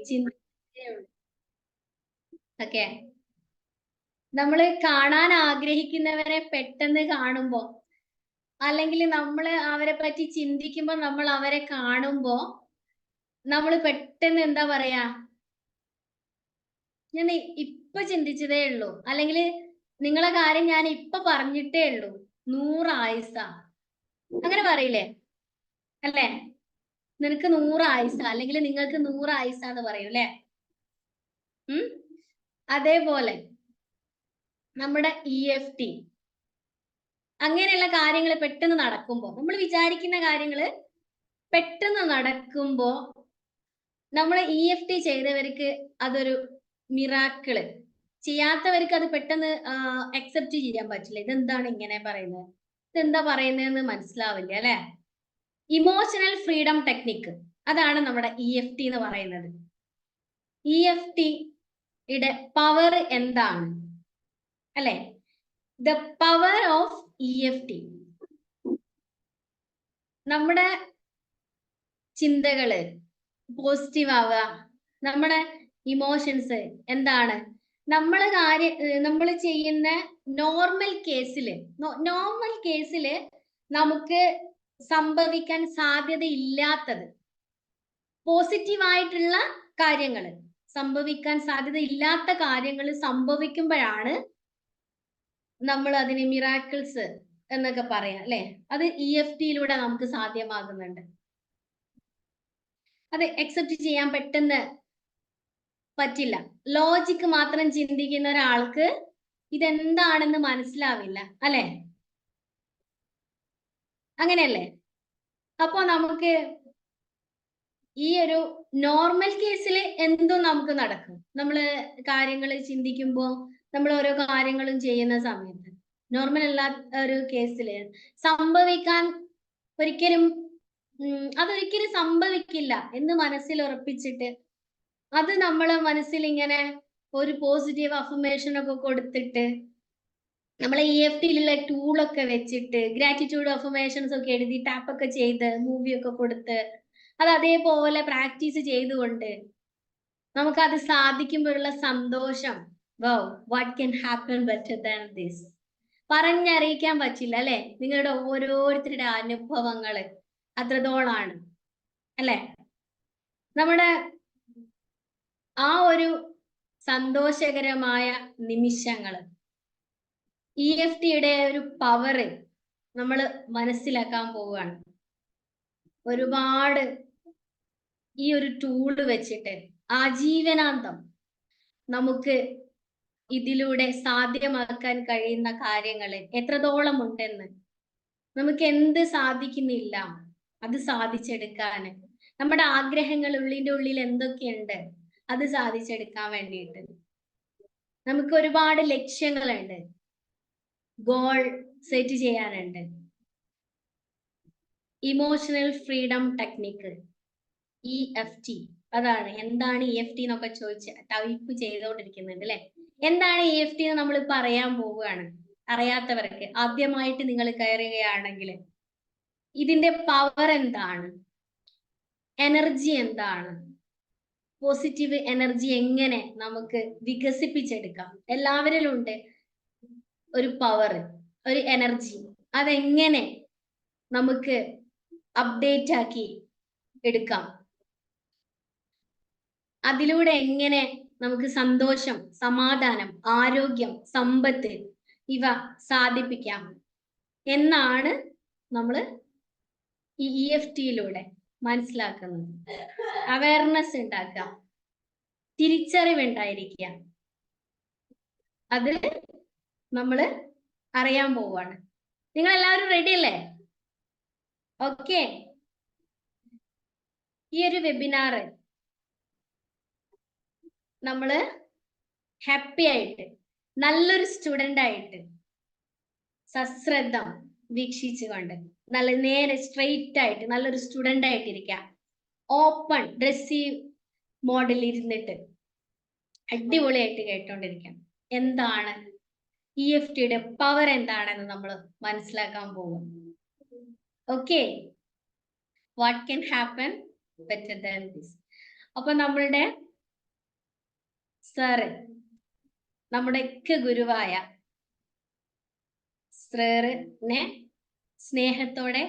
ചിന്തിച്ചേ ഉള്ളൂ. ഓക്കെ, നമ്മൾ കാണാൻ ആഗ്രഹിക്കുന്നവരെ പെട്ടെന്ന് കാണുമ്പോ, അല്ലെങ്കിൽ നമ്മൾ അവരെ പറ്റി ചിന്തിക്കുമ്പോ, നമ്മൾ അവരെ കാണുമ്പോ നമ്മൾ പെട്ടെന്ന് എന്താ പറയാ, ഞാൻ ഇപ്പൊ ചിന്തിച്ചതേ ഉള്ളൂ, അല്ലെങ്കിൽ നിങ്ങളെ കാര്യം ഞാൻ ഇപ്പൊ പറഞ്ഞിട്ടേ ഉള്ളൂ, 100 ആയുസ, അങ്ങനെ പറയില്ലേ? അല്ലേ? നിനക്ക് 100 ആയുസ, അല്ലെങ്കിൽ നിങ്ങൾക്ക് 100 ആയുസ എന്ന് പറയും അല്ലേ? അതേപോലെ നമ്മുടെ EFT അങ്ങനെയുള്ള കാര്യങ്ങൾ പെട്ടെന്ന് നടക്കുമ്പോ, നമ്മൾ വിചാരിക്കുന്ന കാര്യങ്ങൾ പെട്ടെന്ന് നടക്കുമ്പോ, നമ്മൾ EFT ചെയ്തവർക്ക് അതൊരു മിറാക്കിള്, ചെയ്യാത്തവർക്ക് അത് പെട്ടെന്ന് അക്സെപ്റ്റ് ചെയ്യാൻ പറ്റില്ല. ഇതെന്താണ് ഇങ്ങനെ പറയുന്നത്, ഇതെന്താ പറയുന്നതെന്ന് മനസ്സിലാവില്ല അല്ലെ? ഇമോഷണൽ ഫ്രീഡം ടെക്നിക്ക്, അതാണ് നമ്മുടെ EFT എന്ന് പറയുന്നത്. EFTയുടെ പവർ എന്താണ് അല്ലെ? ദ പവർ ഓഫ് EFT, നമ്മുടെ ചിന്തകള് പോസിറ്റീവ് ആവുക, നമ്മുടെ ഇമോഷൻസ് എന്താണ്, നമ്മൾ ചെയ്യുന്ന നോർമൽ കേസില് നമുക്ക് സംഭവിക്കാൻ സാധ്യതയില്ലാത്തത്, പോസിറ്റീവായിട്ടുള്ള കാര്യങ്ങൾ സംഭവിക്കാൻ സാധ്യതയില്ലാത്ത കാര്യങ്ങൾ സംഭവിക്കുമ്പോഴാണ് നമ്മൾ അതിന് മിറാക്കിൾസ് എന്നൊക്കെ പറയാം അല്ലെ? അത് EFTയിലൂടെ നമുക്ക് സാധ്യമാകുന്നുണ്ട്. അത് അക്സെപ്റ്റ് ചെയ്യാൻ പെട്ടെന്ന് പറ്റില്ല. ലോജിക്ക് മാത്രം ചിന്തിക്കുന്ന ഒരാൾക്ക് ഇതെന്താണെന്ന് മനസ്സിലാവില്ല അല്ലെ? അങ്ങനെയല്ലേ? അപ്പൊ നമുക്ക് ഈ ഒരു നോർമൽ കേസിൽ എന്തും നമുക്ക് നടക്കും. നമ്മള് കാര്യങ്ങൾ ചിന്തിക്കുമ്പോ, നമ്മൾ ഓരോ കാര്യങ്ങളും ചെയ്യുന്ന സമയത്ത്, നോർമൽ അല്ലാത്ത ഒരു കേസിൽ സംഭവിക്കാൻ അതൊരിക്കലും സംഭവിക്കില്ല എന്ന് മനസ്സിൽ ഉറപ്പിച്ചിട്ട്, അത് നമ്മളെ മനസ്സിൽ ഇങ്ങനെ ഒരു പോസിറ്റീവ് അഫർമേഷൻ ഒക്കെ കൊടുത്തിട്ട്, നമ്മളെ EFTയിലുള്ള ടൂളൊക്കെ വെച്ചിട്ട് ഗ്രാറ്റിറ്റ്യൂഡ് അഫർമേഷൻസ് ഒക്കെ എഴുതി ടാപ്പൊക്കെ ചെയ്ത് മൂവിയൊക്കെ കൊടുത്ത് അത് അതേപോലെ പ്രാക്ടീസ് ചെയ്തുകൊണ്ട് നമുക്കത് സാധിക്കുമ്പോഴുള്ള സന്തോഷം, wow, what can happen better than this, പറഞ്ഞറിയിക്കാൻ പറ്റില്ല അല്ലെ? നിങ്ങളുടെ ഓരോരുത്തരുടെ അനുഭവങ്ങള് അത്രത്തോളാണ് അല്ലെ? നമ്മുടെ ആ ഒരു സന്തോഷകരമായ നിമിഷങ്ങള്, EFTയുടെ ഒരു പവറ് നമ്മൾ മനസ്സിലാക്കാൻ പോവുകയാണ്. ഒരുപാട് ഈ ഒരു ടൂള് വെച്ചിട്ട് ആജീവനാന്തം നമുക്ക് ഇതിലൂടെ സാധ്യമാക്കാൻ കഴിയുന്ന കാര്യങ്ങൾ എത്രത്തോളം ഉണ്ടെന്ന്, നമുക്ക് എന്ത് സാധിക്കുന്നില്ല അത് സാധിച്ചെടുക്കാന്, നമ്മുടെ ആഗ്രഹങ്ങൾ ഉള്ളിന്റെ ഉള്ളിൽ എന്തൊക്കെയുണ്ട് അത് സാധിച്ചെടുക്കാൻ വേണ്ടിയിട്ട് നമുക്ക് ഒരുപാട് ലക്ഷ്യങ്ങളുണ്ട്, ഗോൾ സെറ്റ് ചെയ്യാനുണ്ട്. ഇമോഷണൽ ഫ്രീഡം ടെക്നിക്ക് EFT, അതാണ്. എന്താണ് EFT എന്നൊക്കെ ചോദിച്ച് ടൈപ്പ് ചെയ്തുകൊണ്ടിരിക്കുന്നുണ്ട് അല്ലെ? എന്താണ് EFT എന്ന് നമ്മൾ പറയാൻ പോവുകയാണ്. അറിയാത്തവർക്ക്, ആദ്യമായിട്ട് നിങ്ങൾ കയറുകയാണെങ്കിൽ, ഇതിന്റെ പവർ എന്താണ്, എനർജി എന്താണ്, പോസിറ്റീവ് എനർജി എങ്ങനെ നമുക്ക് വികസിപ്പിച്ചെടുക്കാം, എല്ലാവരിലും ഉണ്ട് ഒരു പവർ, ഒരു എനർജി, അതെങ്ങനെ നമുക്ക് അപ്ഡേറ്റ് ആക്കി എടുക്കാം, അതിലൂടെ എങ്ങനെ നമുക്ക് സന്തോഷം, സമാധാനം, ആരോഗ്യം, സമ്പത്ത് ഇവ സാധിപ്പിക്കാം എന്നാണ് നമ്മൾ ഈ EFTയിലൂടെ മനസ്സിലാക്കുന്നത്. അവയർനെസ് ഉണ്ടാക്കുക, തിരിച്ചറിവുണ്ടായിരിക്കുക, അത് നമ്മൾ അറിയാൻ പോവാണ്. നിങ്ങൾ എല്ലാവരും റെഡി അല്ലേ? ഓക്കെ, ഈ ഒരു വെബിനാറ് നമ്മള് ഹാപ്പി ആയിട്ട്, നല്ലൊരു സ്റ്റുഡന്റ് ആയിട്ട്, സശ്രദ്ധം വീക്ഷിച്ചുകൊണ്ട്, നല്ല നേരെ സ്ട്രെയിറ്റ് ആയിട്ട് നല്ലൊരു സ്റ്റുഡന്റ് ആയിട്ടിരിക്കാം. ഓപ്പൺ ഡ്രസ്സിവ് മോഡിൽ ഇരുന്നിട്ട് അടിപൊളിയായിട്ട് കേട്ടോണ്ടിരിക്കാം. എന്താണ് EFTയുടെ പവർ എന്താണെന്ന് നമ്മൾ മനസ്സിലാക്കാൻ പോകും. Okay, what can happen better than this. അപ്പൊ നമ്മളുടെ സാറ്, നമ്മുടെ ഒക്കെ ഗുരുവായ സാറിനെ സ്നേഹത്തോടെ,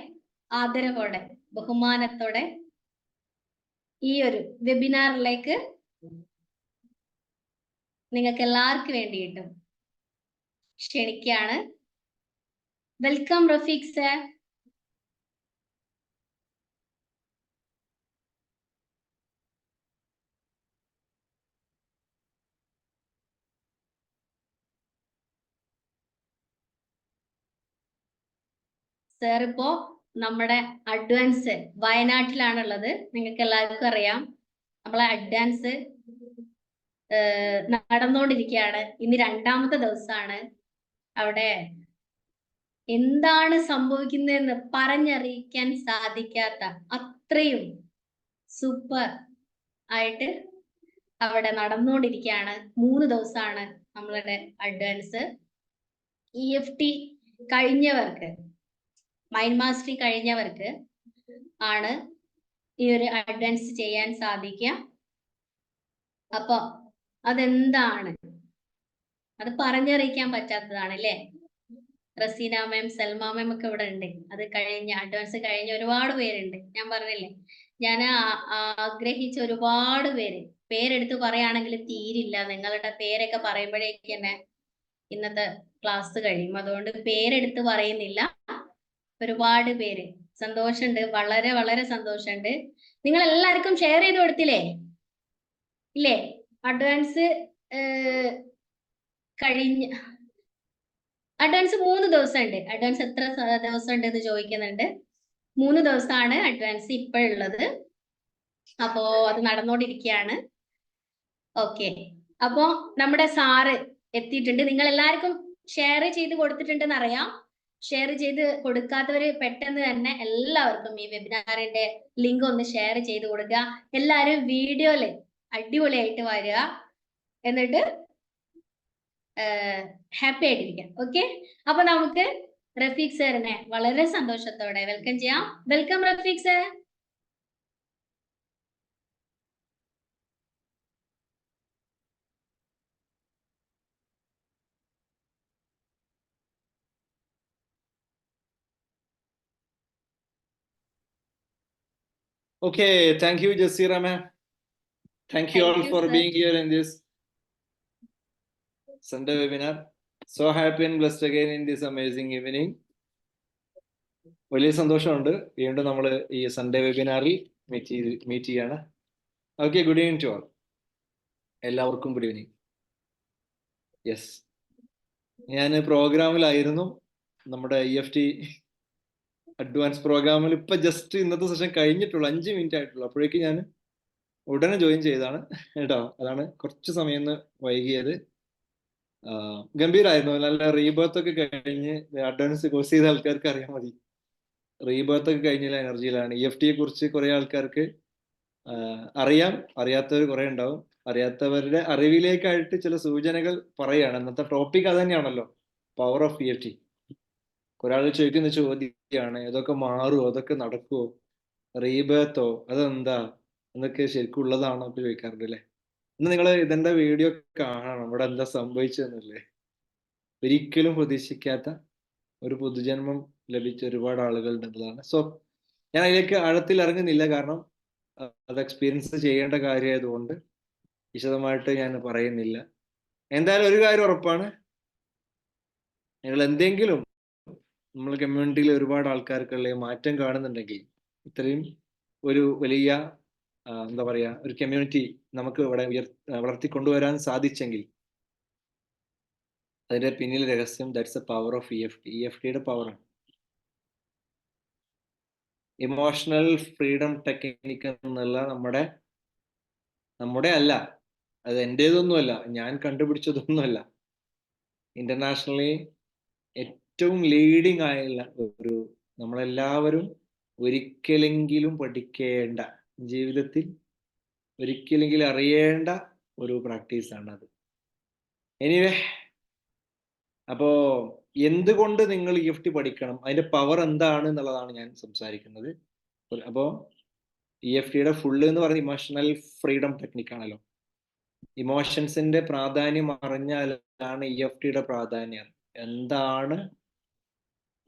ആദരവോടെ, ബഹുമാനത്തോടെ ഈ ഒരു വെബിനാറിലേക്ക് നിങ്ങൾക്ക് എല്ലാവർക്കും വേണ്ടിയിട്ടും ക്ഷണിക്കുകയാണ്. Welcome Rafeeq sir. സർ ഇപ്പോ നമ്മുടെ അഡ്വാൻസ് വയനാട്ടിലാണുള്ളത്. നിങ്ങൾക്ക് എല്ലാവർക്കും അറിയാം. നമ്മളെ അഡ്വാൻസ് നടന്നുകൊണ്ടിരിക്കുകയാണ്. ഇന്ന് 2ാമത്തെ ദിവസമാണ്. അവിടെ എന്താണ് സംഭവിക്കുന്നതെന്ന് പറഞ്ഞറിയിക്കാൻ സാധിക്കാത്ത അത്രയും സൂപ്പർ ആയിട്ട് അവിടെ നടന്നുകൊണ്ടിരിക്കുകയാണ്. 3 ദിവസമാണ് നമ്മളുടെ അഡ്വാൻസ്. EFT കഴിഞ്ഞവർക്ക്, മൈൻഡ് മാസ്റ്ററി കഴിഞ്ഞവർക്ക് ആണ് ഈ ഒരു അഡ്വാൻസ് ചെയ്യാൻ സാധിക്കുക. അപ്പൊ അതെന്താണ്, അത് പറഞ്ഞറിയിക്കാൻ പറ്റാത്തതാണ് അല്ലേ? റസീന മാം, സൽമാ മാം ഒക്കെ ഇവിടെ ഉണ്ട്. അത് കഴിഞ്ഞ അഡ്വാൻസ് കഴിഞ്ഞ ഒരുപാട് പേരുണ്ട്. ഞാൻ പറഞ്ഞില്ലേ, ഞാൻ ആഗ്രഹിച്ച ഒരുപാട് പേരെടുത്ത് പറയുകയാണെങ്കിൽ തീരില്ല. നിങ്ങളുടെ പേരൊക്കെ പറയുമ്പോഴേക്ക് തന്നെ ഇന്നത്തെ ക്ലാസ് കഴിയും. അതുകൊണ്ട് പേരെടുത്ത് പറയുന്നില്ല. ഒരുപാട് പേര്. സന്തോഷമുണ്ട്, വളരെ വളരെ സന്തോഷമുണ്ട്. നിങ്ങൾ എല്ലാവർക്കും ഷെയർ ചെയ്ത് കൊടുത്തില്ലേ? ഇല്ലേ? അഡ്വാൻസ് കഴിഞ്ഞ അഡ്വാൻസ് 3 ദിവസം ഉണ്ട്. അഡ്വാൻസ് എത്ര ദിവസം ഉണ്ട് എന്ന് ചോദിക്കുന്നുണ്ട്. 3 ദിവസമാണ് അഡ്വാൻസ് ഇപ്പോഴുള്ളത്. അപ്പോ അത് നടന്നുകൊണ്ടിരിക്കുകയാണ്. ഓക്കെ, അപ്പോ നമ്മുടെ സാറ് എത്തിയിട്ടുണ്ട്. നിങ്ങൾ എല്ലാവർക്കും ഷെയർ ചെയ്ത് കൊടുത്തിട്ടുണ്ടെന്ന് അറിയാം. ഷെയർ ചെയ്ത് കൊടുക്കാത്തവര് പെട്ടെന്ന് തന്നെ എല്ലാവർക്കും ഈ വെബിനാറിന്റെ ലിങ്ക് ഒന്ന് ഷെയർ ചെയ്ത് കൊടുക്കുക. എല്ലാവരും വീഡിയോയില് അടിപൊളിയായിട്ട് വരിക, എന്നിട്ട് ഹാപ്പി ആയിട്ടിരിക്കാം. ഓക്കെ, അപ്പൊ നമുക്ക് റഫീഖ് സാറിനെ വളരെ സന്തോഷത്തോടെ വെൽക്കം ചെയ്യാം. Welcome Rafeeq sir. Okay, thank you, Jasira ma'am. Thank you all for being here in this Sunday webinar. So happy and blessed again in this amazing evening. വലിയ സന്തോഷമുണ്ട് വീണ്ടും നമ്മൾ ഈ സൺഡേ വെബിനാറിൽ മീറ്റ് ചെയ്യാണ്. Okay, good evening to all. എല്ലാവർക്കും good evening. Yes, ഞാൻ പ്രോഗ്രാമിലായിരുന്നു. നമ്മുടെ EFT അഡ്വാൻസ് പ്രോഗ്രാമിൽ ഇപ്പൊ ജസ്റ്റ് ഇന്നത്തെ സെഷൻ കഴിഞ്ഞിട്ടുള്ളൂ, 5 മിനിറ്റ് ആയിട്ടുള്ളൂ. അപ്പോഴേക്കും ഞാൻ ഉടനെ ജോയിൻ ചെയ്താണ് കേട്ടോ. അതാണ് കുറച്ച് സമയം വൈകിയത്. ഗംഭീരായിരുന്നു. നല്ല റീബർത്ത് ഒക്കെ കഴിഞ്ഞ് അഡ്വാൻസ് കോഴ്സ് ചെയ്ത ആൾക്കാർക്ക് അറിയാൻ മതി. റീബർത്ത് ഒക്കെ കഴിഞ്ഞുള്ള എനർജിയിലാണ്. EFT യെ കുറിച്ച് കുറെ ആൾക്കാർക്ക് അറിയാം, അറിയാത്തവർ കുറെ ഉണ്ടാവും. അറിയാത്തവരുടെ അറിവിലേക്കായിട്ട് ചില സൂചനകൾ പറയാണ്. ഇന്നത്തെ ടോപ്പിക് അത് തന്നെയാണല്ലോ, പവർ ഓഫ് EFT. ഒരാൾ ചോദിക്കുന്ന ചോദ്യമാണ്, അതൊക്കെ മാറുമോ, അതൊക്കെ നടക്കുമോ, റീബേർത്തോ, അതെന്താ എന്നൊക്കെ ശരിക്കും ഉള്ളതാണോ ഒക്കെ ചോദിക്കാറുണ്ട് അല്ലേ? ഇന്ന് നിങ്ങൾ ഇതിന്റെ വീഡിയോ കാണണം, ഇവിടെ എന്താ സംഭവിച്ചതെന്നല്ലേ. ഒരിക്കലും പ്രതീക്ഷിക്കാത്ത ഒരു പൊതുജന്മം ലഭിച്ച ഒരുപാട് ആളുകളുണ്ട് എന്നതാണ്. സോ ഞാൻ അതിലേക്ക് ആഴത്തിൽ ഇറങ്ങുന്നില്ല, കാരണം അത് എക്സ്പീരിയൻസ് ചെയ്യേണ്ട കാര്യമായതുകൊണ്ട് വിശദമായിട്ട് ഞാൻ പറയുന്നില്ല. എന്തായാലും ഒരു കാര്യം ഉറപ്പാണ്, നിങ്ങൾ എന്തെങ്കിലും നമ്മൾ കമ്മ്യൂണിറ്റിയിൽ ഒരുപാട് ആൾക്കാർക്കുള്ള മാറ്റം കാണുന്നുണ്ടെങ്കിൽ, ഇത്രയും ഒരു വലിയ എന്താ പറയാ ഒരു കമ്മ്യൂണിറ്റി നമുക്ക് ഇവിടെ വളർത്തിക്കൊണ്ടുവരാൻ സാധിച്ചെങ്കിൽ അതിന്റെ പിന്നിൽ രഹസ്യം, that's a power of EFT. EFTയുടെ പവറാണ്. ഇമോഷണൽ ഫ്രീഡം ടെക്നിക്ക് എന്നുള്ള നമ്മുടെ അല്ല, അത് എൻ്റേതൊന്നുമല്ല, ഞാൻ കണ്ടുപിടിച്ചതൊന്നുമല്ല. ഇന്റർനാഷണലി ഏറ്റവും ലീഡിങ് ആയുള്ള ഒരു, നമ്മളെല്ലാവരും ഒരിക്കലെങ്കിലും പഠിക്കേണ്ട, ജീവിതത്തിൽ ഒരിക്കലെങ്കിലും അറിയേണ്ട ഒരു പ്രാക്ടീസാണ് അത്. എനിവേ, അപ്പോ എന്തുകൊണ്ട് നിങ്ങൾ EFT പഠിക്കണം, അതിന്റെ പവർ എന്താണ് എന്നുള്ളതാണ് ഞാൻ സംസാരിക്കുന്നത്. അപ്പോ EFTയുടെ ഫുള്ള് എന്ന് പറയുന്നത് ഇമോഷണൽ ഫ്രീഡം ടെക്നിക്കാണല്ലോ. ഇമോഷൻസിന്റെ പ്രാധാന്യം അറിഞ്ഞാലാണ് EFTയുടെ പ്രാധാന്യം. എന്താണ്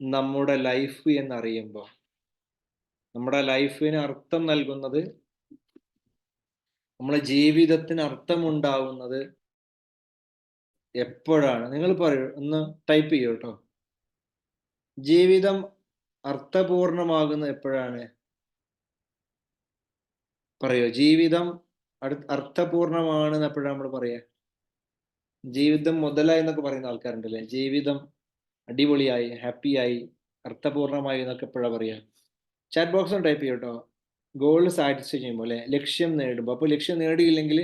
നമ്മുടെ ലൈഫ് എന്നറിയുമ്പോൾ, നമ്മുടെ ലൈഫിന് അർത്ഥം നൽകുന്നത്, നമ്മുടെ ജീവിതത്തിന് അർത്ഥമുണ്ടാവുന്നത് എപ്പോഴാണ്? നിങ്ങൾ പറയൂ, ഒന്ന് ടൈപ്പ് ചെയ്യൂ കേട്ടോ. ജീവിതം അർത്ഥപൂർണമാകുന്നത് എപ്പോഴാണ്? പറയോ, ജീവിതം അർത്ഥപൂർണമാണെന്ന് എപ്പോഴാണ് നമ്മൾ പറയാ? ജീവിതം മുതലായി എന്നൊക്കെ പറയുന്ന ആൾക്കാരുണ്ടല്ലേ. ജീവിതം അടിപൊളിയായി, ഹാപ്പിയായി, അർത്ഥപൂർണമായി എന്നൊക്കെ എപ്പോഴാ പറയാ? ചാറ്റ് ബോക്സ് ഒന്ന് ടൈപ്പ് ചെയ്യട്ടോ. ഗോൾ സാറ്റിസ്ഫൈ ചെയ്യുമ്പോൾ അല്ലെ, ലക്ഷ്യം നേടുമ്പോൾ. അപ്പൊ ലക്ഷ്യം നേടിയില്ലെങ്കിൽ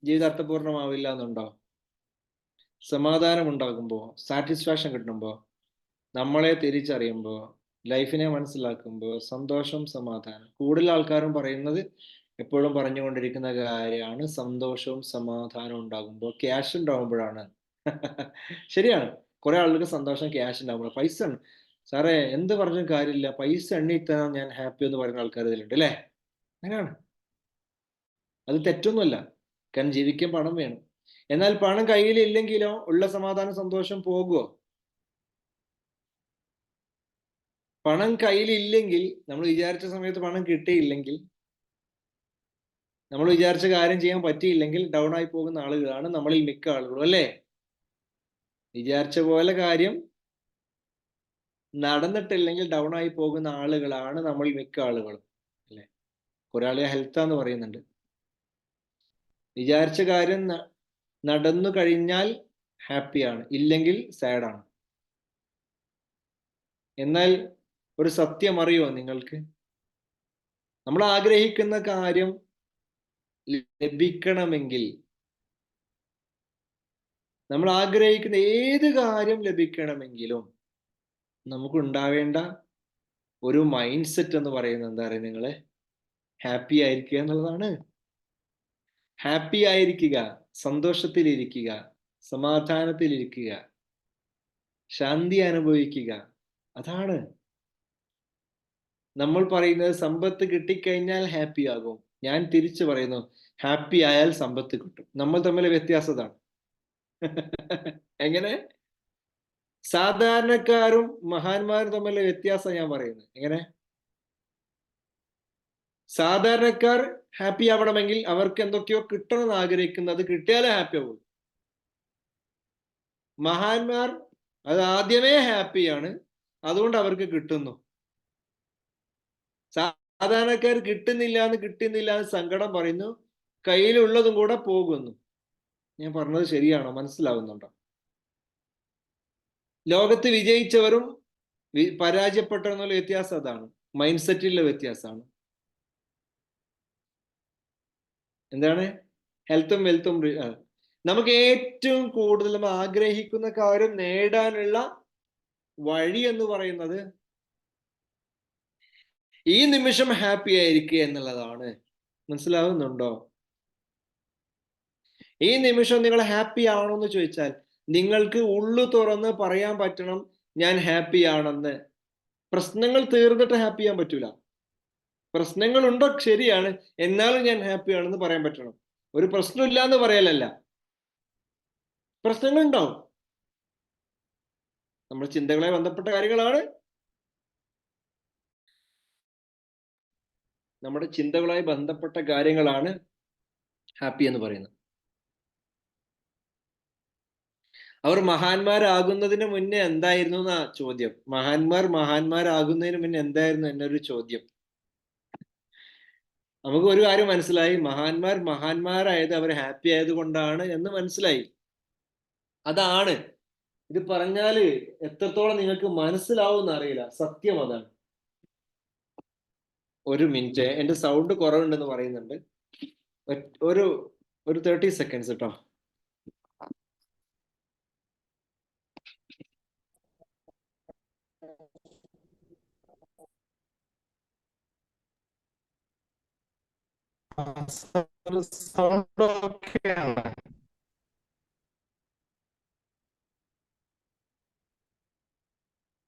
ജീവിതം അർത്ഥപൂർണമാവില്ല എന്നുണ്ടോ? സമാധാനം ഉണ്ടാകുമ്പോൾ, സാറ്റിസ്ഫാക്ഷൻ കിട്ടുമ്പോൾ, നമ്മളെ തിരിച്ചറിയുമ്പോൾ, ലൈഫിനെ മനസ്സിലാക്കുമ്പോൾ, സന്തോഷം, സമാധാനം. കൂടുതൽ ആൾക്കാരും പറയുന്നത്, എപ്പോഴും പറഞ്ഞുകൊണ്ടിരിക്കുന്ന കാര്യമാണ്, സന്തോഷവും സമാധാനവും ഉണ്ടാകുമ്പോൾ, ക്യാഷ് ഉണ്ടാകുമ്പോഴാണ്. ശരിയാണ്. കുറെ ആളുകൾക്ക് സന്തോഷം ക്യാഷ് ഉണ്ടാകുമ്പോൾ. പൈസ സാറേ എന്ത് പറഞ്ഞും കാര്യമില്ല, പൈസ എണ്ണിത്താൻ ഞാൻ ഹാപ്പി എന്ന് പറയുന്ന ആൾക്കാർ ഇതിലുണ്ട് അല്ലേ? അങ്ങനെയാണ്. അത് തെറ്റൊന്നുമല്ല, കാരണം ജീവിക്കാൻ പണം വേണം. എന്നാൽ പണം കയ്യിൽ ഇല്ലെങ്കിലോ ഉള്ള സമാധാനം, സന്തോഷം പോകുമോ? പണം കയ്യിലില്ലെങ്കിൽ, നമ്മൾ വിചാരിച്ച സമയത്ത് പണം കിട്ടിയില്ലെങ്കിൽ, നമ്മൾ വിചാരിച്ച കാര്യം ചെയ്യാൻ പറ്റിയില്ലെങ്കിൽ ഡൗൺ ആയി പോകുന്ന ആളുകളാണ് നമ്മളിൽ മിക്ക ആളുകളും അല്ലേ? വിചാരിച്ച പോലെ കാര്യം നടന്നിട്ടില്ലെങ്കിൽ ഡൗൺ ആയി പോകുന്ന ആളുകളാണ് നമ്മൾ മിക്ക ആളുകളും അല്ലേ? കുറെ ആളുകൾ ഹെൽത്താന്ന് പറയുന്നുണ്ട്. വിചാരിച്ച കാര്യം നടന്നു കഴിഞ്ഞാൽ ഹാപ്പിയാണ്, ഇല്ലെങ്കിൽ സാഡാണ്. എന്നാൽ ഒരു സത്യം അറിയോ നിങ്ങൾക്ക്? നമ്മൾ ആഗ്രഹിക്കുന്ന കാര്യം ലഭിക്കണമെങ്കിൽ, നമ്മൾ ആഗ്രഹിക്കുന്ന ഏത് കാര്യം ലഭിക്കണമെങ്കിലും നമുക്കുണ്ടാവേണ്ട ഒരു മൈൻഡ് സെറ്റ് എന്ന് പറയുന്നത് എന്താ പറയുക? നിങ്ങളെ ഹാപ്പി ആയിരിക്കുക എന്നുള്ളതാണ്. ഹാപ്പി ആയിരിക്കുക, സന്തോഷത്തിലിരിക്കുക, സമാധാനത്തിലിരിക്കുക, ശാന്തി അനുഭവിക്കുക. അതാണ് നമ്മൾ പറയുന്നത്. സമ്പത്ത് കിട്ടിക്കഴിഞ്ഞാൽ ഹാപ്പി ആകും. ഞാൻ തിരിച്ചു പറയുന്നു, ഹാപ്പി ആയാൽ സമ്പത്ത് കിട്ടും. നമ്മൾ തമ്മിലെ വ്യത്യാസം അതാണ്. എങ്ങനെ? സാധാരണക്കാരും മഹാന്മാരും തമ്മിലുള്ള വ്യത്യാസം ഞാൻ പറയുന്നത്. എങ്ങനെ? സാധാരണക്കാർ ഹാപ്പി ആവണമെങ്കിൽ അവർക്ക് എന്തൊക്കെയോ കിട്ടണമെന്ന് ആഗ്രഹിക്കുന്നത്, കിട്ടിയാലേ ഹാപ്പി ആവുള്ളൂ. മഹാന്മാർ അത് ആദ്യമേ ഹാപ്പിയാണ്, അതുകൊണ്ട് അവർക്ക് കിട്ടുന്നു. സാധാരണക്കാർ കിട്ടുന്നില്ല എന്ന് സങ്കടം പറയുന്നു, കയ്യിലുള്ളതും കൂടെ പോകുന്നു. ഞാൻ പറഞ്ഞത് ശരിയാണോ? മനസ്സിലാവുന്നുണ്ടോ? ലോകത്ത് വിജയിച്ചവരും പരാജയപ്പെട്ടവരും വ്യത്യാസം അതാണ്. മൈൻഡ് സെറ്റിലുള്ള വ്യത്യാസമാണ്. എന്താണ്? ഹെൽത്തും വെൽത്തും. നമുക്ക് ഏറ്റവും കൂടുതൽ നമ്മൾ ആഗ്രഹിക്കുന്ന കാര്യം നേടാനുള്ള വഴി എന്ന് പറയുന്നത് ഈ നിമിഷം ഹാപ്പി ആയിരിക്കുക എന്നുള്ളതാണ്. മനസ്സിലാവുന്നുണ്ടോ? ഈ നിമിഷം നിങ്ങൾ ഹാപ്പി ആണോ എന്ന് ചോദിച്ചാൽ നിങ്ങൾക്ക് ഉള്ളു തുറന്ന് പറയാൻ പറ്റണം, ഞാൻ ഹാപ്പി ആണെന്ന്. പ്രശ്നങ്ങൾ തീർന്നിട്ട് ഹാപ്പി ചെയ്യാൻ പറ്റൂല. പ്രശ്നങ്ങൾ ഉണ്ടോ, ശരിയാണ്, എന്നാലും ഞാൻ ഹാപ്പി ആണെന്ന് പറയാൻ പറ്റണം. ഒരു പ്രശ്നമില്ല എന്ന് പറയലല്ല, പ്രശ്നങ്ങൾ ഉണ്ടാവും. നമ്മുടെ ചിന്തകളെ ബന്ധപ്പെട്ട കാര്യങ്ങളാണ്. നമ്മുടെ ചിന്തകളുമായി ബന്ധപ്പെട്ട കാര്യങ്ങളാണ് ഹാപ്പി എന്ന് പറയുന്നത്. അവർ മഹാന്മാരാകുന്നതിന് മുന്നേ എന്തായിരുന്നു എന്നാ ചോദ്യം. മഹാന്മാരാകുന്നതിന് മുന്നേ എന്തായിരുന്നു എന്നൊരു ചോദ്യം. നമുക്ക് ഒരു കാര്യം മനസ്സിലായി, മഹാന്മാരായത് അവർ ഹാപ്പി ആയത് കൊണ്ടാണ് എന്ന് മനസ്സിലായി. അതാണ്. ഇത് പറഞ്ഞാല് എത്രത്തോളം നിങ്ങൾക്ക് മനസ്സിലാവും അറിയില്ല, സത്യം അതാണ്. ഒരു മിനിറ്റ്, എന്റെ സൗണ്ട് കുറവുണ്ടെന്ന് പറയുന്നുണ്ട്. ഒരു 30 സെക്കൻഡ്സ് കേട്ടോ.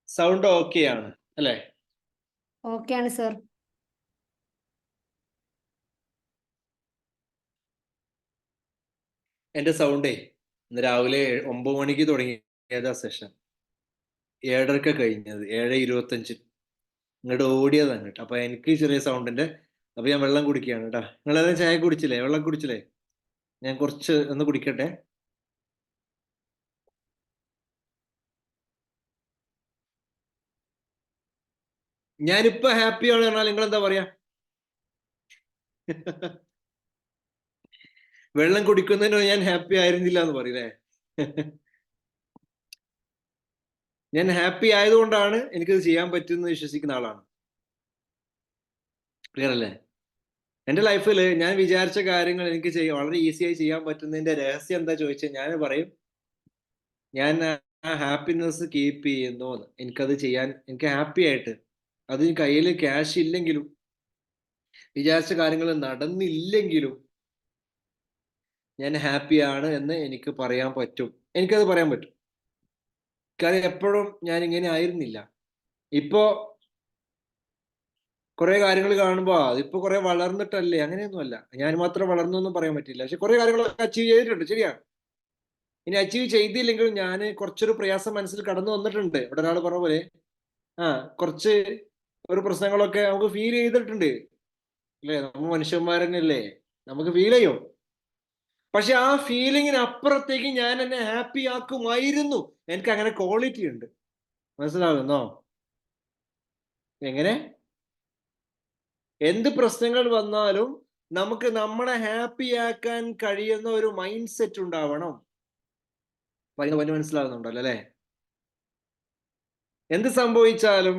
സൗണ്ട് ഓക്കെ ആണ് അല്ലേ? ഓക്കെ ആണ് സർ. എൻ്റെ സൗണ്ടേ ഇന്ന് രാവിലെ 9 മണിക്ക് തുടങ്ങിയതാ സെഷൻ, 7:30 കഴിഞ്ഞത്, 7:25 ഇങ്ങോട്ട് ഓടിയതാ അങ്ങോട്ട്. അപ്പൊ എനിക്ക് ചെറിയ സൗണ്ടിന്റെ, അപ്പൊ ഞാൻ വെള്ളം കുടിക്കുകയാണ് കേട്ടോ. നിങ്ങളെല്ലാം ചായ കുടിച്ചില്ലേ, വെള്ളം കുടിച്ചില്ലേ? ഞാൻ കുറച്ച് ഒന്ന് കുടിക്കട്ടെ. ഞാനിപ്പോ ഹാപ്പിയാണ് പറഞ്ഞാൽ നിങ്ങൾ എന്താ പറയാ? വെള്ളം കുടിക്കുന്നതിനോ ഞാൻ ഹാപ്പി ആയിരുന്നില്ല എന്ന് പറയില്ലേ? ഞാൻ ഹാപ്പി ആയതുകൊണ്ടാണ് എനിക്കത് ചെയ്യാൻ പറ്റുമെന്ന് വിശ്വസിക്കുന്ന ആളാണ്. ക്ലിയർ അല്ലേ? എൻ്റെ ലൈഫിൽ ഞാൻ വിചാരിച്ച കാര്യങ്ങൾ എനിക്ക് വളരെ ഈസിയായി ചെയ്യാൻ പറ്റുന്നതിന്റെ രഹസ്യം എന്താ ചോദിച്ചാൽ ഞാൻ പറയും, ഞാൻ ആ ഹാപ്പിനെസ് കീപ്പ് ചെയ്യുന്നു. എനിക്കത് ചെയ്യാൻ എനിക്ക് ഹാപ്പി ആയിട്ട്, അത് കയ്യിൽ ക്യാഷ് ഇല്ലെങ്കിലും വിചാരിച്ച കാര്യങ്ങൾ നടന്നില്ലെങ്കിലും ഞാൻ ഹാപ്പിയാണ് എന്ന് എനിക്ക് പറയാൻ പറ്റും. എനിക്കത് പറയാൻ പറ്റും. കാര്യം എപ്പോഴും ഞാൻ ഇങ്ങനെ ആയിരുന്നില്ല. ഇപ്പോ കുറെ കാര്യങ്ങൾ കാണുമ്പോ അതിപ്പോ കുറെ വളർന്നിട്ടല്ലേ, അങ്ങനെയൊന്നുമല്ല. ഞാൻ മാത്രം വളർന്നു എന്നും പറയാൻ പറ്റില്ല. പക്ഷെ കുറെ കാര്യങ്ങളൊക്കെ അച്ചീവ് ചെയ്തിട്ടുണ്ട്, ശരിയാണ്. ഇനി അച്ചീവ് ചെയ്തില്ലെങ്കിലും ഞാൻ കുറച്ചൊരു പ്രയാസം മനസ്സിൽ കടന്നു വന്നിട്ടുണ്ട്. ഇവിടെ ഒരാൾ പറഞ്ഞ പോലെ കുറച്ച് ഒരു പ്രശ്നങ്ങളൊക്കെ നമുക്ക് ഫീൽ ചെയ്തിട്ടുണ്ട് അല്ലേ? നമ്മൾ മനുഷ്യന്മാരനല്ലേ, നമുക്ക് ഫീൽ ചെയ്യും. പക്ഷെ ആ ഫീലിങ്ങിന് അപ്പുറത്തേക്ക് ഞാൻ എന്നെ ഹാപ്പി ആക്കുമായിരുന്നു. എനിക്ക് അങ്ങനെ ക്വാളിറ്റി ഉണ്ട്. മനസ്സിലാകുന്നോ? എങ്ങനെ എന്ത് പ്രശ്നങ്ങൾ വന്നാലും നമുക്ക് നമ്മളെ ഹാപ്പി ആക്കാൻ കഴിയുന്ന ഒരു മൈൻഡ് സെറ്റ് ഉണ്ടാവണം. മനസ്സിലാകുന്നുണ്ടല്ലോ അല്ലെ? എന്ത് സംഭവിച്ചാലും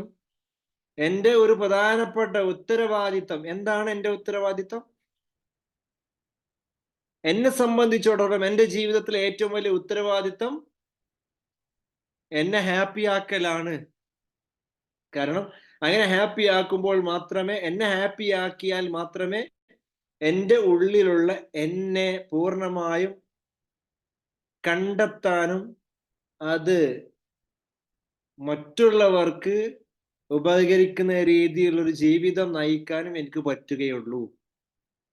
എൻ്റെ ഒരു പ്രധാനപ്പെട്ട ഉത്തരവാദിത്തം എന്താണ്? എൻ്റെ ഉത്തരവാദിത്തം എന്നെ സംബന്ധിച്ചിടത്തോളം എൻ്റെ ജീവിതത്തിലെ ഏറ്റവും വലിയ ഉത്തരവാദിത്തം എന്നെ ഹാപ്പി ആക്കലാണ്. കാരണം അങ്ങനെ ഹാപ്പി ആക്കുമ്പോൾ മാത്രമേ, എന്നെ ഹാപ്പി ആക്കിയാൽ മാത്രമേ എൻ്റെ ഉള്ളിലുള്ള എന്നെ പൂർണ്ണമായും കണ്ടെത്താനും അത് മറ്റുള്ളവർക്ക് ഉപകരിക്കുന്ന രീതിയിലുള്ള ഒരു ജീവിതം നയിക്കാനും എനിക്ക് പറ്റുകയുള്ളൂ.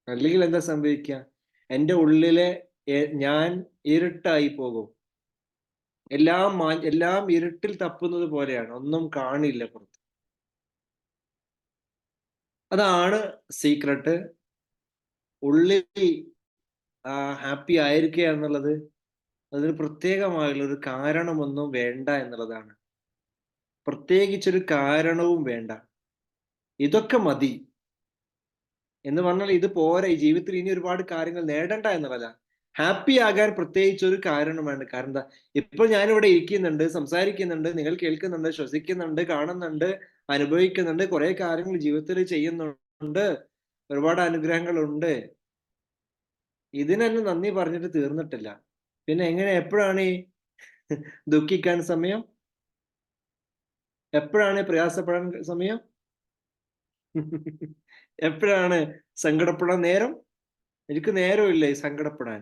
അല്ലെങ്കിൽ എന്താ സംഭവിക്കുക? എൻ്റെ ഉള്ളിലെ ഞാൻ ഇരുട്ടായി പോകും. എല്ലാം ഇരുട്ടിൽ തപ്പുന്നത് പോലെയാണ്, ഒന്നും കാണില്ല പുറത്ത്. അതാണ് സീക്രട്ട്. ഉള്ളിൽ ഹാപ്പി ആയിരിക്കുക എന്നുള്ളത്, അതിന് പ്രത്യേകമായുള്ള ഒരു കാരണമൊന്നും വേണ്ട എന്നുള്ളതാണ്. പ്രത്യേകിച്ചൊരു കാരണവും വേണ്ട, ഇതൊക്കെ മതി എന്ന് പറഞ്ഞാൽ ഇത് പോരാ. ഈ ജീവിതത്തിൽ ഇനി ഒരുപാട് കാര്യങ്ങൾ നേടണ്ട എന്നുള്ളതല്ല. ഹാപ്പി ആകാൻ പ്രത്യേകിച്ച് ഒരു കാരണം വേണ്ട. കാരണം എന്താ? ഇപ്പോൾ ഞാനിവിടെ ഇരിക്കുന്നുണ്ട്, സംസാരിക്കുന്നുണ്ട്, നിങ്ങൾ കേൾക്കുന്നുണ്ട്, ശ്വസിക്കുന്നുണ്ട്, കാണുന്നുണ്ട്, അനുഭവിക്കുന്നുണ്ട്, കുറെ കാര്യങ്ങൾ ജീവിതത്തിൽ ചെയ്യുന്നുണ്ട്, ഒരുപാട് അനുഗ്രഹങ്ങളുണ്ട്. ഇതിനെന്നെ നന്ദി പറഞ്ഞിട്ട് തീർന്നിട്ടില്ല. പിന്നെ എങ്ങനെ, എപ്പോഴാണ് ഈ ദുഃഖിക്കാൻ സമയം? എപ്പോഴാണ് പ്രയാസപ്പെടാൻ സമയം? എപ്പോഴാണ് സങ്കടപ്പെടാൻ നേരം? എനിക്ക് നേരമില്ല ഈ സങ്കടപ്പെടാൻ.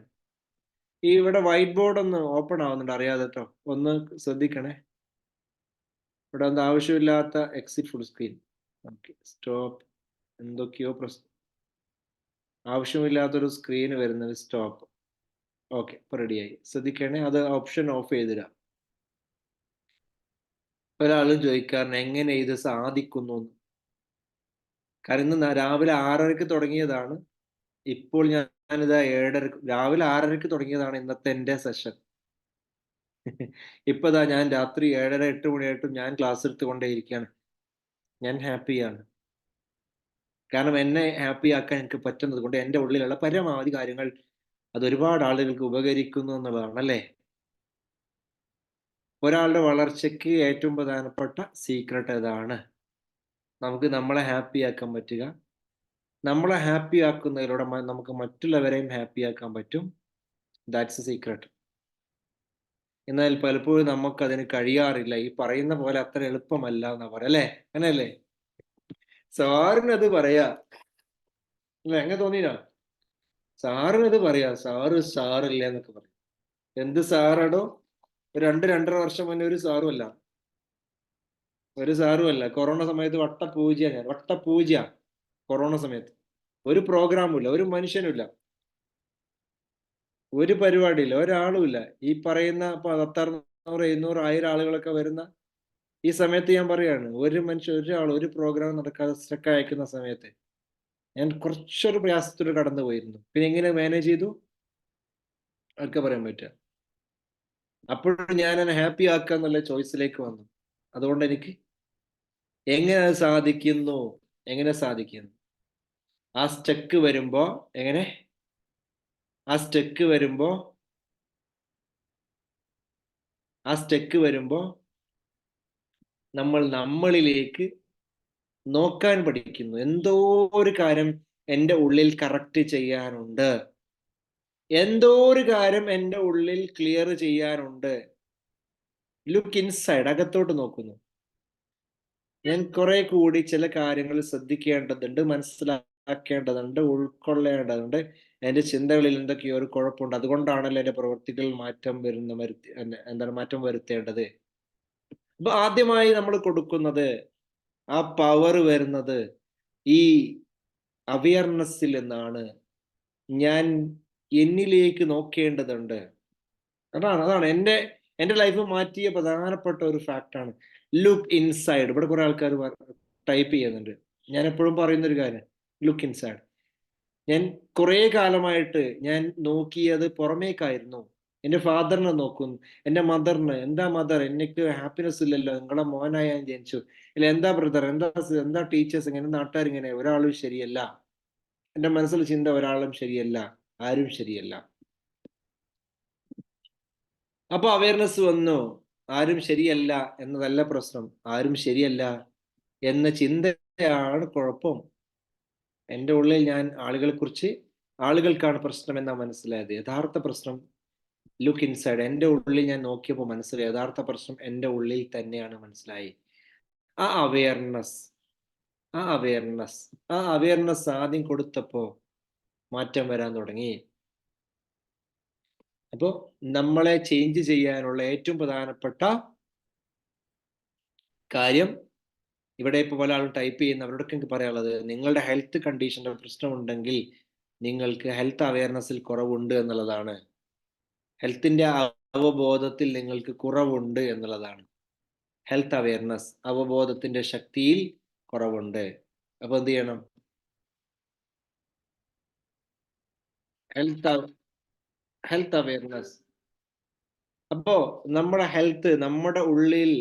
ഈ ഇവിടെ വൈറ്റ് ബോർഡ് ഒന്ന് ഓപ്പൺ ആവുന്നുണ്ട്, അറിയാതെ കേട്ടോ, ഒന്ന് ശ്രദ്ധിക്കണേ. ഇവിടെ എന്താ ആവശ്യമില്ലാത്ത എക്സിറ്റ് ഫുൾ സ്ക്രീൻ, സ്റ്റോപ്പ്, എന്തൊക്കെയോ പ്രശ്നം, ആവശ്യമില്ലാത്തൊരു സ്ക്രീൻ വരുന്നത്, സ്റ്റോപ്പ്. ഓക്കെ, ഇപ്പൊ റെഡിയായി. ശ്രദ്ധിക്കണേ, അത് ഓപ്ഷൻ ഓഫ് ചെയ്തിടാം. ഒരാളും ചോദിക്കാറുണ്ട് എങ്ങനെ ഇത് സാധിക്കുന്നു. കാരണം ഇന്ന് രാവിലെ 6:30 തുടങ്ങിയതാണ്. ഇപ്പോൾ ഞാനിതാ 7:30, രാവിലെ 6:30 തുടങ്ങിയതാണ് ഇന്നത്തെ എൻ്റെ സെഷൻ. ഇപ്പതാ ഞാൻ രാത്രി 7:30 8 മണിയായിട്ടും ഞാൻ ക്ലാസ് എടുത്തുകൊണ്ടേയിരിക്കുകയാണ്. ഞാൻ ഹാപ്പിയാണ്. കാരണം എന്നെ ഹാപ്പി ആക്കാൻ എനിക്ക് പറ്റുന്നത് കൊണ്ട് എൻ്റെ ഉള്ളിലുള്ള പരമാവധി കാര്യങ്ങൾ അത് ഒരുപാട് ആളുകൾക്ക് ഉപകരിക്കുന്നു എന്നുള്ളതാണ് അല്ലേ? ഒരാളുടെ വളർച്ചയ്ക്ക് ഏറ്റവും പ്രധാനപ്പെട്ട സീക്രട്ട് ഏതാണ്? നമുക്ക് നമ്മളെ ഹാപ്പി ആക്കാൻ പറ്റുക. നമ്മളെ ഹാപ്പി ആക്കുന്നതിലൂടെ നമുക്ക് മറ്റുള്ളവരെയും ഹാപ്പി ആക്കാൻ പറ്റും. That's A secret. എന്നാൽ പലപ്പോഴും നമുക്കതിന് കഴിയാറില്ല. ഈ പറയുന്ന പോലെ അത്ര എളുപ്പമല്ല എന്നാ പറയാ അല്ലേ? അങ്ങനെയല്ലേ? സാറിനത് പറയാ അല്ലെ? അങ്ങനെ തോന്നിയോ? സാറിനത് പറയാ, സാറില്ല എന്നൊക്കെ പറയും. എന്ത് സാറാടോ? 2-2.5 വർഷം മുന്നേ ഒരു സാറും അല്ല. കൊറോണ സമയത്ത് വട്ടപൂജ. കൊറോണ സമയത്ത് ഒരു പ്രോഗ്രാമും ഇല്ല, ഒരു മനുഷ്യനും ഇല്ല. ഒരു പരിപാടിയില്ല, ഒരാളുമില്ല. ഈ പറയുന്ന 600, 700, 1000 ആളുകളൊക്കെ വരുന്ന ഈ സമയത്ത് ഞാൻ പറയാണ്, ഒരു മനുഷ്യൻ, ഒരാൾ ഒരു പ്രോഗ്രാം നടക്കാതെ സ്റ്റക്ക് അയക്കുന്ന സമയത്ത് ഞാൻ കുറച്ചൊരു പ്രയാസത്തിലൂടെ കടന്നു പോയിരുന്നു. പിന്നെ എങ്ങനെ മാനേജ് ചെയ്തു ആർക്കാ പറയാൻ പറ്റുക. അപ്പോഴും ഞാൻ എന്നെ ഹാപ്പി ആക്കുക എന്നുള്ള ചോയ്സിലേക്ക് വന്നു. അതുകൊണ്ട് എനിക്ക് എങ്ങനെ അത് സാധിക്കുന്നു, എങ്ങനെ സാധിക്കുന്നു? ആ സ്റ്റക്ക് വരുമ്പോ എങ്ങനെ, ആ സ്റ്റക്ക് വരുമ്പോ നമ്മൾ നമ്മളിലേക്ക് നോക്കാൻ പഠിക്കുന്നു. എന്തോ ഒരു കാര്യം എൻ്റെ ഉള്ളിൽ കറക്റ്റ് ചെയ്യാനുണ്ട്, എന്തോ ഒരു കാര്യം എൻ്റെ ഉള്ളിൽ ക്ലിയർ ചെയ്യാനുണ്ട്. ലുക്ക് ഇൻസൈഡ്, അകത്തോട്ട് നോക്കുന്നു. ഞാൻ കുറെ കൂടി ചില കാര്യങ്ങൾ ശ്രദ്ധിക്കേണ്ടതുണ്ട്, മനസ്സിലാക്കേണ്ടതുണ്ട്, ഉൾക്കൊള്ളേണ്ടതുണ്ട്. എൻ്റെ ചിന്തകളിൽ എന്തൊക്കെയോ ഒരു കുഴപ്പമുണ്ട്. അതുകൊണ്ടാണല്ലോ എൻ്റെ പ്രവൃത്തികൾ മാറ്റം വരുത്തേണ്ടത്. അപ്പൊ ആദ്യമായി നമ്മൾ കൊടുക്കുന്നത്, ആ പവർ വരുന്നത് ഈ അവയർനെസ്സിൽ നിന്നാണ്. ഞാൻ എന്നിലേക്ക് നോക്കേണ്ടതുണ്ട്. അതാണ് എൻ്റെ ലൈഫ് മാറ്റിയ പ്രധാനപ്പെട്ട ഒരു ഫാക്റ്റാണ്. Look inside. ഇവിടെ കുറെ ആൾക്കാർ ടൈപ്പ് ചെയ്യുന്നുണ്ട്. ഞാൻ എപ്പോഴും പറയുന്ന ഒരു കാര്യം, ലുക്ക് ഇൻസൈഡ്. ഞാൻ കുറെ കാലമായിട്ട് ഞാൻ നോക്കിയത് പുറമേക്കായിരുന്നു. എൻ്റെ ഫാദറിനെ നോക്കും, എൻ്റെ മദറിന്. എന്താ മദർ, എനിക്ക് ഹാപ്പിനെസ് ഇല്ലല്ലോ, നിങ്ങളെ മോനായി ഞാൻ ജനിച്ചു. ഇല്ല, എന്താ ബ്രദർ, എന്താ ടീച്ചേഴ്സ്, ഇങ്ങനെ നാട്ടുകാരിങ്ങനെ, ഒരാളും ശരിയല്ല. എൻ്റെ മനസ്സിൽ ചിന്ത, ഒരാളും ശരിയല്ല, ആരും ശരിയല്ല. അപ്പൊ അവയർനെസ് വന്നു, ആരും ശരിയല്ല എന്നതല്ല പ്രശ്നം, ആരും ശരിയല്ല എന്ന ചിന്തയാണ് കുഴപ്പം. എൻ്റെ ഉള്ളിൽ ഞാൻ ആളുകൾക്കാണ് പ്രശ്നം എന്നാ മനസ്സിലായത്. യഥാർത്ഥ പ്രശ്നം ലുക്ക് ഇൻസൈഡ്. എൻ്റെ ഉള്ളിൽ ഞാൻ നോക്കിയപ്പോൾ മനസ്സിലായി, യഥാർത്ഥ പ്രശ്നം എൻ്റെ ഉള്ളിൽ തന്നെയാണ് മനസ്സിലായി. ആ അവയർനെസ് ആദ്യം കൊടുത്തപ്പോ മാറ്റം വരാൻ തുടങ്ങി. അപ്പോ നമ്മളെ ചേഞ്ച് ചെയ്യാനുള്ള ഏറ്റവും പ്രധാനപ്പെട്ട കാര്യം, ഇവിടെ ഇപ്പൊ പല ആളും ടൈപ്പ് ചെയ്യുന്നവരോടൊക്കെ എനിക്ക് പറയാനുള്ളത്, നിങ്ങളുടെ ഹെൽത്ത് കണ്ടീഷന്റെ പ്രശ്നമുണ്ടെങ്കിൽ നിങ്ങൾക്ക് ഹെൽത്ത് അവയർനെസ്സിൽ കുറവുണ്ട് എന്നുള്ളതാണ്. ഹെൽത്തിന്റെ അവബോധത്തിൽ നിങ്ങൾക്ക് കുറവുണ്ട് എന്നുള്ളതാണ്. ഹെൽത്ത് അവയർനെസ്, അവബോധത്തിന്റെ ശക്തിയിൽ കുറവുണ്ട്. അപ്പൊ എന്ത് ചെയ്യണം? Health awareness. അപ്പോ നമ്മുടെ ഹെൽത്ത്, നമ്മുടെ ഉള്ളിൽ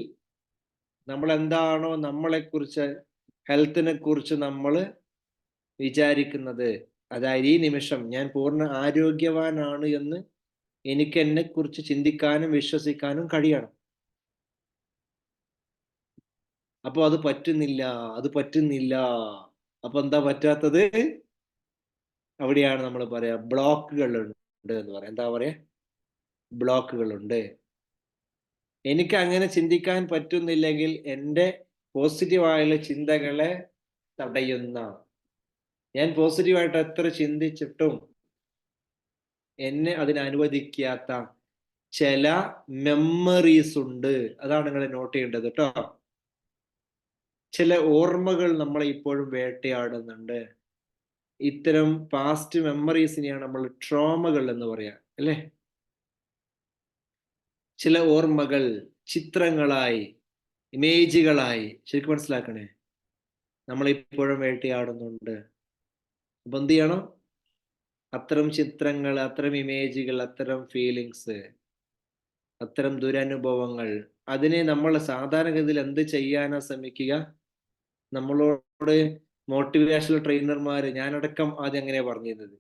നമ്മൾ എന്താണോ നമ്മളെക്കുറിച്ച്, ഹെൽത്തിനെ കുറിച്ച് നമ്മൾ വിചാരിക്കുന്നത്, അതായത് ഈ നിമിഷം ഞാൻ പൂർണ്ണ ആരോഗ്യവാനാണ് എന്ന് എനിക്ക് എന്നെ കുറിച്ച് ചിന്തിക്കാനും വിശ്വസിക്കാനും കഴിയണം. അപ്പൊ അത് പറ്റുന്നില്ല. അപ്പൊ എന്താ പറ്റാത്തത്? അവിടെയാണ് നമ്മൾ പറയാ ബ്ലോക്കുകൾ ഉണ്ട് എന്ന് പറയാം. എന്താ പറയാ? ബ്ലോക്കുകളുണ്ട്. എനിക്ക് അങ്ങനെ ചിന്തിക്കാൻ പറ്റുന്നില്ലെങ്കിൽ എൻ്റെ പോസിറ്റീവായുള്ള ചിന്തകളെ തടയുന്ന, ഞാൻ പോസിറ്റീവായിട്ട് എത്ര ചിന്തിച്ചിട്ടും എന്നെ അതിന് അനുവദിക്കാത്ത ചില മെമ്മറീസ് ഉണ്ട്. അതാണ് നിങ്ങൾ നോട്ട് ചെയ്യേണ്ടത് കേട്ടോ. ചില ഓർമ്മകൾ നമ്മളെ ഇപ്പോഴും വേട്ടയാടുന്നുണ്ട്. ഇത്തരം പാസ്റ്റ് മെമ്മറീസിനെയാണ് നമ്മൾ ട്രോമകൾ എന്ന് പറയാ, അല്ലേ? ചില ഓർമ്മകൾ ചിത്രങ്ങളായി, ഇമേജുകളായി, ശരിക്കും മനസ്സിലാക്കണേ, നമ്മളിപ്പോഴും വേട്ടയാടുന്നുണ്ട്. അപ്പൊ എന്ത് ചെയ്യണം? അത്തരം ചിത്രങ്ങൾ, അത്തരം ഇമേജുകൾ, അത്തരം ഫീലിങ്സ്, അത്തരം ദുരനുഭവങ്ങൾ, അതിനെ നമ്മൾ സാധാരണഗതിയിൽ എന്ത് ചെയ്യാനാ ശ്രമിക്കുക? നമ്മളോട് മോട്ടിവേഷണൽ ട്രെയിനർമാർ, ഞാനടക്കം ആദ്യം എങ്ങനെയാ പറഞ്ഞിരുന്നത്,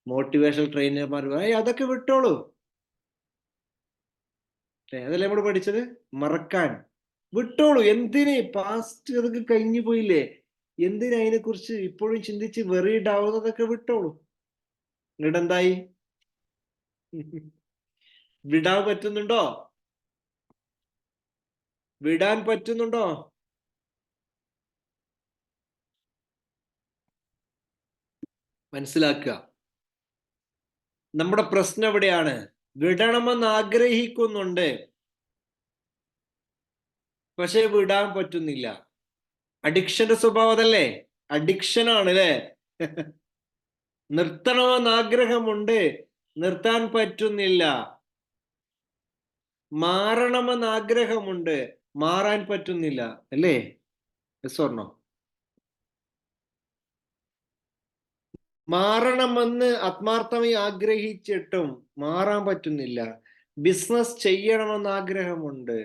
മോട്ടിവേഷണൽ ട്രെയിനർമാർ അതൊക്കെ വിട്ടോളൂ, അതല്ലേ നമ്മൾ പഠിച്ചത്, മറക്കാൻ വിട്ടോളൂ. എന്തിന്? പാസ്റ്റ് അതൊക്കെ കഴിഞ്ഞു പോയില്ലേ, എന്തിന് അതിനെ കുറിച്ച് ഇപ്പോഴും ചിന്തിച്ച് വെറീഡ് ആവുന്നതൊക്കെ വിട്ടോളൂ. എന്നിട്ട് എന്തായി? വിടാൻ പറ്റുന്നുണ്ടോ? വിടാൻ പറ്റുന്നുണ്ടോ? മനസ്സിലാക്കുക. നമ്മുടെ പ്രശ്നം എവിടെയാണ്? വിടണമെന്ന് ആഗ്രഹിക്കുന്നുണ്ട്, പക്ഷെ വിടാൻ പറ്റുന്നില്ല. അഡിക്ഷന്റെ സ്വഭാവം അതല്ലേ? അഡിക്ഷൻ ആണ് അല്ലേ? നിർത്തണമെന്ന് ആഗ്രഹമുണ്ട്, നിർത്താൻ പറ്റുന്നില്ല. മാറണമെന്ന് ആഗ്രഹമുണ്ട്, മാറാൻ പറ്റുന്നില്ല. അല്ലേ? Yes or no? മാറണമെന്ന് ആത്മാർത്ഥമായി ആഗ്രഹിച്ചിട്ടും മാറാൻ പറ്റുന്നില്ല. ബിസിനസ് ചെയ്യണമെന്ന് ആഗ്രഹമുണ്ട്,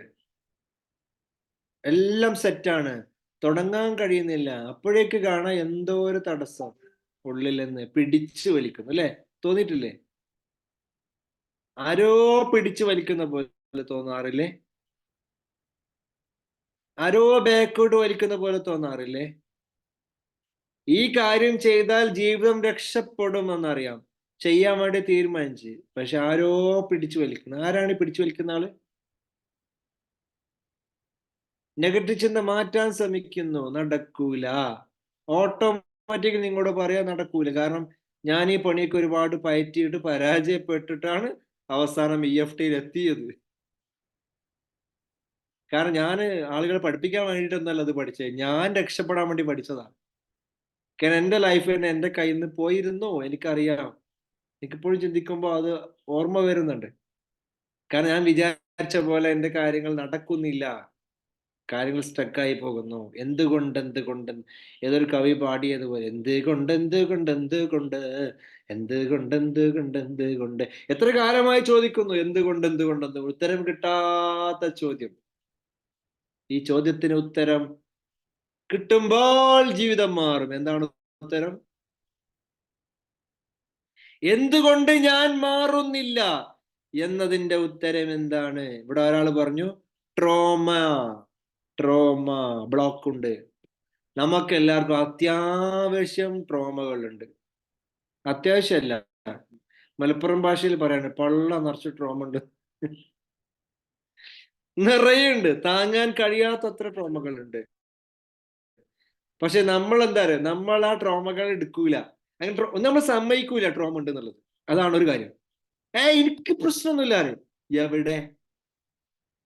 എല്ലാം സെറ്റാണ്, തുടങ്ങാൻ കഴിയുന്നില്ല. അപ്പോഴേക്ക് കാണാൻ എന്തോ ഒരു തടസ്സം ഉള്ളിൽ നിന്ന് പിടിച്ചു വലിക്കുന്നു. അല്ലെ? തോന്നിയിട്ടില്ലേ? ആരോ പിടിച്ചു വലിക്കുന്ന പോലെ തോന്നാറില്ലേ? ആരോ ബാക്കോട്ട് വലിക്കുന്ന പോലെ തോന്നാറില്ലേ? ഈ കാര്യം ചെയ്താൽ ജീവിതം രക്ഷപ്പെടുമെന്നറിയാം, ചെയ്യാൻ വേണ്ടി തീരുമാനിച്ച്, പക്ഷെ ആരോ പിടിച്ചു വലിക്കുന്നു. ആരാണ് പിടിച്ചു വലിക്കുന്ന ആള്? നെഗറ്റീവ് ചിന്ത മാറ്റാൻ ശ്രമിക്കുന്നു, നടക്കൂല. ഓട്ടോമാറ്റിക്കലി നിങ്ങളോട് പറയാൻ നടക്കൂല. കാരണം ഞാൻ ഈ പണിയൊക്കെ ഒരുപാട് പയറ്റിയിട്ട് പരാജയപ്പെട്ടിട്ടാണ് അവസാനം EFTയിൽ എത്തിയത്. കാരണം ഞാൻ ആളുകളെ പഠിപ്പിക്കാൻ വേണ്ടിയിട്ടൊന്നല്ല അത് പഠിച്ചത്, ഞാൻ രക്ഷപ്പെടാൻ വേണ്ടി പഠിച്ചതാണ്. കാരണം എന്റെ ലൈഫ് തന്നെ എന്റെ കയ്യിൽ നിന്ന് പോയിരുന്നു, എനിക്കറിയാം. എനിക്കിപ്പോഴും ചിന്തിക്കുമ്പോൾ അത് ഓർമ്മ വരുന്നുണ്ട്. കാരണം ഞാൻ വിചാരിച്ച പോലെ എന്റെ കാര്യങ്ങൾ നടക്കുന്നില്ല, കാര്യങ്ങൾ സ്റ്റക്കായി പോകുന്നു. എന്തുകൊണ്ട് എന്തുകൊണ്ട്? ഏതൊരു കവി പാടിയതുപോലെ, എന്തുകൊണ്ട് എന്തുകൊണ്ട് എന്തുകൊണ്ട് എന്തുകൊണ്ട് എന്തുകൊണ്ട് എന്തുകൊണ്ട്. എത്ര കാലമായി ചോദിക്കുന്നു എന്തുകൊണ്ട് എന്തുകൊണ്ട് എന്തുകൊണ്ട്, ഉത്തരം കിട്ടാത്ത ചോദ്യം. ഈ ചോദ്യത്തിന് ഉത്തരം കിട്ടുമ്പോൾ ജീവിതം മാറും. എന്താണ് ഉത്തരം? എന്തുകൊണ്ട് ഞാൻ മാറുന്നില്ല എന്നതിന്റെ ഉത്തരം എന്താണ്? ഇവിടെ ഒരാൾ പറഞ്ഞു ട്രോമ. ട്രോമ ബ്ലോക്ക് ഉണ്ട്. നമുക്ക് എല്ലാവർക്കും അത്യാവശ്യം ട്രോമകളുണ്ട്. അത്യാവശ്യമല്ല, മലപ്പുറം ഭാഷയിൽ പറയാണ് പള്ള നിറച്ച് ട്രോമ ഉണ്ട്. നിറയുണ്ട്, താങ്ങാൻ കഴിയാത്തത്ര ട്രോമകളുണ്ട്. പക്ഷെ നമ്മൾ എന്താ പറയുക, നമ്മൾ ആ ട്രോമകൾ എടുക്കൂല. അങ്ങനെ നമ്മൾ സമ്മതിക്കൂല ട്രോമ ഉണ്ട് എന്നുള്ളത്. അതാണ് ഒരു കാര്യം. എനിക്ക് പ്രശ്നമൊന്നുമില്ല അറിയും. എവിടെ?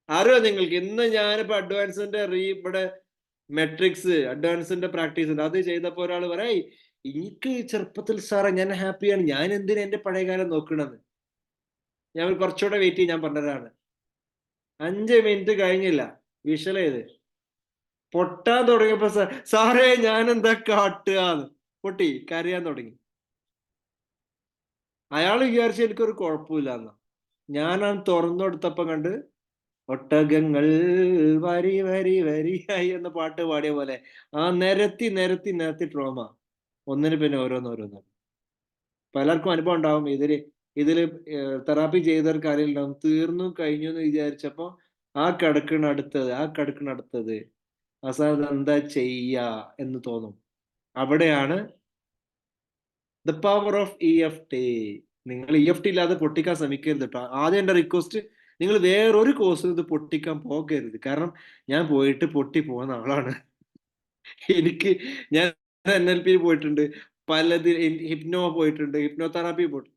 അറിയോ നിങ്ങൾക്ക്? ഇന്ന് ഞാനിപ്പോ അഡ്വാൻസിന്റെ ഇവിടെ മെട്രിക്സ് അഡ്വാൻസിന്റെ പ്രാക്ടീസ് ഉണ്ട്, അത് ചെയ്തപ്പോ ഒരാൾ പറയാ എനിക്ക് ചെറുപ്പത്തിൽ സാറേ ഞാൻ ഹാപ്പിയാണ്, ഞാൻ എന്തിനാ എന്റെ പഴയകാലം നോക്കണെന്ന്. ഞാൻ കുറച്ചുകൂടെ വെയിറ്റ് ചെയ്യും, ഞാൻ പറഞ്ഞതാണ്. 5 മിനിറ്റ് കഴിഞ്ഞില്ല, വിഷൽ ചെയ്ത് പൊട്ടാൻ തുടങ്ങിയപ്പോ സാറേ ഞാൻ എന്താ കാട്ടുകന്ന് പൊട്ടി കരയാൻ തുടങ്ങി. അയാൾ വിചാരിച്ച എനിക്കൊരു കുഴപ്പമില്ല എന്നാ. ഞാൻ ആ തുറന്നു കൊടുത്തപ്പം കണ്ട് ഒട്ടകങ്ങൾ വരി വരി വരിയായി എന്ന പാട്ട് പാടിയ പോലെ ആ നിരത്തി നിരത്തി നിരത്തി ട്രോമ, ഒന്നിന് പിന്നെ ഓരോന്നോരോന്ന്. പലർക്കും അനുഭവം ഉണ്ടാവും. ഇതില് തെറാപ്പി ചെയ്തവർക്ക് അറിയില്ലാവും, തീർന്നു കഴിഞ്ഞു എന്ന് വിചാരിച്ചപ്പോ ആ കിടക്കണ അടുത്തത് അവസാനം എന്താ ചെയ്യാ എന്ന് തോന്നും. അവിടെയാണ് ദ പവർ ഓഫ് EFT. നിങ്ങൾ EFT ഇല്ലാതെ പൊട്ടിക്കാൻ ശ്രമിക്കരുത് കേട്ടോ. ആദ്യം എന്റെ റിക്വസ്റ്റ്, നിങ്ങൾ വേറൊരു കോഴ്സിൽ ഇത് പൊട്ടിക്കാൻ പോകരുത്. കാരണം ഞാൻ പോയിട്ട് പൊട്ടി പോകുന്ന ആളാണ്. എനിക്ക് ഞാൻ NLP പോയിട്ടുണ്ട്, ഹിപ്നോ പോയിട്ടുണ്ട്, ഹിപ്നോതെറാപ്പി പോയിട്ടുണ്ട്.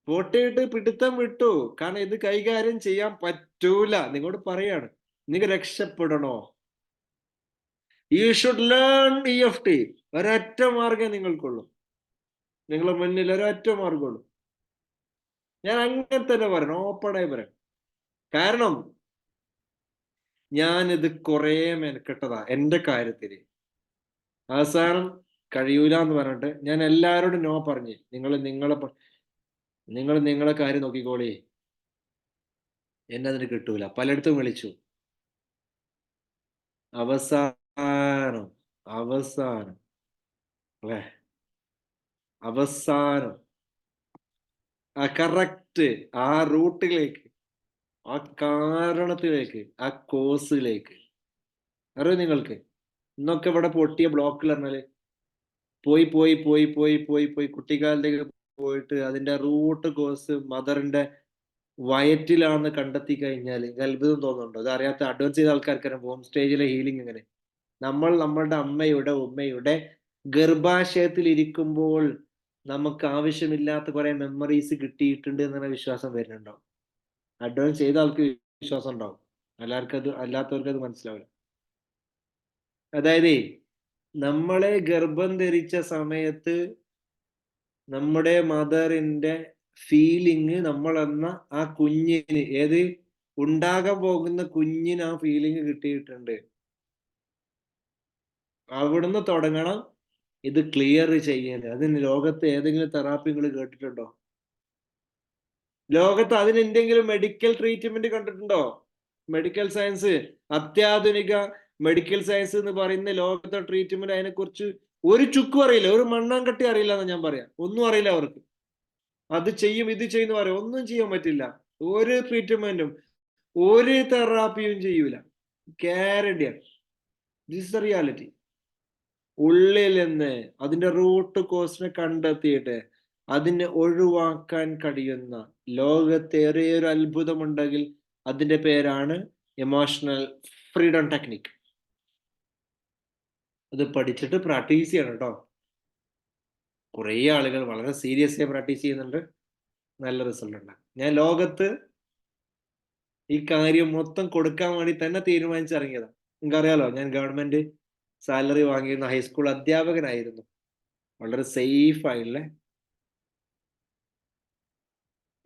പൊട്ടിയിട്ട് പിടുത്തം വിട്ടു. കാരണം ഇത് കൈകാര്യം ചെയ്യാൻ പറ്റൂല. നിങ്ങളോട് പറയാണ്, നിങ്ങൾ രക്ഷപ്പെടണോ, യു ഷുഡ് ലേൺ EFT. ഒരൊറ്റ മാർഗം നിങ്ങൾക്കുള്ളൂ, നിങ്ങളുടെ മുന്നിൽ ഒരൊറ്റ മാർഗമുള്ളൂ. ഞാൻ അങ്ങനെ തന്നെ പറയണം, ഓപ്പണായി പറയണം. കാരണം ഞാനിത് കുറെ മെനക്കെട്ടതാ എന്റെ കാര്യത്തില്. അവസാനം കഴിയൂല എന്ന് പറഞ്ഞിട്ട് ഞാൻ എല്ലാവരോടും നോ പറഞ്ഞ്, നിങ്ങൾ നിങ്ങളെ കാര്യം നോക്കിക്കോളി, എന്നെ അതിന് കിട്ടൂല. പലയിടത്തും വിളിച്ചു. അവസാനം അവസാനം അല്ലേ, അവസാനം ആ കറക്റ്റ് ആ റൂട്ടിലേക്ക്, ആ കാരണത്തിലേക്ക്, ആ കോഴ്സിലേക്ക്. അറിയോ നിങ്ങൾക്ക്? ഇന്നൊക്കെ ഇവിടെ പൊട്ടിയ ബ്ലോക്കിൽ പറഞ്ഞാല് പോയി പോയി പോയി പോയി പോയി പോയി കുട്ടിക്കാലത്തേക്ക് പോയിട്ട് അതിന്റെ റൂട്ട് കോഴ്സ് മദറിന്റെ വയറ്റിലാണെന്ന് കണ്ടെത്തി കഴിഞ്ഞാൽ അത്ഭുതം തോന്നുന്നുണ്ടോ? അത് അറിയാത്ത അഡ്വാൻസ് ചെയ്ത ആൾക്കാർക്ക് ഹോം സ്റ്റേജിലെ ഹീലിംഗ് എങ്ങനെ. നമ്മളുടെ അമ്മയുടെ ഉമ്മയുടെ ഗർഭാശയത്തിൽ ഇരിക്കുമ്പോൾ നമുക്ക് ആവശ്യമില്ലാത്ത കുറെ മെമ്മറീസ് കിട്ടിയിട്ടുണ്ട് എന്നുള്ള വിശ്വാസം വരുന്നുണ്ടാവും. അഡ്വാൻസ് ചെയ്ത ആൾക്ക് വിശ്വാസം ഉണ്ടാവും, അല്ലാത്തവർക്ക് അത് മനസ്സിലാവില്ല. അതായത് നമ്മളെ ഗർഭം ധരിച്ച സമയത്ത് നമ്മുടെ മദറിന്റെ ഫീലിംഗ് നമ്മളെന്ന ആ കുഞ്ഞിന്, ഏത് ഉണ്ടാകാൻ പോകുന്ന കുഞ്ഞിന് ആ ഫീലിംഗ് കിട്ടിയിട്ടുണ്ട്. അവിടുന്ന് തുടങ്ങണം ഇത് ക്ലിയർ ചെയ്യാൻ. അതിന് ലോകത്ത് ഏതെങ്കിലും തെറാപ്പി നിങ്ങൾ കേട്ടിട്ടുണ്ടോ? ലോകത്ത് അതിന് എന്തെങ്കിലും മെഡിക്കൽ ട്രീറ്റ്മെന്റ് കണ്ടിട്ടുണ്ടോ? മെഡിക്കൽ സയൻസ്, അത്യാധുനിക മെഡിക്കൽ സയൻസ് എന്ന് പറയുന്ന ലോകത്തെ ട്രീറ്റ്മെന്റ്, അതിനെക്കുറിച്ച് ഒരു ചുക്കും അറിയില്ല, ഒരു മണ്ണാങ്കട്ടി അറിയില്ല എന്ന് ഞാൻ പറയാം. ഒന്നും അറിയില്ല അവർക്ക്. അത് ചെയ്യും ഇത് ചെയ്യുന്ന പറയാം, ഒന്നും ചെയ്യാൻ പറ്റില്ല. ഒരു ട്രീറ്റ്മെന്റും ഒരു തെറാപ്പിയും ചെയ്യൂല. ഗ്യാരണ്ടിയാണ്. This is the reality. ഉള്ളിൽ നിന്ന് അതിന്റെ റൂട്ട് കോസിനെ കണ്ടെത്തിയിട്ട് അതിനെ ഒഴിവാക്കാൻ കഴിയുന്ന ലോകത്തെ ഏറെയൊരു അത്ഭുതമുണ്ടെങ്കിൽ അതിന്റെ പേരാണ് ഇമോഷണൽ ഫ്രീഡം ടെക്നിക്. അത് പഠിച്ചിട്ട് പ്രാക്ടീസ് ചെയ്യണം കേട്ടോ. കുറേ ആളുകൾ വളരെ സീരിയസ് ആയി പ്രാക്ടീസ് ചെയ്യുന്നുണ്ട്, നല്ല റിസൾട്ട് ഉണ്ടാകും. ഞാൻ ലോകത്ത് ഈ കാര്യം മൊത്തം കൊടുക്കാൻ വേണ്ടി തന്നെ തീരുമാനിച്ചിറങ്ങിയതാണ്. നിങ്ങൾക്കറിയാലോ, ഞാൻ ഗവൺമെന്റ് സാലറി വാങ്ങിയിരുന്ന ഹൈസ്കൂൾ അധ്യാപകനായിരുന്നു. വളരെ സേഫ് ആയില്ലേ.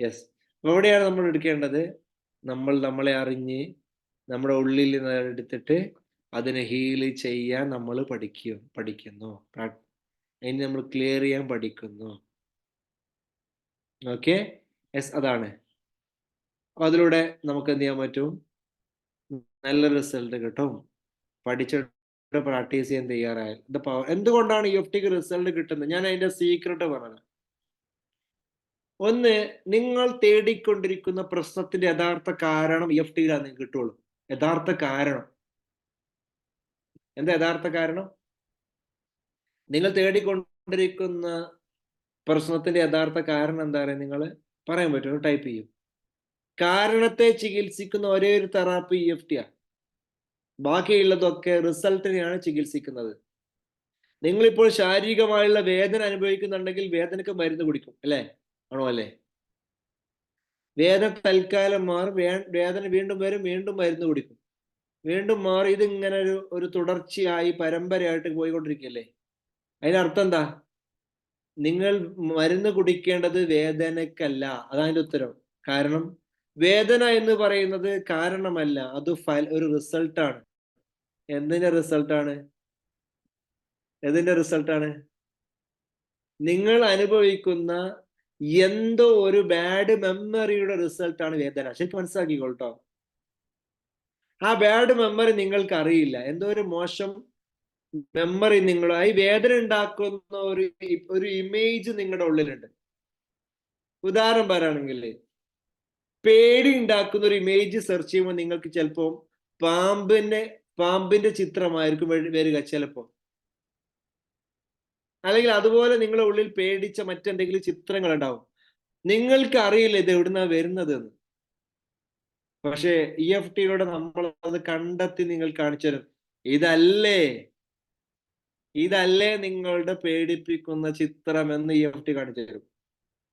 യെസ്. അപ്പൊ എവിടെയാണ് നമ്മൾ എടുക്കേണ്ടത്? നമ്മൾ നമ്മളെ അറിഞ്ഞ് നമ്മുടെ ഉള്ളിൽ നിന്ന് എടുത്തിട്ട് അതിനെ ഹീൽ ചെയ്യാൻ നമ്മൾ പഠിക്കുന്നു. അതിന് നമ്മൾ ക്ലിയർ ചെയ്യാൻ പഠിക്കുന്നു. ഓക്കെ, യെസ്, അതാണ്. അപ്പൊ അതിലൂടെ നമുക്ക് എന്ത് ചെയ്യാൻ പറ്റും? നല്ല റിസൾട്ട് കിട്ടും. പഠിച്ചിട്ട് പ്രാക്ടീസ് ചെയ്യാൻ തയ്യാറായാൽ. എന്തുകൊണ്ടാണ് EFTക്ക് റിസൾട്ട് കിട്ടുന്നത്? ഞാൻ അതിന്റെ സീക്രട്ട് പറഞ്ഞു. ഒന്ന്, നിങ്ങൾ തേടിക്കൊണ്ടിരിക്കുന്ന പ്രശ്നത്തിന്റെ യഥാർത്ഥ കാരണം EFTയിലാണ് നിങ്ങൾക്ക് കിട്ടുള്ളൂ. യഥാർത്ഥ കാരണം എന്താ? യഥാർത്ഥ കാരണം നിങ്ങൾ തേടിക്കൊണ്ടിരിക്കുന്ന പ്രശ്നത്തിന്റെ യഥാർത്ഥ കാരണം എന്താ പറയുക? നിങ്ങൾ പറയാൻ പറ്റുമോ? ടൈപ്പ് ചെയ്യും. കാരണത്തെ ചികിത്സിക്കുന്ന ഒരേ ഒരു തെറാപ്പി EFTയാണ്. ബാക്കിയുള്ളതൊക്കെ റിസൾട്ടിനെയാണ് ചികിത്സിക്കുന്നത്. നിങ്ങളിപ്പോൾ ശാരീരികമായുള്ള വേദന അനുഭവിക്കുന്നുണ്ടെങ്കിൽ വേദനക്ക് മരുന്ന് കുടിക്കും, അല്ലേ? ആണോ? അല്ലേ? വേദന തൽക്കാലം മാറും, വേദന വീണ്ടും വരും, വീണ്ടും മരുന്ന് കുടിക്കും, വീണ്ടും മാറി. ഇതിങ്ങനെ ഒരു തുടർച്ചയായി പരമ്പരയായിട്ട് പോയിക്കൊണ്ടിരിക്കുകയല്ലേ. അതിനർത്ഥം എന്താ? നിങ്ങൾ മരുന്ന് കുടിക്കേണ്ടത് വേദനക്കല്ല. അതാണ് ഉത്തരം. കാരണം വേദന എന്ന് പറയുന്നത് കാരണമല്ല, അത് ഒരു റിസൾട്ടാണ്. എന്തിന്റെ റിസൾട്ടാണ്? നിങ്ങൾ അനുഭവിക്കുന്ന എന്തോ ഒരു ബാഡ് മെമ്മറിയുടെ റിസൾട്ടാണ് വേദന. ശരിക്കും മനസ്സിലാക്കിക്കോട്ടോ. ആ ബാഡ് മെമ്മറി നിങ്ങൾക്ക് അറിയില്ല, എന്തോ ഒരു മോശം മെമ്മറി ഈ വേദന ഉണ്ടാക്കുന്ന ഒരു ഇമേജ് നിങ്ങളുടെ ഉള്ളിലുണ്ട്. ഉദാഹരണം പറയുകയാണെങ്കിൽ, പേടി ഉണ്ടാക്കുന്ന ഒരു ഇമേജ് സെർച്ച് ചെയ്യുമ്പോൾ നിങ്ങൾക്ക് ചിലപ്പോൾ പാമ്പിന്റെ ചിത്രമായിരിക്കും വരിക ചിലപ്പോൾ. അല്ലെങ്കിൽ അതുപോലെ നിങ്ങളുടെ ഉള്ളിൽ പേടിച്ച മറ്റെന്തെങ്കിലും ചിത്രങ്ങൾ ഉണ്ടാവും. നിങ്ങൾക്ക് അറിയില്ല ഇത് എവിടുന്നാ വരുന്നത് എന്ന്. പക്ഷെ EFTയിലൂടെ നമ്മൾ അത് കണ്ടെത്തി നിങ്ങൾ കാണിച്ചു തരും. ഇതല്ലേ നിങ്ങളുടെ പേടിപ്പിക്കുന്ന ചിത്രം എന്ന് EFT കാണിച്ചു തരും.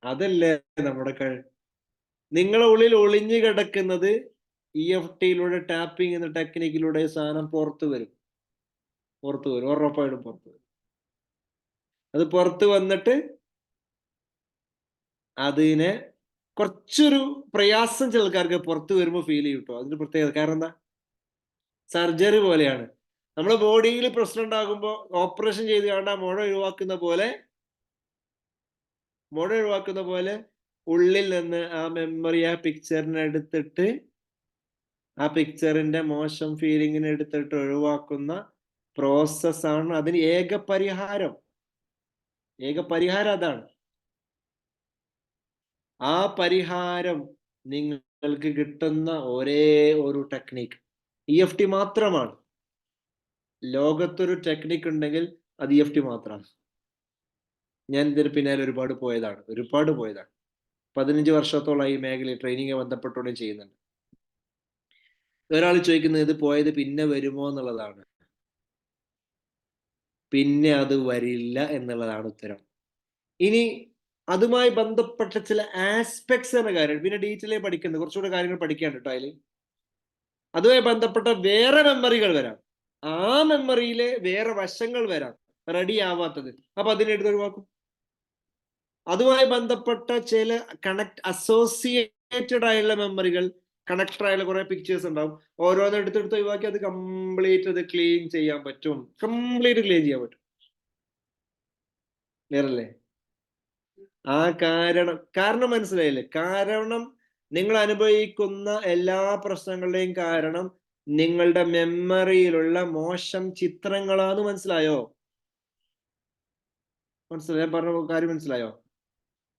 അതല്ലേ നമ്മുടെ കഴിവ്. നിങ്ങളുടെ ഉള്ളിൽ ഒളിഞ്ഞു കിടക്കുന്നത് EFTയിലൂടെ, ടാപ്പിംഗ് എന്ന ടെക്നിക്കിലൂടെ സാധനം പുറത്തു വരും. ഉറപ്പായിട്ടും പുറത്തു വരും. അത് പുറത്ത് വന്നിട്ട് അതിനെ കുറച്ചൊരു പ്രയാസം ചിലക്കാർക്ക് പുറത്തു വരുമ്പോൾ ഫീൽ ചെയ്യും കേട്ടോ. അതിന്റെ പ്രത്യേകത. കാരണം എന്താ? സർജറി പോലെയാണ്. നമ്മുടെ ബോഡിയിൽ പ്രശ്നം ഉണ്ടാകുമ്പോൾ ഓപ്പറേഷൻ ചെയ്ത് കണ്ട മുഴ ഒഴിവാക്കുന്ന പോലെ ഉള്ളിൽ നിന്ന് ആ മെമ്മറി, ആ പിക്ചറിനെ എടുത്തിട്ട്, ആ പിക്ചറിന്റെ മോശം ഫീലിങ്ങിനെ എടുത്തിട്ട് ഒഴിവാക്കുന്ന പ്രോസസ്സാണ് അതിന് ഏക പരിഹാരം. അതാണ്. ആ പരിഹാരം നിങ്ങൾക്ക് കിട്ടുന്ന ഒരേ ഒരു ടെക്നിക്ക് EFT മാത്രമാണ്. ലോകത്തൊരു ടെക്നിക്ക് ഉണ്ടെങ്കിൽ അത് EFT മാത്രമാണ്. ഞാൻ ഇതിന് പിന്നാലെ ഒരുപാട് പോയതാണ്. 15 വർഷത്തോളം ഈ മേഖലയിൽ ട്രെയിനിങ് ബന്ധപ്പെട്ടുകൊണ്ട് ചെയ്യുന്നുണ്ട്. ഒരാൾ ചോദിക്കുന്നത് ഇത് പോയത് പിന്നെ വരുമോ എന്നുള്ളതാണ്. പിന്നെ അത് വരില്ല എന്നുള്ളതാണ് ഉത്തരം. ഇനി അതുമായി ബന്ധപ്പെട്ട ചില ആസ്പെക്ട്സ് എന്ന കാര്യം പിന്നെ ഡീറ്റെയിലായി പഠിക്കുന്നത്, കുറച്ചുകൂടെ കാര്യങ്ങൾ പഠിക്കാണ്ട് കേട്ടോ. അതിൽ അതുമായി ബന്ധപ്പെട്ട വേറെ മെമ്മറികൾ വരാം, ആ മെമ്മറിയിലെ വേറെ വശങ്ങൾ വരാം റെഡി ആവാത്തത്. അപ്പൊ അതിനെടുത്ത് ഒഴിവാക്കും. അതുമായി ബന്ധപ്പെട്ട ചില അസോസിയേറ്റഡ് ആയുള്ള മെമ്മറികൾ, കണക്ടർ ആയുള്ള കുറെ പിക്ചേഴ്സ് ഉണ്ടാവും. ഓരോന്ന് എടുത്തെടുത്ത് ഒഴിവാക്കി അത് കംപ്ലീറ്റ് അത് ക്ലീൻ ചെയ്യാൻ പറ്റും. കംപ്ലീറ്റ് ക്ലീൻ ചെയ്യാൻ പറ്റും. ക്ലിയർ അല്ലേ? ആ കാരണം മനസ്സിലായില്ലേ? കാരണം നിങ്ങൾ അനുഭവിക്കുന്ന എല്ലാ പ്രശ്നങ്ങളുടെയും കാരണം നിങ്ങളുടെ മെമ്മറിയിലുള്ള മോശം ചിത്രങ്ങളാന്ന് മനസ്സിലായോ? മനസ്സിലായോ? ഞാൻ പറഞ്ഞ കാര്യം മനസ്സിലായോ?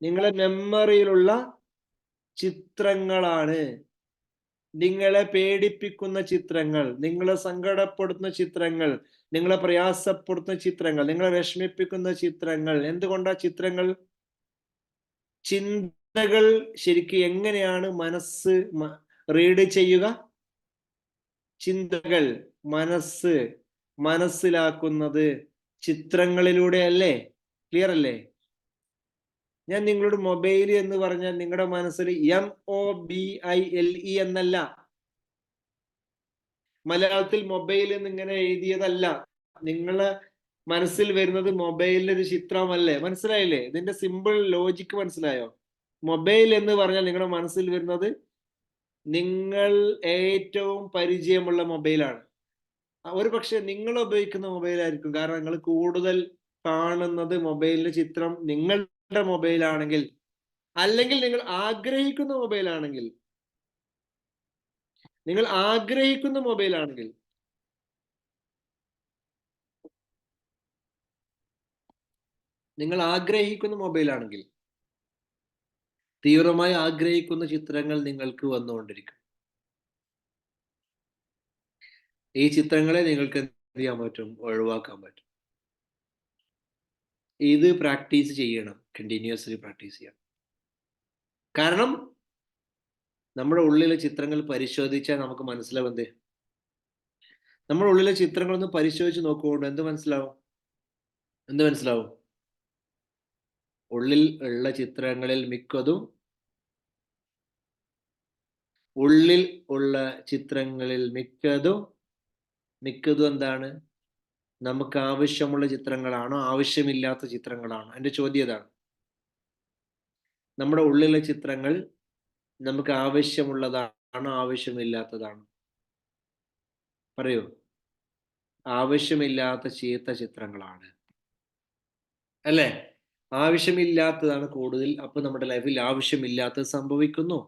നിങ്ങളെ മെമ്മറിയിലുള്ള ചിത്രങ്ങളാണ്. നിങ്ങളെ പേടിപ്പിക്കുന്ന ചിത്രങ്ങൾ, നിങ്ങളെ സങ്കടപ്പെടുത്തുന്ന ചിത്രങ്ങൾ, നിങ്ങളെ പ്രയാസപ്പെടുത്തുന്ന ചിത്രങ്ങൾ, നിങ്ങളെ വിഷമിപ്പിക്കുന്ന ചിത്രങ്ങൾ. എന്തുകൊണ്ടാ ചിത്രങ്ങൾ? ചിന്തകൾ ശരിക്കും എങ്ങനെയാണ് മനസ്സ് റീഡ് ചെയ്യുക? ചിന്തകൾ മനസ്സ് മനസ്സിലാക്കുന്നത് ചിത്രങ്ങളിലൂടെ അല്ലേ? ക്ലിയർ അല്ലേ? ഞാൻ നിങ്ങളോട് മൊബൈൽ എന്ന് പറഞ്ഞാൽ നിങ്ങളുടെ മനസ്സിൽ MOBILE എന്നല്ല, മലയാളത്തിൽ മൊബൈൽ എന്ന് ഇങ്ങനെ എഴുതിയതല്ല. നിങ്ങളെ മനസ്സിൽ വരുന്നത് മൊബൈലിന്റെ ഒരു ചിത്രമല്ലേ? മനസ്സിലായില്ലേ? ഇതിന്റെ സിമ്പിൾ ലോജിക്ക് മനസ്സിലായോ? മൊബൈൽ എന്ന് പറഞ്ഞാൽ നിങ്ങളുടെ മനസ്സിൽ വരുന്നത് നിങ്ങൾ ഏറ്റവും പരിചയമുള്ള മൊബൈലാണ്. ഒരു പക്ഷെ നിങ്ങൾ ഉപയോഗിക്കുന്ന മൊബൈൽ ആയിരിക്കും. കാരണം നിങ്ങൾ കൂടുതൽ കാണുന്നത് മൊബൈലിന്റെ ചിത്രം നിങ്ങളുടെ മൊബൈലാണെങ്കിൽ, അല്ലെങ്കിൽ നിങ്ങൾ ആഗ്രഹിക്കുന്ന മൊബൈലാണെങ്കിൽ, നിങ്ങൾ ആഗ്രഹിക്കുന്ന മൊബൈലാണെങ്കിൽ തീവ്രമായി ആഗ്രഹിക്കുന്ന ചിത്രങ്ങൾ നിങ്ങൾക്ക് വന്നുകൊണ്ടിരിക്കും. ഈ ചിത്രങ്ങളെ നിങ്ങൾക്ക് എന്ത് ചെയ്യാൻ പറ്റും? ഒഴിവാക്കാൻ പറ്റും. ഇത് പ്രാക്ടീസ് ചെയ്യണം, കണ്ടിന്യൂസ്ലി പ്രാക്ടീസ് ചെയ്യണം. കാരണം നമ്മുടെ ഉള്ളിലെ ചിത്രങ്ങൾ പരിശോധിച്ചാൽ നമുക്ക് മനസ്സിലാവും എന്ത്? നമ്മുടെ ഉള്ളിലെ ചിത്രങ്ങളൊന്ന് പരിശോധിച്ച് നോക്കുകൊണ്ട് എന്ത് മനസ്സിലാവും? ഉള്ളിൽ ഉള്ള ചിത്രങ്ങളിൽ മിക്കതും എന്താണ്? നമുക്ക് ആവശ്യമുള്ള ചിത്രങ്ങളാണോ ആവശ്യമില്ലാത്ത ചിത്രങ്ങളാണോ? എന്റെ ചോദ്യം ഇതാണ്. നമ്മുടെ ഉള്ളിലെ ചിത്രങ്ങൾ നമുക്ക് ആവശ്യമുള്ളതാണോ ആവശ്യമില്ലാത്തതാണോ? പറയൂ. ആവശ്യമില്ലാത്ത ചീത്ത ചിത്രങ്ങളാണ് അല്ലേ? ആവശ്യമില്ലാത്തതാണ് കൂടുതൽ. അപ്പൊ നമ്മുടെ ലൈഫിൽ ആവശ്യമില്ലാത്തത് സംഭവിക്കുന്നു.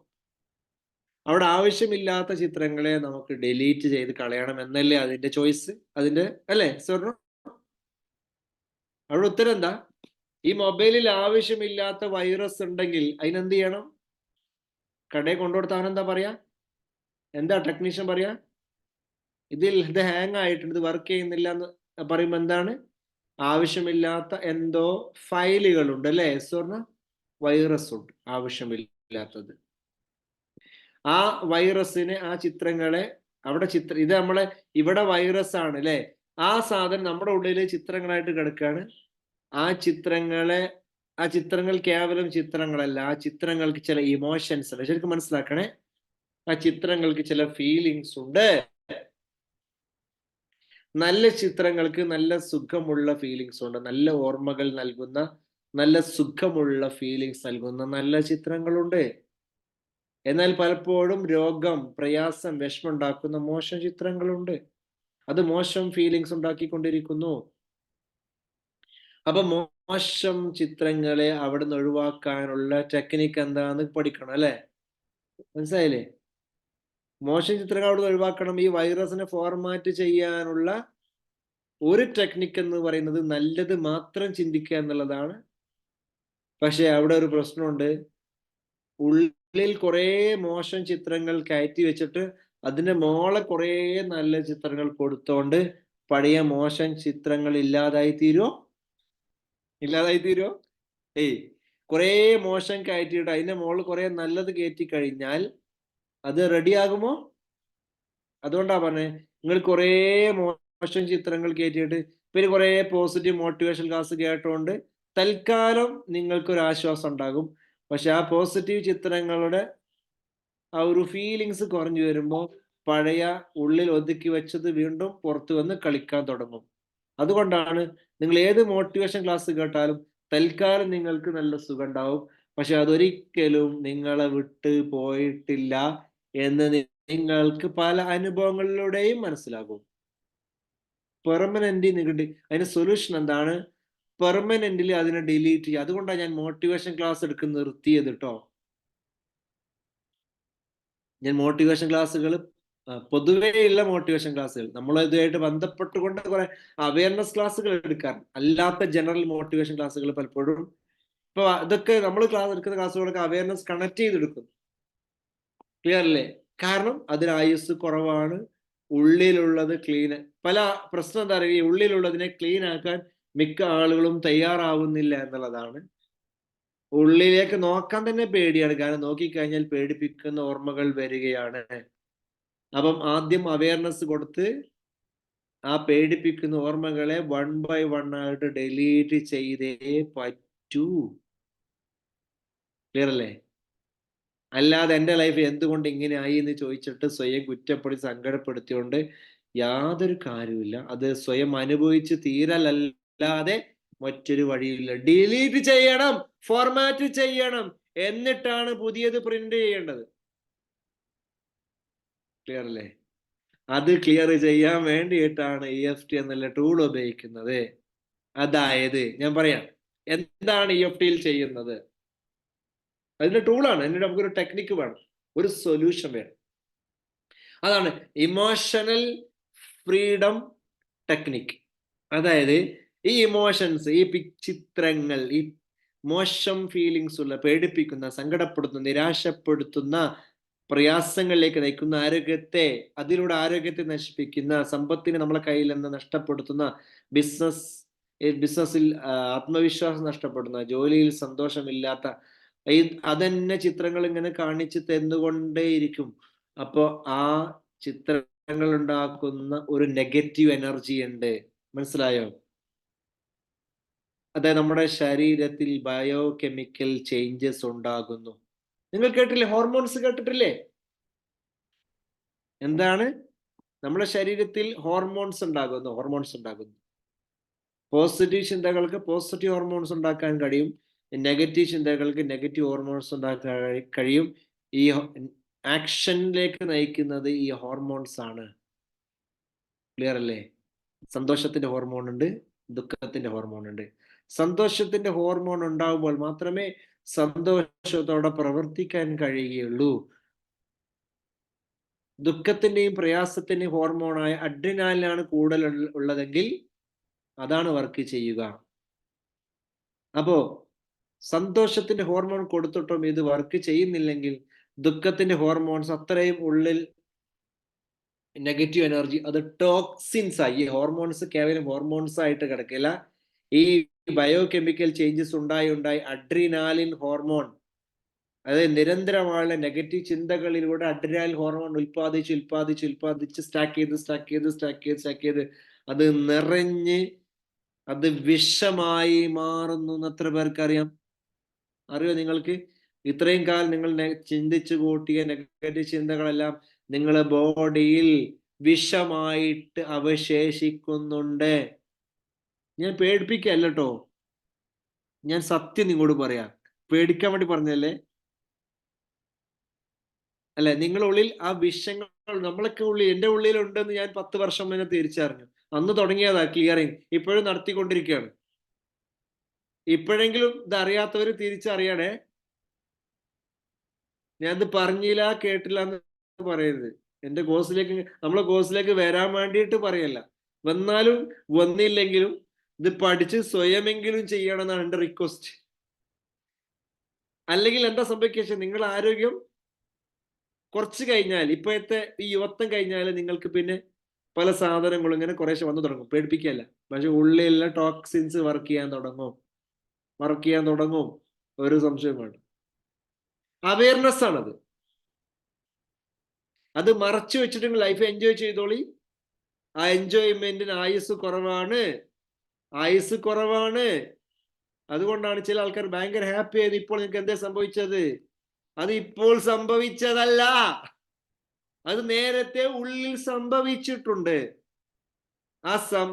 അവിടെ ആവശ്യമില്ലാത്ത ചിത്രങ്ങളെ നമുക്ക് ഡിലീറ്റ് ചെയ്ത് കളയണം എന്നല്ലേ അതിന്റെ ചോയ്സ്? അതിന്റെ അല്ലേ സ്വർണം? അവിടെ ഉത്തരം എന്താ? ഈ മൊബൈലിൽ ആവശ്യമില്ലാത്ത വൈറസ് ഉണ്ടെങ്കിൽ അതിനെന്ത് ചെയ്യണം? കടയിൽ കൊണ്ടുകൊടുത്ത അവനെന്താ പറയാ? എന്താ ടെക്നീഷ്യൻ പറയാ? ഇത് ഹാങ് ആയിട്ടുണ്ട്, ഇത് വർക്ക് ചെയ്യുന്നില്ല എന്ന് പറയുമ്പോ എന്താണ്? ആവശ്യമില്ലാത്ത എന്തോ ഫയലുകളുണ്ട് അല്ലേ സ്വർണ്ണ? വൈറസ് ഉണ്ട് ആവശ്യമില്ലാത്തത്. ആ വൈറസിനെ, ആ ചിത്രങ്ങളെ അവിടെ ഇത് നമ്മളെ ഇവിടെ വൈറസ് ആണ് അല്ലേ? ആ സാധനം നമ്മുടെ ഉള്ളിൽ ചിത്രങ്ങളായിട്ട് കിടക്കുകയാണ്. ആ ചിത്രങ്ങൾ കേവലം ചിത്രങ്ങളല്ല. ആ ചിത്രങ്ങൾക്ക് ചില ഇമോഷൻസ് ഉണ്ട്. ശരിക്കും മനസ്സിലാക്കണേ. ആ ചിത്രങ്ങൾക്ക് ചില ഫീലിങ്സ് ഉണ്ട്. നല്ല ചിത്രങ്ങൾക്ക് നല്ല സുഖമുള്ള ഫീലിങ്സ് ഉണ്ട്. നല്ല ഓർമ്മകൾ നൽകുന്ന, നല്ല സുഖമുള്ള ഫീലിങ്സ് നൽകുന്ന നല്ല ചിത്രങ്ങളുണ്ട്. എന്നാൽ പലപ്പോഴും രോഗം, പ്രയാസം, വിഷമം ഉണ്ടാക്കുന്ന മോശം ചിത്രങ്ങളുണ്ട്. അത് മോശം ഫീലിങ്സ് ഉണ്ടാക്കിക്കൊണ്ടിരിക്കുന്നു. അപ്പൊ മോശം ചിത്രങ്ങളെ അവിടുന്ന് ഒഴിവാക്കാനുള്ള ടെക്നിക്ക് എന്താന്ന് പഠിക്കണം അല്ലെ? മനസ്സിലായില്ലേ? മോശം ചിത്രങ്ങൾ അവിടുന്ന് ഒഴിവാക്കണം. ഈ വൈറസിനെ ഫോർമാറ്റ് ചെയ്യാനുള്ള ഒരു ടെക്നിക്ക് എന്ന് പറയുന്നത് നല്ലത് മാത്രം ചിന്തിക്കുക എന്നുള്ളതാണ്. പക്ഷെ അവിടെ ഒരു പ്രശ്നമുണ്ട്. ഉള്ളിൽ കുറെ മോശം ചിത്രങ്ങൾ കയറ്റി വെച്ചിട്ട് അതിന്റെ മോളെ കുറെ നല്ല ചിത്രങ്ങൾ കൊടുത്തോണ്ട് പഴയ മോശം ചിത്രങ്ങൾ ഇല്ലാതായി തീരുമോ? ഏയ്, കുറെ മോശം കയറ്റിയിട്ട് അതിന്റെ മോള് കുറെ നല്ലത് കയറ്റി കഴിഞ്ഞാൽ അത് റെഡിയാകുമോ? അതുകൊണ്ടാ പറഞ്ഞേ, നിങ്ങൾ കുറെ മോശം ചിത്രങ്ങൾ കയറ്റിയിട്ട് പിന്നെ കുറെ പോസിറ്റീവ് മോട്ടിവേഷൻ ക്ലാസ് കേട്ടോണ്ട് തൽക്കാലം നിങ്ങൾക്കൊരു ആശ്വാസം ഉണ്ടാകും. പക്ഷെ ആ പോസിറ്റീവ് ചിത്രങ്ങളുടെ ആ ഒരു ഫീലിങ്സ് കുറഞ്ഞു വരുമ്പോൾ പഴയ ഉള്ളിൽ ഒതുക്കി വെച്ചത് വീണ്ടും പുറത്തു വന്ന് കളിക്കാൻ തുടങ്ങും. അതുകൊണ്ടാണ് നിങ്ങൾ ഏത് മോട്ടിവേഷൻ ക്ലാസ് കേട്ടാലും തൽക്കാലം നിങ്ങൾക്ക് നല്ല സുഖം ഉണ്ടാവും. പക്ഷെ അതൊരിക്കലും നിങ്ങളെ വിട്ട് പോയിട്ടില്ല എന്ന് നിങ്ങൾക്ക് പല അനുഭവങ്ങളിലൂടെയും മനസ്സിലാകും. പെർമനന്റ് നിങ്ങളുടെ അതിന് സൊല്യൂഷൻ എന്താണ്? പെർമനന്റ്ലി അതിനെ ഡിലീറ്റ് ചെയ്യുക. അതുകൊണ്ടാണ് ഞാൻ മോട്ടിവേഷൻ ക്ലാസ് എടുക്കുന്ന നിർത്തിയത് കേട്ടോ. ഞാൻ മോട്ടിവേഷൻ ക്ലാസ്സുകൾ, പൊതുവെയുള്ള മോട്ടിവേഷൻ ക്ലാസ്സുകൾ, നമ്മൾ ഇതുമായിട്ട് ബന്ധപ്പെട്ടുകൊണ്ട് കുറെ അവയർനെസ് ക്ലാസ്സുകൾ എടുക്കാറുണ്ട്. അല്ലാത്ത ജനറൽ മോട്ടിവേഷൻ ക്ലാസ്സുകൾ പലപ്പോഴും ഇപ്പൊ ഇതൊക്കെ നമ്മൾ ക്ലാസ് എടുക്കുന്ന ക്ലാസ്സുകളൊക്കെ അവയർനെസ് കണക്ട് ചെയ്തെടുക്കും. ക്ലിയർ അല്ലേ? കാരണം അതിന് ആയുസ് കുറവാണ്, ഉള്ളിലുള്ളത് ക്ലീൻ. പല പ്രശ്നം എന്താ പറയുക, ഈ ഉള്ളിലുള്ളതിനെ ക്ലീൻ ആക്കാൻ മിക്ക ആളുകളും തയ്യാറാവുന്നില്ല എന്നുള്ളതാണ്. ഉള്ളിലേക്ക് നോക്കാൻ തന്നെ പേടിയാണ്, കാരണം നോക്കിക്കഴിഞ്ഞാൽ പേടിപ്പിക്കുന്ന ഓർമ്മകൾ വരികയാണ്. അപ്പം ആദ്യം അവയർനെസ് കൊടുത്ത് ആ പേടിപ്പിക്കുന്ന ഓർമ്മകളെ 1 by 1 ആയിട്ട് ഡിലീറ്റ് ചെയ്തേ പറ്റൂ. ക്ലിയർ അല്ലേ? അല്ലാതെ എൻ്റെ ലൈഫ് എന്തുകൊണ്ട് ഇങ്ങനെ ആയി എന്ന് ചോദിച്ചിട്ട് സ്വയം കുറ്റപ്പെടുത്തി സങ്കടപ്പെടുത്തിയോണ്ട് യാതൊരു കാര്യമില്ല. അത് സ്വയം അനുഭവിച്ച് തീരലല്ലാതെ മറ്റൊരു വഴിയില്ല. ഡിലീറ്റ് ചെയ്യണം, ഫോർമാറ്റ് ചെയ്യണം, എന്നിട്ടാണ് പുതിയത് പ്രിന്റ് ചെയ്യേണ്ടത്. ക്ലിയർ അല്ലേ? അത് ക്ലിയർ ചെയ്യാൻ വേണ്ടിയിട്ടാണ് EFT എന്നുള്ള ടൂൾ ഉപയോഗിക്കുന്നത്. അതായത് ഞാൻ പറയാം എന്താണ് EFTയിൽ ചെയ്യുന്നത്. അതിന്റെ ടൂളാണ്, എന്നിട്ട് നമുക്കൊരു ടെക്നിക്ക് വേണം, ഒരു സൊല്യൂഷൻ വേണം. അതാണ് ഇമോഷണൽ ഫ്രീഡം ടെക്നിക്ക്. അതായത് ഈ ഇമോഷൻസ്, ഈ ചിത്രങ്ങൾ, ഈ മോശം ഫീലിങ്സ് ഉള്ള, പേടിപ്പിക്കുന്ന, സങ്കടപ്പെടുത്തുന്ന, നിരാശപ്പെടുത്തുന്ന, പ്രയാസങ്ങളിലേക്ക് നയിക്കുന്ന, അതിലൂടെ ആരോഗ്യത്തെ നശിപ്പിക്കുന്ന, സമ്പത്തിനെ നമ്മളെ കയ്യിൽ നിന്ന് നഷ്ടപ്പെടുത്തുന്ന, ബിസിനസ്സിൽ ആത്മവിശ്വാസം നഷ്ടപ്പെടുന്ന, ജോലിയിൽ സന്തോഷമില്ലാത്ത, അതന്നെ ചിത്രങ്ങൾ ഇങ്ങനെ കാണിച്ച് തന്നുകൊണ്ടേയിരിക്കും. അപ്പോ ആ ചിത്രങ്ങൾ ഉണ്ടാക്കുന്ന ഒരു നെഗറ്റീവ് എനർജി ഉണ്ട്. മനസ്സിലായോ? അതായത് നമ്മുടെ ശരീരത്തിൽ ബയോ കെമിക്കൽ ചേഞ്ചസ് ഉണ്ടാകുന്നു. നിങ്ങൾ കേട്ടില്ലേ? ഹോർമോൺസ് കേട്ടിട്ടില്ലേ? എന്താണ്? നമ്മുടെ ശരീരത്തിൽ ഹോർമോൺസ് ഉണ്ടാകുന്നു. പോസിറ്റീവ് ചിന്തകൾക്ക് പോസിറ്റീവ് ഹോർമോൺസ് ഉണ്ടാക്കാൻ കഴിയും, നെഗറ്റീവ് ചിന്തകൾക്ക് നെഗറ്റീവ് ഹോർമോൺസ് ഉണ്ടാക്കാൻ കഴിയും. ഈ ആക്ഷനിലേക്ക് നയിക്കുന്നത് ഈ ഹോർമോൺസ് ആണ്. ക്ലിയർ അല്ലേ? സന്തോഷത്തിന്റെ ഹോർമോൺ ഉണ്ട്, ദുഃഖത്തിന്റെ ഹോർമോൺ ഉണ്ട്. സന്തോഷത്തിന്റെ ഹോർമോൺ ഉണ്ടാവുമ്പോൾ മാത്രമേ സന്തോഷത്തോടെ പ്രവർത്തിക്കാൻ കഴിയുകയുള്ളൂ. ദുഃഖത്തിന്റെയും പ്രയാസത്തിന്റെയും ഹോർമോണായ അഡ്രിനാലിനാണ് കൂടുതൽ ഉള്ളതെങ്കിൽ അതാണ് വർക്ക് ചെയ്യുക. അപ്പോ സന്തോഷത്തിന്റെ ഹോർമോൺ കൊടുത്തിട്ടും ഇത് വർക്ക് ചെയ്യുന്നില്ലെങ്കിൽ ദുഃഖത്തിന്റെ ഹോർമോൺസ് അത്രയും ഉള്ളിൽ നെഗറ്റീവ് എനർജി, അത് ടോക്സിൻസ് ആയി. ഈ ഹോർമോൺസ് കേവലം ഹോർമോൺസ് ആയിട്ട് കിടക്കില്ല. ഈ ബയോ കെമിക്കൽ ചേഞ്ചസ് ഉണ്ടായി അഡ്രിനാലിൻ ഹോർമോൺ, അതായത് നിരന്തരമായ നെഗറ്റീവ് ചിന്തകളിലൂടെ അഡ്രിനാലിൻ ഹോർമോൺ ഉൽപ്പാദിച്ച് സ്റ്റാക്ക് ചെയ്ത് അത് നിറഞ്ഞ് അത് വിഷമായി മാറുന്നു എന്ന് എത്ര പേർക്ക് അറിയാം? അറിയോ നിങ്ങൾക്ക്? ഇത്രയും കാലം നിങ്ങൾ ചിന്തിച്ചു കൂട്ടിയ നെഗറ്റീവ് ചിന്തകളെല്ലാം നിങ്ങളെ ബോഡിയിൽ വിഷമായിട്ട് അവശേഷിക്കുന്നുണ്ട്. ഞാൻ പേടിപ്പിക്കല്ല കേട്ടോ, ഞാൻ സത്യം നിങ്ങളോട് പറയാം. പേടിക്കാൻ വേണ്ടി പറഞ്ഞല്ലേ? അല്ലെ? നിങ്ങളുടെ ഉള്ളിൽ ആ വിഷങ്ങൾ, നമ്മളൊക്കെ ഉള്ളിൽ, എൻ്റെ ഉള്ളിലുണ്ടെന്ന് ഞാൻ 10 വർഷം മുന്നേ തിരിച്ചറിഞ്ഞു. അന്ന് തുടങ്ങിയതാ ക്ലിയറിങ്, ഇപ്പോഴും നടത്തിക്കൊണ്ടിരിക്കുകയാണ്. ഇപ്പോഴെങ്കിലും ഇത് അറിയാത്തവർ തിരിച്ചറിയണേ. ഞാൻ ഇത് പറഞ്ഞില്ല, കേട്ടില്ല എന്ന് പറയരുത്. എന്റെ കോഴ്സിലേക്ക്, നമ്മളെ കോഴ്സിലേക്ക് വരാൻ വേണ്ടിയിട്ട് പറയല്ല, വന്നില്ലെങ്കിലും ഇത് പഠിച്ച് സ്വയമെങ്കിലും ചെയ്യണം എന്നാണ് എൻ്റെ റിക്വസ്റ്റ്. അല്ലെങ്കിൽ എന്താ സംഭവിക്കുക, നിങ്ങൾ ആരോഗ്യം കുറച്ച് കഴിഞ്ഞാൽ, ഇപ്പോഴത്തെ ഈ യുവത്വം കഴിഞ്ഞാൽ നിങ്ങൾക്ക് പിന്നെ പല സാധനങ്ങളും ഇങ്ങനെ കുറേശ്ശെ വന്നു തുടങ്ങും. പേടിപ്പിക്കല്ല, പക്ഷെ ഉള്ളിലുള്ള ടോക്സിൻസ് വർക്ക് ചെയ്യാൻ തുടങ്ങും. ഒരു സംശയം വേണ്ട. അവയർനെസ് ആണത്. അത് മറച്ചു വെച്ചിട്ട് ലൈഫ് എൻജോയ് ചെയ്തോളി. ആ എൻജോയ്മെന്റിന് ആയുസ് കുറവാണ്. അതുകൊണ്ടാണ് ചില ആൾക്കാർ ഭയങ്കര ഹാപ്പി ആയത്. ഇപ്പോൾ നിങ്ങൾക്ക് എന്താ സംഭവിച്ചത്? അത് ഇപ്പോൾ സംഭവിച്ചതല്ല, അത് നേരത്തെ ഉള്ളിൽ സംഭവിച്ചിട്ടുണ്ട്.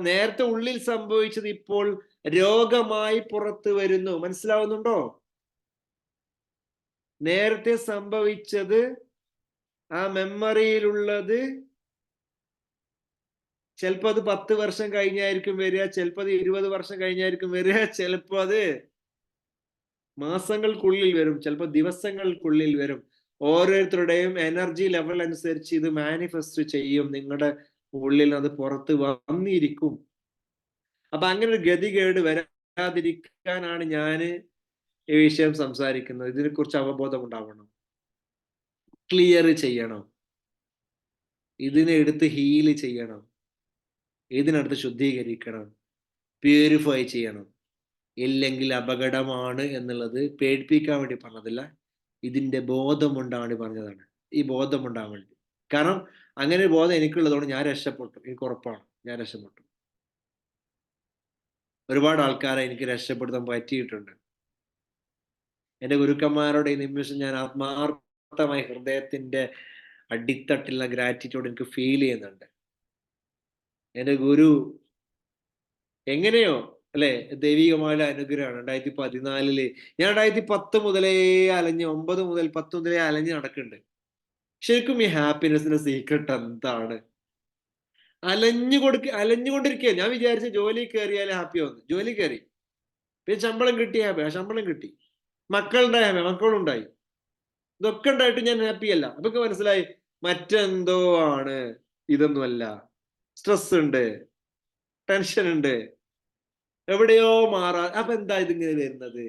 നേരത്തെ ഉള്ളിൽ സംഭവിച്ചത് ഇപ്പോൾ രോഗമായി പുറത്തു വരുന്നു. മനസ്സിലാവുന്നുണ്ടോ? നേരത്തെ സംഭവിച്ചത്, ആ മെമ്മറിയിലുള്ളത് ചിലപ്പോ അത് 10 വർഷം കഴിഞ്ഞായിരിക്കും വരിക, ചിലപ്പോ അത് 20 വർഷം കഴിഞ്ഞായിരിക്കും വരിക, ചിലപ്പോ അത് മാസങ്ങൾക്കുള്ളിൽ വരും, ചിലപ്പോ ദിവസങ്ങൾക്കുള്ളിൽ വരും. ഓരോരുത്തരുടെയും എനർജി ലെവൽ അനുസരിച്ച് ഇത് മാനിഫെസ്റ്റ് ചെയ്യും. നിങ്ങളുടെ ഉള്ളിൽ അത് പുറത്ത് വന്നിരിക്കും. അപ്പൊ അങ്ങനെ ഒരു ഗതികേട് വരാതിരിക്കാനാണ് ഞാൻ ഈ വിഷയം സംസാരിക്കുന്നത്. ഇതിനെക്കുറിച്ച് അവബോധം ഉണ്ടാവണം, ക്ലിയർ ചെയ്യണം, ഇതിനെ എടുത്ത് ഹീല് ചെയ്യണം, ഇതിനടുത്ത് ശുദ്ധീകരിക്കണം, പ്യൂരിഫൈ ചെയ്യണം. ഇല്ലെങ്കിൽ അപകടമാണ് എന്നുള്ളത് പേടിപ്പിക്കാൻ വേണ്ടി പറഞ്ഞതല്ല, ഇതിന്റെ ബോധമുണ്ടാണ് പറഞ്ഞതാണ്. ഈ ബോധമുണ്ടാകാൻ വേണ്ടി. കാരണം അങ്ങനെ ഒരു ബോധം എനിക്കുള്ളതുകൊണ്ട് ഞാൻ രക്ഷപ്പെട്ടു. എനിക്ക് ഉറപ്പാണ് ഞാൻ രക്ഷപ്പെട്ടു. ഒരുപാട് ആൾക്കാരെ എനിക്ക് രക്ഷപ്പെടുത്താൻ പറ്റിയിട്ടുണ്ട്. എന്റെ ഗുരുക്കന്മാരോട് ഈ നിമിഷം ഞാൻ ആത്മാർത്ഥമായി ഹൃദയത്തിന്റെ അടിത്തട്ടിലുള്ള ഗ്രാറ്റിറ്റ്യൂഡ് എനിക്ക് ഫീൽ ചെയ്യുന്നുണ്ട്. എന്റെ ഗുരു എങ്ങനെയോ അല്ലെ, ദൈവികമായ അനുഗ്രഹമാണ്. 2014 ഞാൻ 2010 മുതലേ അലഞ്ഞ് 9 മുതൽ 10 മുതലേ അലഞ്ഞ് നടക്കുന്നുണ്ട്. ശരിക്കും ഈ ഹാപ്പിനെസിന്റെ സീക്രട്ട് എന്താണ്? അലഞ്ഞുകൊണ്ടിരിക്കുക. ഞാൻ വിചാരിച്ച ജോലി കയറിയാലേ ഹാപ്പി ആവുന്നു. ജോലി കയറി, പിന്നെ ശമ്പളം കിട്ടി, ഹാപ്പി, ശമ്പളം കിട്ടി, മക്കളുണ്ടായി, ഹാപ്പി, മക്കളുണ്ടായി. ഇതൊക്കെ ഉണ്ടായിട്ട് ഞാൻ ഹാപ്പി അല്ല. അതൊക്കെ മനസ്സിലായി മറ്റെന്തോ ആണ്, ഇതൊന്നുമല്ല. സ്ട്രെസ് ഉണ്ട്, ടെൻഷൻ ഉണ്ട്, എവിടെയോ മാറാ. അപ്പൊ എന്താ ഇതിങ്ങനെ വരുന്നത്?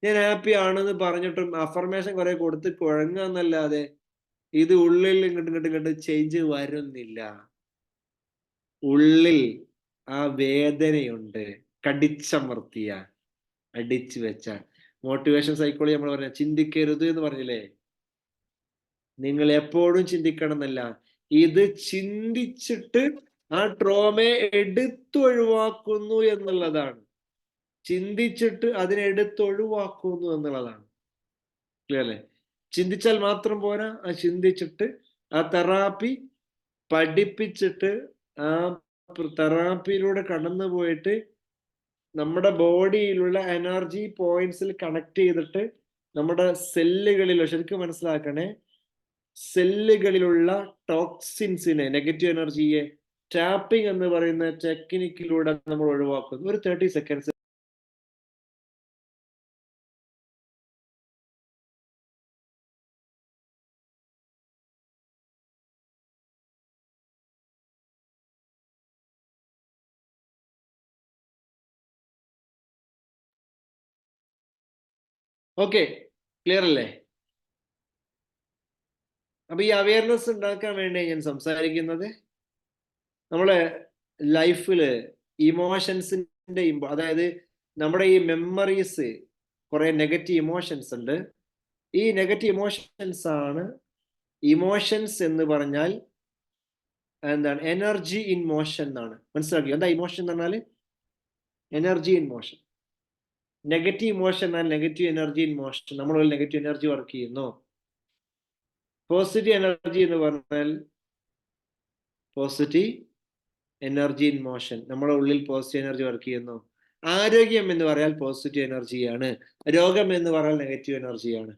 ഞാൻ ഹാപ്പി ആണെന്ന് പറഞ്ഞിട്ടും അഫർമേഷൻ കുറെ കൊടുത്ത് കുഴങ്ങാന്നല്ലാതെ ഇത് ഉള്ളിൽ ഇങ്ങോട്ട് ചേഞ്ച് വരുന്നില്ല. ഉള്ളിൽ ആ വേദനയുണ്ട്. കടിച്ചമർത്തിയ, അടിച്ചു വെച്ച. മോട്ടിവേഷൻ സൈക്കോളജി നമ്മൾ പറഞ്ഞ ചിന്തിക്കരുത് എന്ന് പറഞ്ഞില്ലേ? നിങ്ങൾ എപ്പോഴും ചിന്തിക്കണം എന്നല്ല, ഇത് ചിന്തിച്ചിട്ട് ആ ട്രോമയെ എടുത്തൊഴിവാക്കുന്നു എന്നുള്ളതാണ്. ചിന്തിച്ചിട്ട് അതിനെ എടുത്തൊഴിവാക്കുന്നു എന്നുള്ളതാണ്. ക്ലിയർ അല്ലേ? ചിന്തിച്ചാൽ മാത്രം പോരാ, ആ ചിന്തിച്ചിട്ട് ആ തെറാപ്പി പഠിപ്പിച്ചിട്ട് ആ തെറാപ്പിയിലൂടെ കടന്നു പോയിട്ട് നമ്മുടെ ബോഡിയിലുള്ള എനർജി പോയിന്റ്സിൽ കണക്ട് ചെയ്തിട്ട് നമ്മുടെ സെല്ലുകളിലോ, ശരിക്കും മനസ്സിലാക്കണേ, സെല്ലുകളിലുള്ള ടോക്സിൻസിനെ, നെഗറ്റീവ് എനർജിയെ ടാപ്പിംഗ് എന്ന് പറയുന്ന ടെക്നിക്കിലൂടെ നമ്മൾ ഒഴിവാക്കുന്നു. ഒരു 30 സെക്കൻഡ്സ്. ഓക്കെ, ക്ലിയർ അല്ലേ? അപ്പൊ ഈ അവയർനെസ് ഉണ്ടാക്കാൻ വേണ്ടി ഞാൻ സംസാരിക്കുന്നത്, നമ്മളെ ലൈഫില് ഇമോഷൻസിന്റെ അതായത് നമ്മുടെ ഈ മെമ്മറീസ്, കുറെ നെഗറ്റീവ് ഇമോഷൻസ് ഉണ്ട്. ഈ നെഗറ്റീവ് ഇമോഷൻസ് ആണ്, ഇമോഷൻസ് എന്ന് പറഞ്ഞാൽ എന്താണ്? എനർജി ഇൻ മോഷൻ എന്നാണ്. മനസ്സിലാക്കി എന്താ ഇമോഷൻ എന്ന് പറഞ്ഞാല്? Energy in motion. Negative emotion എന്നാൽ നെഗറ്റീവ് എനർജി ഇൻ മോഷൻ. നമ്മളുള്ള നെഗറ്റീവ് എനർജി വർക്ക് ചെയ്യുന്നു. പോസിറ്റീവ് എനർജി എന്ന് പറഞ്ഞാൽ പോസിറ്റീവ് എനർജി ഇൻ മോഷൻ. നമ്മുടെ ഉള്ളിൽ പോസിറ്റീവ് എനർജി വർക്ക് ചെയ്യുന്നു. ആരോഗ്യം എന്ന് പറയാൻ പോസിറ്റീവ് എനർജിയാണ്, രോഗം എന്ന് പറയാൻ നെഗറ്റീവ് എനർജിയാണ്.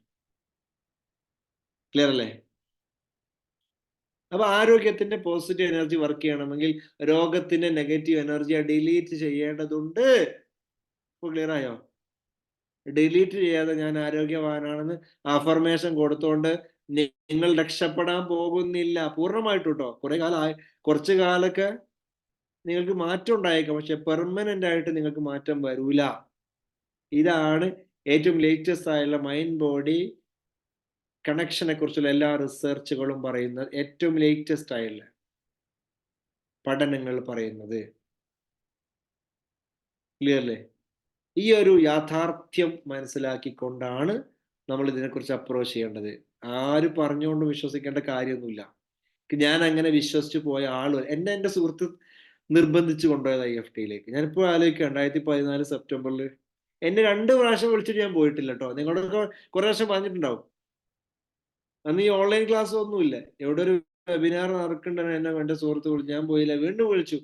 ക്ലിയർ അല്ലേ? അപ്പൊ ആരോഗ്യത്തിന്റെ പോസിറ്റീവ് എനർജി വർക്ക് ചെയ്യണമെങ്കിൽ രോഗത്തിന്റെ നെഗറ്റീവ് എനർജിയെ ഡിലീറ്റ് ചെയ്യേണ്ടതുണ്ട്. ഇപ്പൊ ക്ലിയർ ആയോ? ഡിലീറ്റ് ചെയ്യാതെ ഞാൻ ആരോഗ്യവാനാണെന്ന് അഫർമേഷൻ കൊടുത്തോണ്ട് നിങ്ങൾ രക്ഷപ്പെടാൻ പോകുന്നില്ല പൂർണ്ണമായിട്ടും കേട്ടോ. കുറച്ചു കാലൊക്കെ നിങ്ങൾക്ക് മാറ്റം ഉണ്ടായേക്കാം, പക്ഷെ പെർമനന്റ് ആയിട്ട് നിങ്ങൾക്ക് മാറ്റം വരൂല. ഇതാണ് ഏറ്റവും ലേറ്റസ്റ്റ് ആയുള്ള മൈൻഡ് ബോഡി കണക്ഷനെ കുറിച്ചുള്ള എല്ലാ റിസർച്ചുകളും പറയുന്നത്, ഏറ്റവും ലേറ്റസ്റ്റ് ആയുള്ള പഠനങ്ങൾ പറയുന്നത്. ക്ലിയർലേ? ഈ ഒരു യാഥാർത്ഥ്യം മനസ്സിലാക്കിക്കൊണ്ടാണ് നമ്മൾ ഇതിനെക്കുറിച്ച് അപ്രോച്ച് ചെയ്യേണ്ടത്. ആര് പറഞ്ഞുകൊണ്ട് വിശ്വസിക്കേണ്ട കാര്യമൊന്നുമില്ല. ഞാൻ അങ്ങനെ വിശ്വസിച്ച് പോയ ആള്, എന്റെ സുഹൃത്ത് നിർബന്ധിച്ചു കൊണ്ടുപോയത് IFT-യിലേക്ക്. ഞാനിപ്പോൾ ആലോചിക്കുക, 2014 സെപ്റ്റംബറിൽ എന്നെ 2 പ്രാവശ്യം വിളിച്ചിട്ട് ഞാൻ പോയിട്ടില്ല കേട്ടോ. നിങ്ങളൊക്കെ കുറെ പ്രാവശ്യം പറഞ്ഞിട്ടുണ്ടാവും. അന്ന് ഈ ഓൺലൈൻ ക്ലാസ് ഒന്നുമില്ല, എവിടെ ഒരു വെബിനാർ നടക്കണ്ടെന്ന് എന്നെ എന്റെ സുഹൃത്ത് വിളിച്ചു, ഞാൻ പോയില്ല. വീണ്ടും വിളിച്ചു,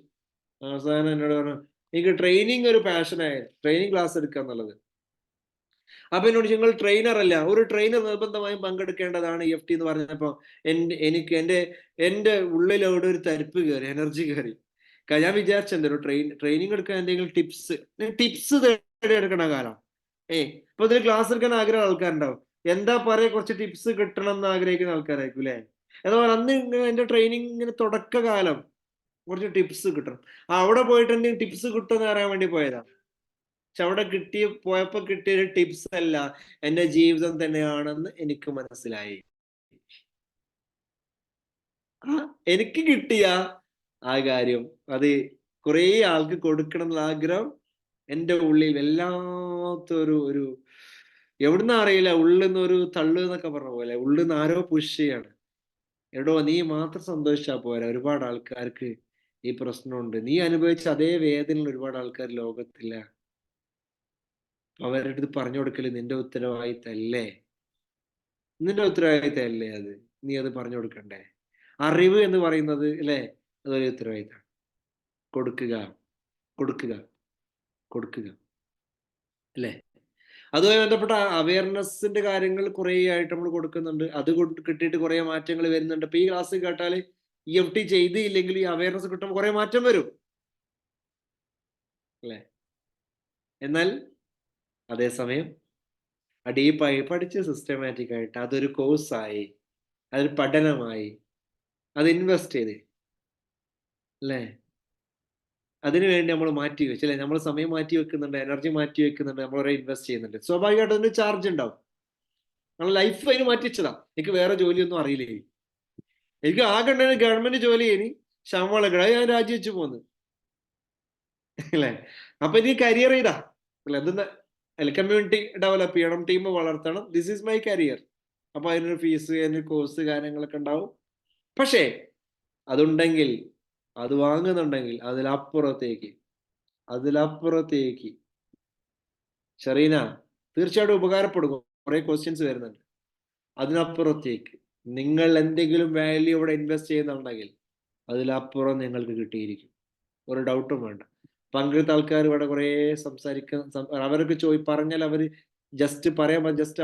അവസാനം എന്നോട് പറഞ്ഞു എനിക്ക് ട്രെയിനിങ് ഒരു പാഷനായി, ട്രെയിനിങ് ക്ലാസ് എടുക്കുക എന്നുള്ളത്. അപ്പൊ എന്നോട് നിങ്ങൾ ട്രെയിനർ അല്ല, ഒരു ട്രെയിനർ നിർബന്ധമായും പങ്കെടുക്കേണ്ടതാണ് EFT എന്ന് പറഞ്ഞപ്പോ എനിക്ക് എന്റെ ഉള്ളിലോട് ഒരു തരിപ്പ് കയറി, എനർജി കയറി. ഞാൻ വിചാരിച്ചെന്തോ ട്രെയിനിങ് എടുക്കാൻ എന്തെങ്കിലും ടിപ്സ് തേടി എടുക്കണ കാലം. ഇപ്പൊ ഇതിൽ ക്ലാസ് എടുക്കാൻ ആഗ്രഹം ആൾക്കാരുണ്ടാവും, എന്താ പറയാ, കുറച്ച് ടിപ്സ് കിട്ടണം എന്ന് ആഗ്രഹിക്കുന്ന ആൾക്കാരായിരിക്കും അല്ലെ. അതുപോലെ അന്ന് എന്റെ ട്രെയിനിങ് ഇങ്ങനെ തുടക്കകാലം, കുറച്ച് ടിപ്സ് കിട്ടണം. അവിടെ പോയിട്ട് എന്തെങ്കിലും ടിപ്സ് കിട്ടുമെന്ന് അറിയാൻ വേണ്ടി പോയതാ. പക്ഷെ അവിടെ പോയപ്പോ കിട്ടിയ ടിപ്സ് അല്ല, എന്റെ ജീവിതം തന്നെയാണെന്ന് എനിക്ക് മനസ്സിലായി. എനിക്ക് കിട്ടിയ ആ കാര്യം അത് കുറെ ആൾക്ക് കൊടുക്കണം എന്നുള്ള ആഗ്രഹം എന്റെ ഉള്ളിൽ വല്ലാത്തൊരു എവിടുന്ന അറിയില്ല, ഉള്ളിന്ന് ഒരു തള്ളു എന്നൊക്കെ പറഞ്ഞ പോലെ ഉള്ളിന്ന് ആരോ പുഷ് ചെയ്യാണ്. എടോ നീ മാത്രം സന്തോഷിച്ചാ പോരാ, ഒരുപാട് ആൾക്കാർക്ക് ഈ പ്രശ്നമുണ്ട്. നീ അനുഭവിച്ച അതേ വേദനയിൽ ഒരുപാട് ആൾക്കാർ ലോകത്തില്ല. അവരുടെ അടുത്ത് പറഞ്ഞു കൊടുക്കല് നിന്റെ ഉത്തരവാദിത്തല്ലേ? നിന്റെ ഉത്തരവാദിത്തല്ലേ അത്? നീ അത് പറഞ്ഞു കൊടുക്കണ്ടേ? അറിവ് എന്ന് പറയുന്നത് അല്ലേ, അതൊരു ഉത്തരവാദിത്തമാണ്. കൊടുക്കുക, കൊടുക്കുക, കൊടുക്കുക അല്ലേ? അതുമായി ബന്ധപ്പെട്ട അവയർനെസിന്റെ കാര്യങ്ങൾ കുറെ ആയിട്ട് നമ്മൾ കൊടുക്കുന്നുണ്ട്. അത് കിട്ടിയിട്ട് കുറെ മാറ്റങ്ങൾ വരുന്നുണ്ട്. ഇപ്പൊ ഈ ക്ലാസ് കേട്ടാൽ EFT ചെയ്തില്ലെങ്കിൽ ഈ അവയർനെസ് കിട്ടുമ്പോൾ കുറെ മാറ്റം വരും അല്ലേ? എന്നാൽ അതേസമയം ഡീപ്പായി പഠിച്ച് സിസ്റ്റമാറ്റിക് ആയിട്ട് അതൊരു കോഴ്സായി, അതൊരു പഠനമായി, അത് ഇൻവെസ്റ്റ് ചെയ്ത് അല്ലേ, അതിനുവേണ്ടി നമ്മൾ മാറ്റി വെച്ചു അല്ലെ, നമ്മൾ സമയം മാറ്റി വെക്കുന്നുണ്ട്, എനർജി മാറ്റി വെക്കുന്നുണ്ട്, നമ്മൾ കുറെ ഇൻവെസ്റ്റ് ചെയ്യുന്നുണ്ട്. സ്വാഭാവികമായിട്ട് അതിന് ചാർജ് ഉണ്ടാവും. നമ്മൾ ലൈഫ് അതിന് മാറ്റി വെച്ചതാ. എനിക്ക് വേറെ ജോലിയൊന്നും അറിയില്ലേ, എനിക്ക് ആകെ ഉണ്ടായിരുന്ന ഗവൺമെന്റ് ജോലി ഇനി ശമ്പളം ഞാൻ രാജിവെച്ച് പോന്ന് അല്ലേ. അപ്പൊ ഇനി കരിയർ ഇതാ അല്ലെ, എന്തെന്ന് അല്ലെ, കമ്മ്യൂണിറ്റി ഡെവലപ്പ് ചെയ്യണം, ടീം വളർത്തണം, ദിസ് ഈസ് മൈ കരിയർ. അപ്പൊ അതിനൊരു ഫീസ്, അതിനൊരു കോഴ്സ്, കാര്യങ്ങളൊക്കെ ഉണ്ടാവും. പക്ഷേ അതുണ്ടെങ്കിൽ, അത് വാങ്ങുന്നുണ്ടെങ്കിൽ അതിലപ്പുറത്തേക്ക് ഷെറീന തീർച്ചയായിട്ടും ഉപകാരപ്പെടും. കുറെ ക്വസ്റ്റ്യൻസ് വരുന്നുണ്ട്. അതിനപ്പുറത്തേക്ക് നിങ്ങൾ എന്തെങ്കിലും വാല്യൂ ഇവിടെ ഇൻവെസ്റ്റ് ചെയ്യുന്നുണ്ടെങ്കിൽ അതിലപ്പുറം നിങ്ങൾക്ക് കിട്ടിയിരിക്കും, ഒരു ഡൗട്ടും വേണ്ട. പങ്കെടുത്ത ആൾക്കാർ ഇവിടെ കുറെ അവർക്ക് പറഞ്ഞാൽ അവർ ജസ്റ്റ്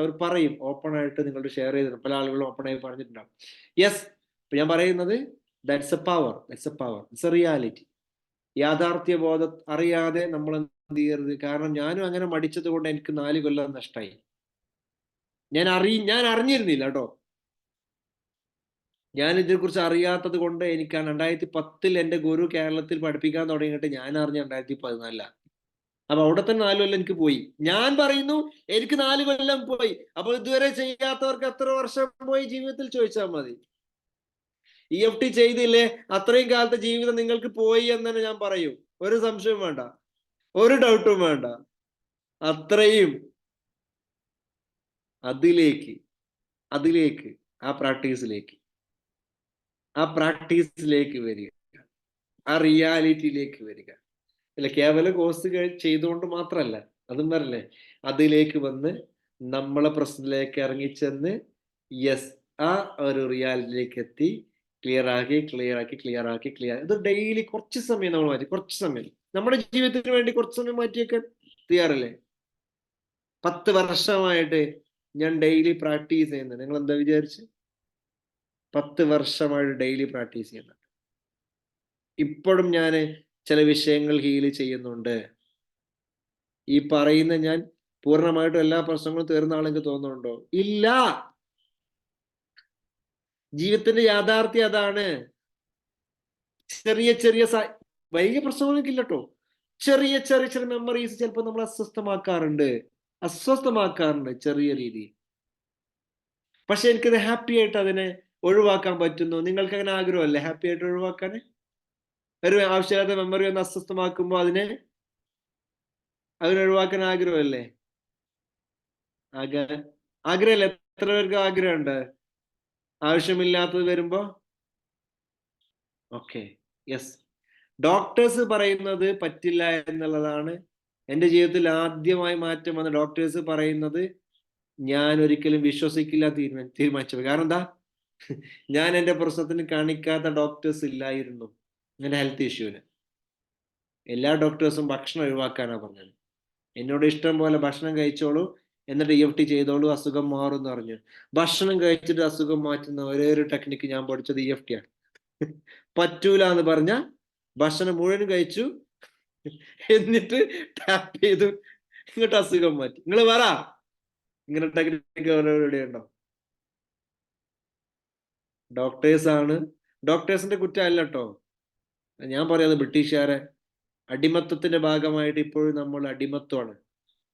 അവർ പറയും ഓപ്പൺ ആയിട്ട് നിങ്ങളോട് ഷെയർ ചെയ്തിട്ടുണ്ട്. പല ആളുകളും ഓപ്പൺ ആയി പറഞ്ഞിട്ടുണ്ടാവും. യെസ്, ഞാൻ പറയുന്നത് that's a power, it's a reality. യാഥാർത്ഥ്യ ബോധം അറിയാതെ നമ്മൾ എന്ത് ചെയ്യരുത്. കാരണം ഞാനും അങ്ങനെ മടിച്ചത് കൊണ്ട് എനിക്ക് 4 കൊല്ലം നഷ്ടമായി. ഞാൻ അറിഞ്ഞിരുന്നില്ല കേട്ടോ. ഞാൻ ഇതിനെക്കുറിച്ച് അറിയാത്തത് കൊണ്ട് എനിക്ക് 2010 എന്റെ ഗുരു കേരളത്തിൽ പഠിപ്പിക്കാൻ തുടങ്ങിയിട്ട് ഞാൻ അറിഞ്ഞ 2014. അപ്പൊ അവിടെ തന്നെ 4 കൊല്ലം എനിക്ക് പോയി. ഞാൻ പറയുന്നു എനിക്ക് 4 കൊല്ലം പോയി. അപ്പോൾ ഇതുവരെ ചെയ്യാത്തവർക്ക് എത്ര വർഷം പോയി ജീവിതത്തിൽ ചോദിച്ചാൽ മതി. EFT ചെയ്തില്ലേ അത്രയും കാലത്തെ ജീവിതം നിങ്ങൾക്ക് പോയി എന്ന് തന്നെ ഞാൻ പറയും. ഒരു സംശയവും വേണ്ട, ഒരു ഡൗട്ടും വേണ്ട. അത്രയും അതിലേക്ക് ആ പ്രാക്ടീസിലേക്ക് വരിക, ആ റിയാലിറ്റിയിലേക്ക് വരിക അല്ല. കേവലം കോഴ്സ് ചെയ്തുകൊണ്ട് മാത്രമല്ല, അതും പറഞ്ഞല്ലേ, അതിലേക്ക് വന്ന് നമ്മളെ പ്രശ്നത്തിലേക്ക് ഇറങ്ങിച്ചെന്ന് യെസ് ആ ഒരു റിയാലിറ്റിയിലേക്ക് എത്തി ക്ലിയർ ആക്കി. ഇത് ഡെയിലി കുറച്ച് സമയം നമ്മൾ മാറ്റി, കുറച്ച് സമയം നമ്മുടെ ജീവിതത്തിന് വേണ്ടി കുറച്ച് സമയം മാറ്റിയേക്കാൻ തയ്യാറല്ലേ? 10 വർഷമായിട്ട് ഞാൻ ഡെയിലി പ്രാക്ടീസ് ചെയ്യുന്നത്. നിങ്ങൾ എന്താ വിചാരിച്ച്? 10 വർഷമായിട്ട് ഡെയിലി പ്രാക്ടീസ് ചെയ്യുന്നുണ്ട്. ഇപ്പോഴും ഞാൻ ചില വിഷയങ്ങൾ ഹീൽ ചെയ്യുന്നുണ്ട്. ഈ പറയുന്ന ഞാൻ പൂർണ്ണമായിട്ടും എല്ലാ പ്രശ്നങ്ങളും തീർന്ന ആളെനിക്ക് തോന്നുന്നുണ്ടോ? ഇല്ല. ജീവിതത്തിന്റെ യാഥാർത്ഥ്യം അതാണ്. ചെറിയ വലിയ പ്രശ്നങ്ങളൊക്കെ ഇല്ല കേട്ടോ. ചെറിയ മെമ്മറീസ് ചിലപ്പോൾ നമ്മൾ അസ്വസ്ഥമാക്കാറുണ്ട് ചെറിയ രീതിയിൽ. പക്ഷെ എനിക്കത് ഹാപ്പി ആയിട്ട് അതിനെ ഒഴിവാക്കാൻ പറ്റുന്നു. നിങ്ങൾക്ക് അങ്ങനെ ആഗ്രഹമല്ലേ ഹാപ്പി ആയിട്ട് ഒഴിവാക്കാൻ? ഒരു ആവശ്യമില്ലാത്ത മെമ്മറി ഒന്ന് അസ്വസ്ഥമാക്കുമ്പോൾ അതിനെ ഒഴിവാക്കാൻ ആഗ്രഹമല്ലേ? ആഗ്രഹമല്ലേ? എത്ര പേർക്ക് ആഗ്രഹമുണ്ട് ആവശ്യമില്ലാത്തത് വരുമ്പോ? Okay, yes. ഡോക്ടേഴ്സ് പറയുന്നത് പറ്റില്ല എന്നുള്ളതാണ് എൻ്റെ ജീവിതത്തിൽ ആദ്യമായി മാറ്റം വന്ന. ഡോക്ടേഴ്സ് പറയുന്നത് ഞാൻ ഒരിക്കലും വിശ്വസിക്കില്ല തീരുമാനിച്ചത്. കാരണം എന്താ? ഞാൻ എൻ്റെ പ്രശ്നത്തിന് കാണിക്കാത്ത ഡോക്ടേഴ്സ് ഇല്ലായിരുന്നു എൻ്റെ ഹെൽത്ത് ഇഷ്യൂവിന്. എല്ലാ ഡോക്ടേഴ്സും ഭക്ഷണം ഒഴിവാക്കാനാണ് പറഞ്ഞത്. എന്നോട് ഇഷ്ടം പോലെ ഭക്ഷണം കഴിച്ചോളൂ, എന്നിട്ട് EFT ചെയ്തോളൂ, അസുഖം മാറും എന്ന് പറഞ്ഞു. ഭക്ഷണം കഴിച്ചിട്ട് അസുഖം മാറ്റുന്ന ഒരേ ഒരു ടെക്നിക്ക് ഞാൻ പഠിച്ചത് EFT ആണ്. പറ്റൂല എന്ന് പറഞ്ഞ ഭക്ഷണം മുഴുവൻ കഴിച്ചു, എന്നിട്ട് ടാപ്പ് ചെയ്തു, ഇങ്ങോട്ട് അസുഖം മാറ്റി. നിങ്ങൾ പറ, ഇങ്ങനെ ടെക്നിക്ക് എവിടെ ഉണ്ടോ? ഡോക്ടേഴ്സിന്റെ കുറ്റമല്ല കേട്ടോ, ഞാൻ പറയാതെ ബ്രിട്ടീഷുകാരെ അടിമത്തത്തിന്റെ ഭാഗമായിട്ട് ഇപ്പോഴും നമ്മൾ അടിമത്വമാണ്.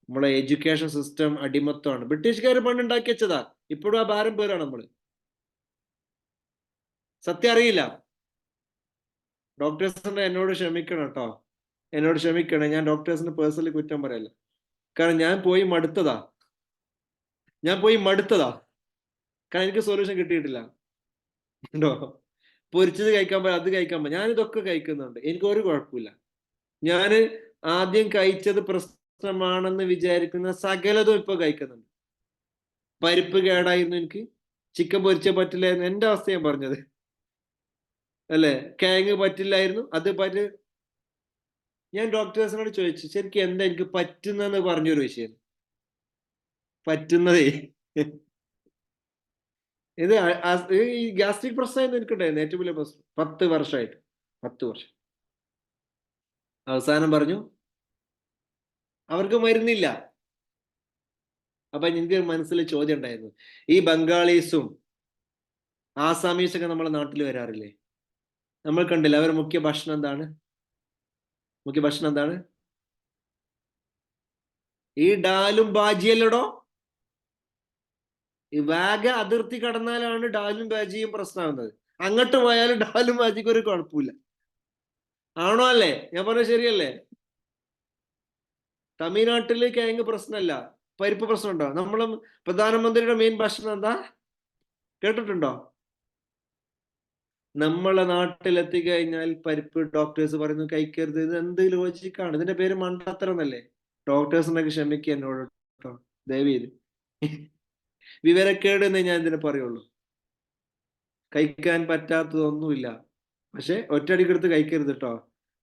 നമ്മളെ എഡ്യൂക്കേഷൻ സിസ്റ്റം അടിമത്വമാണ്. ബ്രിട്ടീഷുകാർ പണ്ടുണ്ടാക്കി വെച്ചതാ, ഇപ്പോഴും ആ ഭാരം പേരാണ് നമ്മള്. സത്യം അറിയില്ല. ഡോക്ടേഴ്സിന്റെ എന്നോട് ക്ഷമിക്കണം കേട്ടോ, എന്നോട് ക്ഷമിക്കണേ. ഞാൻ ഡോക്ടേഴ്സിന് പേഴ്സണലി കുറ്റം പറയല്ല, കാരണം ഞാൻ പോയി മടുത്തതാ. കാരണം എനിക്ക് സൊല്യൂഷൻ കിട്ടിയിട്ടില്ല. ഉണ്ടോ? പൊരിച്ചത് കഴിക്കാൻ പറ്റും, അത് കഴിക്കാൻ പറ്റും, ഞാൻ ഇതൊക്കെ കഴിക്കുന്നുണ്ട്, എനിക്ക് ഒരു കുഴപ്പമില്ല. ഞാൻ ആദ്യം കഴിച്ചത് പ്രശ്നമാണെന്ന് വിചാരിക്കുന്ന സകലതും ഇപ്പൊ കഴിക്കുന്നുണ്ട്. പരിപ്പ് കേടായിരുന്നു, എനിക്ക് ചിക്കൻ പൊരിച്ച പറ്റില്ലായിരുന്നു, എന്റെ അവസ്ഥ ഞാൻ പറഞ്ഞത് അല്ലേ. കിഴങ്ങ് പറ്റില്ലായിരുന്നു, അത് ഞാൻ ഡോക്ടേഴ്സിനോട് ചോദിച്ചു, ശരിക്കും എന്താ എനിക്ക് പറ്റുന്നെന്ന് പറഞ്ഞൊരു വിഷയം. പറ്റുന്നതേ ഇത് ഈ ഗ്യാസ്ട്രിക് പ്രശ്നമായിരുന്നു എനിക്കുണ്ടായിരുന്നു, ഏറ്റവും വലിയ പ്രശ്നം. 10 വർഷമായിട്ട് 10 വർഷം. അവസാനം പറഞ്ഞു അവർക്ക് മരുന്നില്ല. അപ്പൊ എനിക്ക് മനസ്സിൽ ചോദ്യം ഉണ്ടായിരുന്നു, ഈ ബംഗാളീസും ആസാമീസൊക്കെ നമ്മളെ നാട്ടിൽ വരാറില്ലേ? നമ്മൾ കണ്ടില്ല അവരുടെ മുഖ്യ ഭക്ഷണം എന്താണ്? ഈ ഡാലും ബാജിയല്ലടോ. ഈ വാഗ അതിർത്തി കടന്നാലാണ് ഡാലും ബാജിയും പ്രശ്നമാകുന്നത്. അങ്ങോട്ട് പോയാലും ഡാലും ബാജിക്ക് ഒരു കുഴപ്പമില്ല. ആണോ അല്ലേ? ഞാൻ പറഞ്ഞത് ശരിയല്ലേ? തമിഴ്നാട്ടില് കിഴങ്ങ് പ്രശ്നമല്ല, പരിപ്പ് പ്രശ്നമുണ്ടോ? നമ്മളെ പ്രധാനമന്ത്രിയുടെ മെയിൻ ഭക്ഷണം എന്താ കേട്ടിട്ടുണ്ടോ? നമ്മളെ നാട്ടിൽ എത്തിക്കഴിഞ്ഞാൽ പരിപ്പ് ഡോക്ടേഴ്സ് പറയുന്നു കഴിക്കരുത്. ഇത് എന്ത് ലോജിക്കാണ്? ഇതിന്റെ പേര് മണ്ടത്തരം എന്നല്ലേ? ഡോക്ടേഴ്സിനൊക്കെ ക്ഷമിക്കുക എന്നോട് കേട്ടോ, ദയവേത്. വിവരക്കേട് എന്നേ ഞാൻ ഇതിനെ പറയുള്ളൂ. കഴിക്കാൻ പറ്റാത്തതൊന്നുമില്ല, പക്ഷെ ഒറ്റയടിക്കെടുത്ത് കഴിക്കരുത് കേട്ടോ.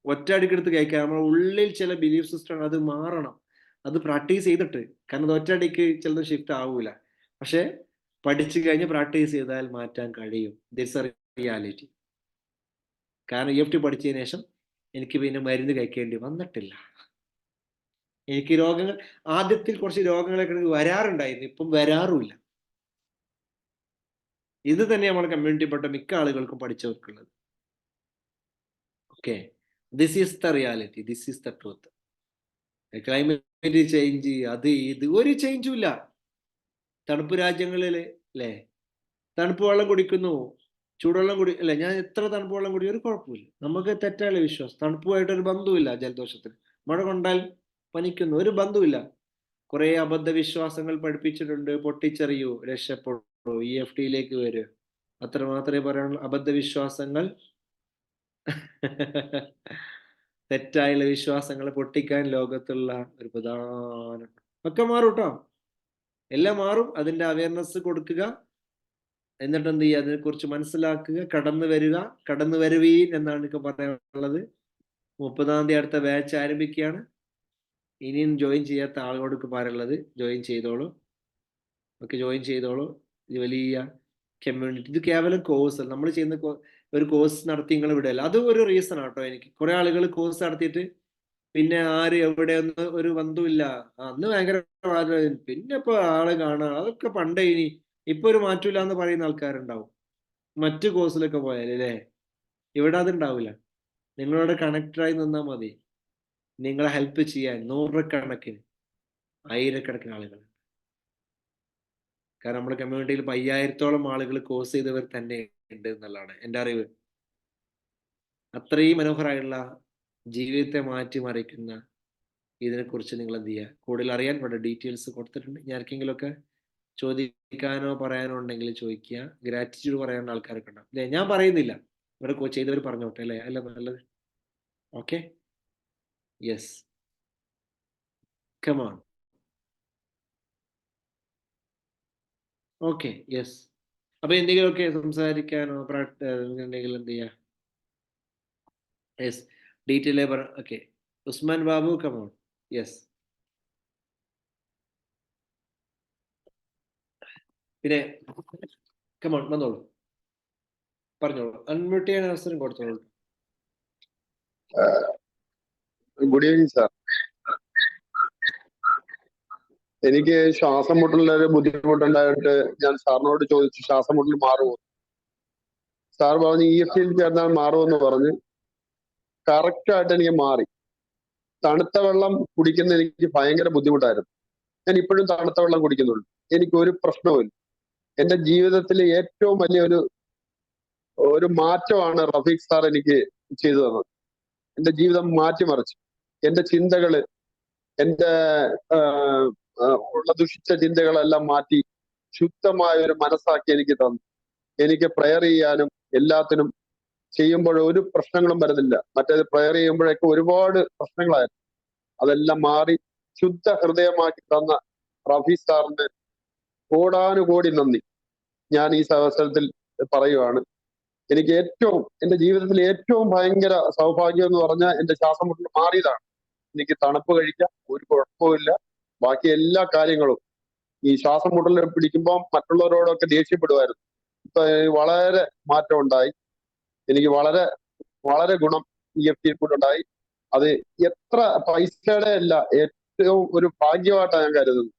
ഒറ്റയടിക്കെടുത്ത് കഴിക്കാം, നമ്മുടെ ഉള്ളിൽ ചില ബിലീഫ് സിസ്റ്റം, അത് മാറണം. അത് പ്രാക്ടീസ് ചെയ്തിട്ട്, കാരണം അത് ഒറ്റയടിക്ക് ചിലത് ഷിഫ്റ്റ് ആവൂല, പക്ഷെ പഠിച്ചു കഴിഞ്ഞ് പ്രാക്ടീസ് ചെയ്താൽ മാറ്റാൻ കഴിയും. This A reality. കാരണം EFT പഠിച്ചതിന് ശേഷം എനിക്ക് പിന്നെ മരുന്ന് കഴിക്കേണ്ടി വന്നിട്ടില്ല. എനിക്ക് രോഗങ്ങൾ, ആദ്യത്തിൽ കുറച്ച് രോഗങ്ങളൊക്കെ വരാറുണ്ടായിരുന്നു, ഇപ്പം വരാറുമില്ല. ഇത് തന്നെ നമ്മുടെ കമ്മ്യൂണിറ്റിപ്പെട്ട മിക്ക ആളുകൾക്കും പഠിച്ചവർക്കുള്ളത്. Okay, this is the reality, this is the truth. Climate change, അത് ഇത് ഒരു ചേഞ്ചും ഇല്ല. തണുപ്പ് രാജ്യങ്ങളില് അല്ലേ, തണുപ്പ് വെള്ളം കുടിക്കുന്നു, ചൂടുവെള്ളം അല്ലെ, ഞാൻ എത്ര തണുപ്പ് വെള്ളം കുടി, ഒരു കുഴപ്പമില്ല. നമുക്ക് തെറ്റായ വിശ്വാസം, തണുപ്പുമായിട്ട് ഒരു ബന്ധവുമില്ല. ജലദോഷത്തിന് മഴ കൊണ്ടാൽ പനിക്കുന്നു, ഒരു ബന്ധവുമില്ല. കുറെ അബദ്ധ വിശ്വാസങ്ങൾ പഠിപ്പിച്ചിട്ടുണ്ട്. പൊട്ടിച്ചെറിയൂ, രക്ഷപ്പെടൂ, EFTയിലേക്ക് വരൂ, അത്ര മാത്രമേ പറയാനുള്ളൂ. അബദ്ധ വിശ്വാസങ്ങൾ തെറ്റായുള്ള വിശ്വാസങ്ങൾ പൊട്ടിക്കാൻ ലോകത്തുള്ള ഒരു പ്രധാന, ഒക്കെ മാറും കേട്ടോ, എല്ലാം മാറും. അതിന്റെ അവയർനെസ് കൊടുക്കുക, എന്നിട്ട് എന്ത് ചെയ്യുക, അതിനെക്കുറിച്ച് മനസ്സിലാക്കുക, കടന്നു വരുവീൻ എന്നാണ് എനിക്ക് പറയാനുള്ളത്. 30-ാം തീയതി അടുത്ത ബാച്ച് ആരംഭിക്കുകയാണ്. ഇനിയും ജോയിൻ ചെയ്യാത്ത ആളുകളോട് പറയാനുള്ളത്, ജോയിൻ ചെയ്തോളൂ. ജോയിൻ ചെയ്തോളൂ. ഇത് വലിയ കമ്മ്യൂണിറ്റി, ഇത് കേവലം കോഴ്സ്, നമ്മൾ ചെയ്യുന്ന ഒരു കോഴ്സ് നടത്തി നിങ്ങൾ വിടല്ല. അത് ഒരു റീസൺ ആട്ടോ. എനിക്ക് കുറെ ആളുകൾ കോഴ്സ് നടത്തിയിട്ട് പിന്നെ ആര് എവിടെയൊന്നും ഒരു ബന്ധമില്ല, അന്ന് ഭയങ്കര പിന്നെ ഇപ്പൊ ആള് കാണാൻ, അതൊക്കെ പണ്ടേ, ഇപ്പൊ ഒരു മാറ്റമില്ല എന്ന് പറയുന്ന ആൾക്കാരുണ്ടാവും മറ്റു കോഴ്സിലൊക്കെ പോയാൽ അല്ലേ. ഇവിടെ അതുണ്ടാവില്ല. നിങ്ങളോട് കണക്റ്റഡായി നിന്നാൽ മതി. നിങ്ങളെ ഹെൽപ്പ് ചെയ്യാൻ നൂറുകണക്കിന്, ആയിരക്കണക്കിന് ആളുകൾ. കാരണം നമ്മുടെ കമ്മ്യൂണിറ്റിയിൽ 5000-ഓളം ആളുകൾ കോഴ്സ് ചെയ്തവർ തന്നെ ഉണ്ട് എന്നുള്ളതാണ് എൻ്റെ അറിവ്. അത്രയും മനോഹരമായുള്ള ജീവിതത്തെ മാറ്റിമറിക്കുന്ന ഇതിനെക്കുറിച്ച് നിങ്ങൾ എന്ത് ചെയ്യുക, കൂടുതൽ അറിയാൻ ഇവിടെ ഡീറ്റെയിൽസ് കൊടുത്തിട്ടുണ്ട്. ഞാൻ ആർക്കെങ്കിലുമൊക്കെ ചോദിക്കാനോ പറയാനോ ഉണ്ടെങ്കിൽ ചോദിക്കുക. ഗ്രാറ്റിറ്റ്യൂഡ് പറയാനുള്ള ആൾക്കാരൊക്കെ ഉണ്ടാവും അല്ലേ? ഞാൻ പറയുന്നില്ല, ഇവിടെ ചെയ്തവർ പറഞ്ഞോട്ടെ അല്ലേ, അല്ല നല്ലത്. Okay, yes, come on. Okay, yes. അപ്പൊ എന്തെങ്കിലുമൊക്കെ സംസാരിക്കാനോ എന്തെങ്കിലും എന്ത് ചെയ്യാ? Yes, detail okay. Usman Babu, come on. Yes. പിന്നെ കമോൺ, വന്നോളൂ, പറഞ്ഞോളൂ. അൺമ്യൂട്ട് ചെയ്യാൻ അവസരം കൊടുത്തോളൂ. Good evening sir. എനിക്ക് ശ്വാസം മുട്ടലൊരു ബുദ്ധിമുട്ടുണ്ടായിട്ട് ഞാൻ സാറിനോട് ചോദിച്ചു ശ്വാസം മുട്ടൽ മാറുമോ. സാർ പറഞ്ഞു EFT ചേർന്നാൽ മാറുമെന്ന് പറഞ്ഞ് കറക്റ്റായിട്ട് എനിക്ക് മാറി. തണുത്ത വെള്ളം കുടിക്കുന്ന എനിക്ക് ഭയങ്കര ബുദ്ധിമുട്ടായിരുന്നു. ഞാൻ ഇപ്പോഴും തണുത്ത വെള്ളം കുടിക്കുന്നുള്ളൂ. എനിക്കൊരു പ്രശ്നവുമില്ല. എന്റെ ജീവിതത്തിലെ ഏറ്റവും വലിയൊരു മാറ്റമാണ് റഫീഖ് സാർ എനിക്ക് ചെയ്തു തന്നത്. എന്റെ ജീവിതം മാറ്റിമറിച്ചു. എന്റെ ചിന്തകള്, എന്റെ ഉള്ള ദുഷിച്ച ചിന്തകളെല്ലാം മാറ്റി ശുദ്ധമായ ഒരു മനസ്സാക്കി എനിക്ക് തന്നു. എനിക്ക് പ്രയർ ചെയ്യാനും എല്ലാത്തിനും ചെയ്യുമ്പോൾ ഒരു പ്രശ്നങ്ങളും വരുന്നില്ല. മറ്റേത് പ്രയർ ചെയ്യുമ്പോഴൊക്കെ ഒരുപാട് പ്രശ്നങ്ങളായിരുന്നു. അതെല്ലാം മാറി ശുദ്ധ ഹൃദയമാക്കി തന്ന റഫീഖ് സാറിന് കോടാനുകോടി നന്ദി ഞാൻ ഈ അവസരത്തിൽ പറയുവാണ്. എനിക്ക് എന്റെ ജീവിതത്തിൽ ഏറ്റവും ഭയങ്കര സൗഭാഗ്യം എന്ന് പറഞ്ഞാൽ എന്റെ ശ്വാസം മുട്ടൽ മാറിയതാണ്. എനിക്ക് തണുപ്പ് കഴിക്കാം, ഒരു കുഴപ്പമില്ല. ബാക്കി എല്ലാ കാര്യങ്ങളും ഈ ശ്വാസം മുട്ടൽ പിടിക്കുമ്പോൾ മറ്റുള്ളവരോടൊക്കെ ദേഷ്യപ്പെടുമായിരുന്നു. ഇപ്പൊ വളരെ മാറ്റം ഉണ്ടായി. എനിക്ക് വളരെ വളരെ ഗുണം EFT കൂടെ ഉണ്ടായി. അത് എത്ര പൈസയുടെ അല്ല, ഏറ്റവും ഒരു ഭാഗ്യമായിട്ടാണ് ഞാൻ കരുതുന്നത്.